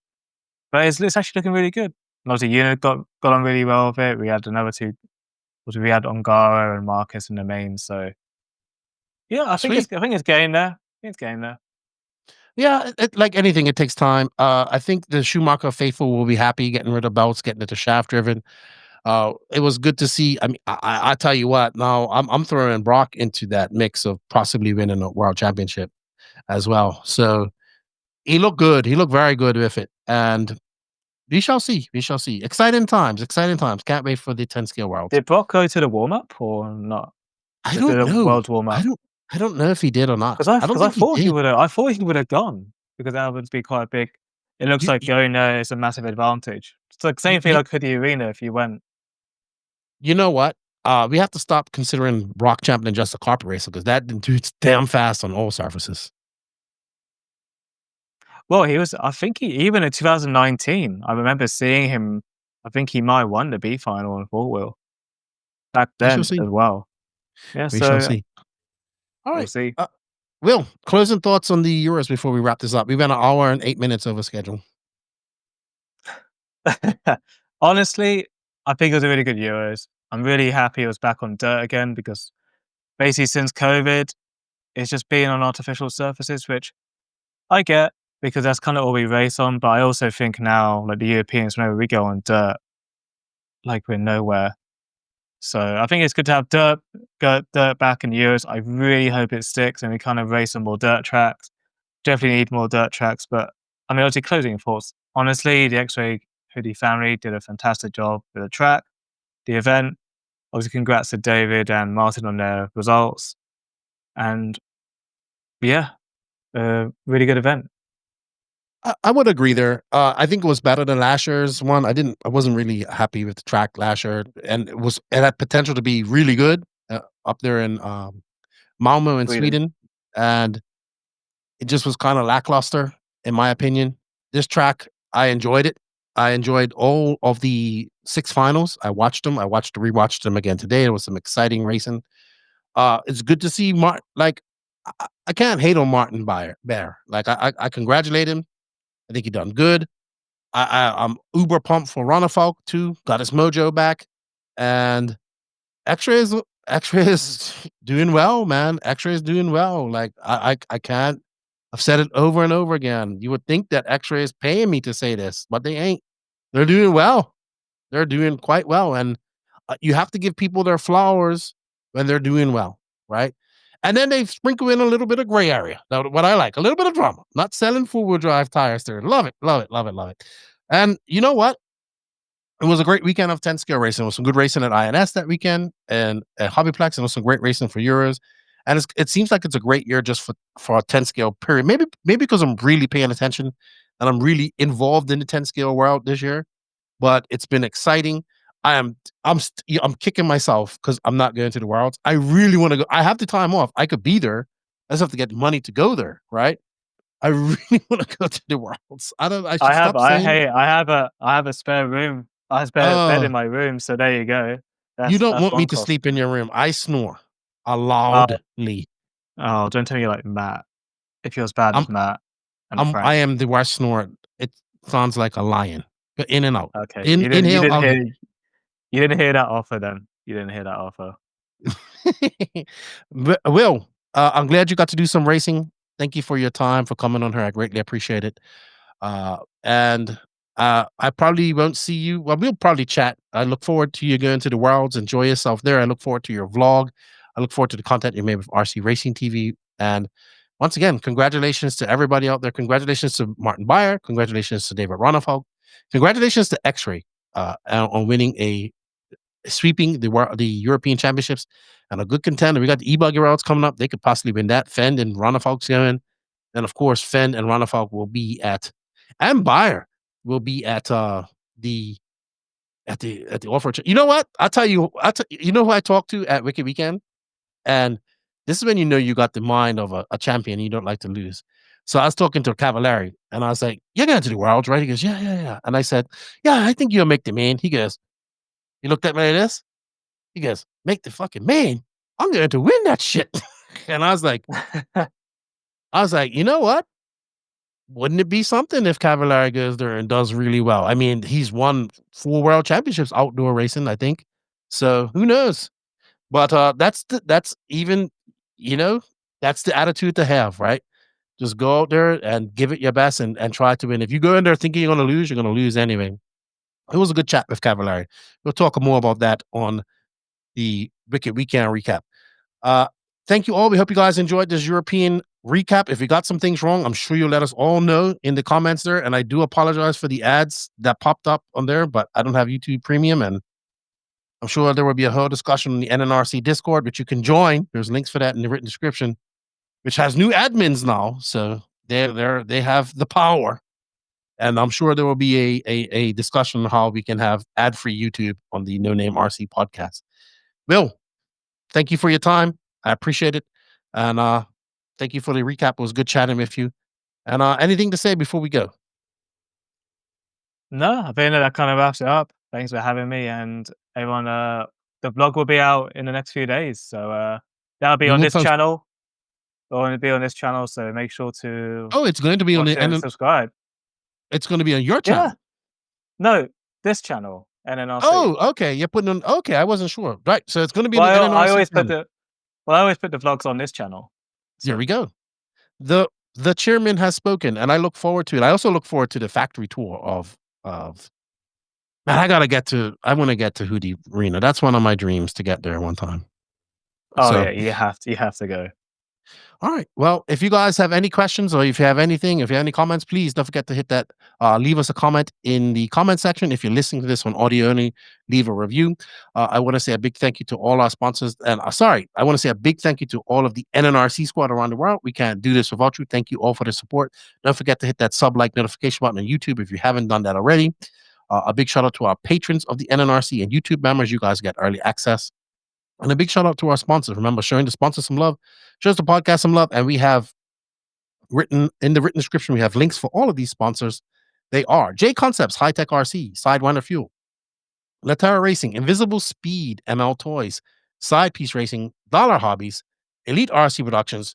but it's actually looking really good. And obviously, got on really well with it. We had another two. We had Ongara and Marcus in the main. So, yeah, I think it's getting there. It's getting there.
Yeah, like anything, it takes time. I think the Schumacher faithful will be happy getting rid of belts, getting it to shaft driven. It was good to see. I mean, I tell you what. Now I'm throwing Brock into that mix of possibly winning a world championship as well. So he looked good. He looked very good with it, and we shall see. We shall see. Exciting times. Exciting times. Can't wait for the 10 scale world.
Did Brock go to the warm up or not?
I don't know.
World warm up.
I don't know if he did or not.
Because I thought he would have. I thought he would have gone, because that would be quite big. It looks like going there is a massive advantage. It's like same thing like with the arena if you went.
You know what? We have to stop considering Brock champion just a carpet racer, because that dude's damn fast on all surfaces.
Well, I think even in 2019, I remember seeing him. I think he might have won the B final on 4-wheel back then as well. Yeah,
we shall see. All right.
We'll see.
Will, closing thoughts on the Euros before we wrap this up. We've been an hour and 8 minutes over schedule.
Honestly, I think it was a really good Euros. I'm really happy it was back on dirt again, because basically since COVID, it's just been on artificial surfaces, which I get, because that's kind of all we race on. But I also think now, like the Europeans, whenever we go on dirt, like we're nowhere. So I think it's good to have dirt back in Euros. I really hope it sticks and we kind of race on more dirt tracks. Definitely need more dirt tracks. But I mean, obviously, closing thoughts. Honestly, the XRAY Hoodie family did a fantastic job with the track, the event. Obviously, congrats to David and Martin on their results. And yeah, really good event.
I would agree there. I think it was better than last year's one. I wasn't really happy with the track last year, and it had potential to be really good up there in Malmö in Sweden, and it just was kind of lackluster in my opinion. This track, I enjoyed it. I enjoyed all of the 6 finals. I watched them. Rewatched them again today. It was some exciting racing. It's good to see Martin. Like I can't hate on Martin Bear. Like I congratulate him. I think he done good. I'm uber pumped for Ronnefolk too. Got his mojo back, and XRAY is doing well, man. XRAY is doing well. Like I can't. I've said it over and over again. You would think that XRAY is paying me to say this, but they ain't. They're doing well. They're doing quite well, and you have to give people their flowers when they're doing well, right? And then they sprinkle in a little bit of gray area. Now, what I like, a little bit of drama. Not selling 4-wheel drive tires there. Love it, love it, love it, love it. And you know what? It was a great weekend of 10 scale racing. It was some good racing at INS that weekend and at Hobbyplex, and it was some great racing for Euros. And it seems like it's a great year just for a 10 scale period. Maybe because I'm really paying attention and I'm really involved in the 10 scale world this year. But it's been exciting. I'm kicking myself because I'm not going to the Worlds. I really want to go. I have the time off. I could be there. I just have to get money to go there, right? I really want to go to the Worlds. I
have a spare room. I have a spare bed in my room. So there you go.
You don't want me to sleep in your room. I snore loudly.
Oh, don't tell me like Matt. If you're as bad as Matt and Frank.
I am the worst snorer. It sounds like a lion. In and out.
Okay.
Inhale.
You didn't hear that offer then. You didn't hear that offer.
Will, I'm glad you got to do some racing. Thank you for your time, for coming on here. I greatly appreciate it. And I probably won't see you. Well, we'll probably chat. I look forward to you going to the Worlds. Enjoy yourself there. I look forward to your vlog. I look forward to the content you made with RC Racing TV. And once again, congratulations to everybody out there. Congratulations to Martin Beyer. Congratulations to David Ronafalk. Congratulations to XRAY on winning sweeping the European Championships, and a good contender. We got the e-buggy Worlds coming up. They could possibly win that. Fend and Ronafalk's going. And of course, Fend and Ronafalk will be and Beyer will be at the offer. You know what? You know who I talked to at Wicked Weekend? And this is when you know you got the mind of a champion. You don't like to lose. So I was talking to Cavallari, and I was like, "You're going to the Worlds, right?" He goes, "Yeah." And I said, "Yeah, I think you'll make the main." He goes, he looked at me like this. He goes, "Make the fucking main? I'm going to win that shit." And I was like, you know what? Wouldn't it be something if Cavallari goes there and does really well? I mean, he's won 4 world championships outdoor racing, I think. So who knows? But that's even, that's the attitude to have, right? Just go out there and give it your best and try to win. If you go in there thinking you're going to lose, you're going to lose anyway. It was a good chat with Cavallari. We'll talk more about that on the Wicked Weekend recap. Thank you all. We hope you guys enjoyed this European recap. If we got some things wrong, I'm sure you'll let us all know in the comments there. And I do apologize for the ads that popped up on there, but I don't have YouTube Premium, and I'm sure there will be a whole discussion on the NNRC Discord, which you can join. There's links for that in the written description, which has new admins now, so they have the power. And I'm sure there will be a discussion on how we can have ad-free YouTube on the No Name RC podcast. Will, thank you for your time. I appreciate it. And thank you for the recap. It was good chatting with you. And anything to say before we go?
No, I think that kind of wraps it up. Thanks for having me. And everyone, the vlog will be out in the next few days. So that'll be on this channel. It'll be on this channel. So make sure to...
Oh, it's going to be on the...
and subscribe.
It's going to be on your channel?
Yeah. No, this channel. NNRC.
Oh, okay. You're putting on... Okay, I wasn't sure. Right, so it's going to be on the NNRC.
I always put the vlogs on this channel.
So. There we go. The chairman has spoken, and I look forward to it. I also look forward to the factory tour of man, I want to get to Hudi Arena. That's one of my dreams, to get there one time.
Oh, yeah, you have to go.
All right. Well, if you guys have any questions, or if you have anything, if you have any comments, please don't forget to hit that. Leave us a comment in the comment section. If you're listening to this on audio only, leave a review. I want to say a big thank you to all our sponsors. And I want to say a big thank you to all of the NNRC squad around the world. We can't do this without you. Thank you all for the support. Don't forget to hit that like notification button on YouTube if you haven't done that already. A big shout out to our patrons of the NNRC and YouTube members. You guys get early access. And a big shout out to our sponsors. Remember, showing the sponsors some love, shows the podcast some love. And we have in the written description, we have links for all of these sponsors. They are J Concepts, High Tech RC, Sidewinder Fuel, Latera Racing, Invisible Speed, ML Toys, Side Piece Racing, Dollar Hobbies, Elite RC Productions,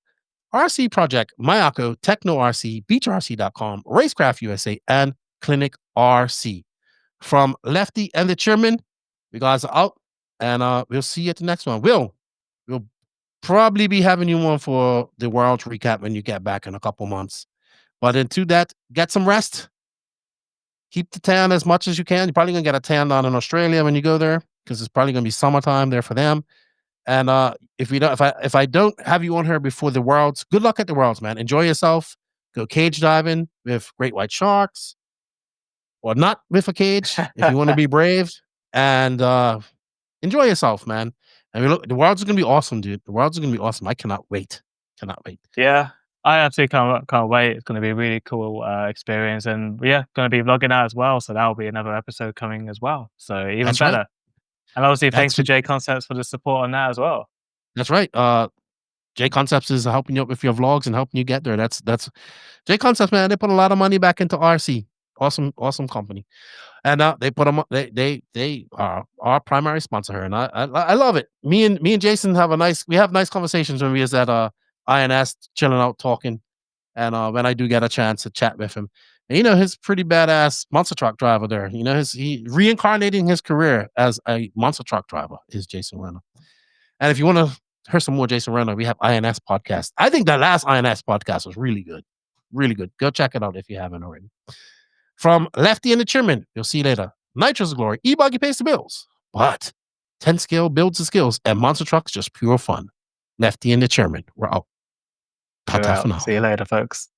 RC Project, Mayako, Techno RC, BeachRC.com, Racecraft USA, and Clinic RC. From Lefty and the chairman, you guys are out. And we'll see you at the next one. We'll probably be having you on for the World recap when you get back in a couple months. But into that, get some rest. Keep the tan as much as you can. You're probably going to get a tan down in Australia when you go there, because it's probably going to be summertime there for them. And if I don't have you on here before the Worlds, good luck at the Worlds, man. Enjoy yourself. Go cage diving with great white sharks, or not with a cage if you want to be brave. And enjoy yourself, man. I mean, look, the Worlds is going to be awesome, dude. The Worlds is going to be awesome. I cannot wait.
Yeah, I absolutely can't wait. It's going to be a really cool experience. And yeah, going to be vlogging out as well. So that'll be another episode coming as well. So even
That's
better.
Right.
And obviously, thanks to J Concepts for the support on that as well.
That's right. J Concepts is helping you up with your vlogs and helping you get there. That's J Concepts, man. They put a lot of money back into RC. Awesome company. And they put them. They are our primary sponsor here, and I love it. Me and Jason have nice conversations when we was at INS chilling out talking. And when I do get a chance to chat with him, and, his pretty badass monster truck driver there. He reincarnating his career as a monster truck driver is Jason Renner. And if you want to hear some more Jason Renner, we have INS podcast. I think the last INS podcast was really good. Really good. Go check it out if you haven't already. From Lefty and the Chairman, you'll see later. Nitro's glory. E-Buggy pays the bills. But 10 scale builds the skills, and monster trucks just pure fun. Lefty and the Chairman. We're out.
See you later, folks.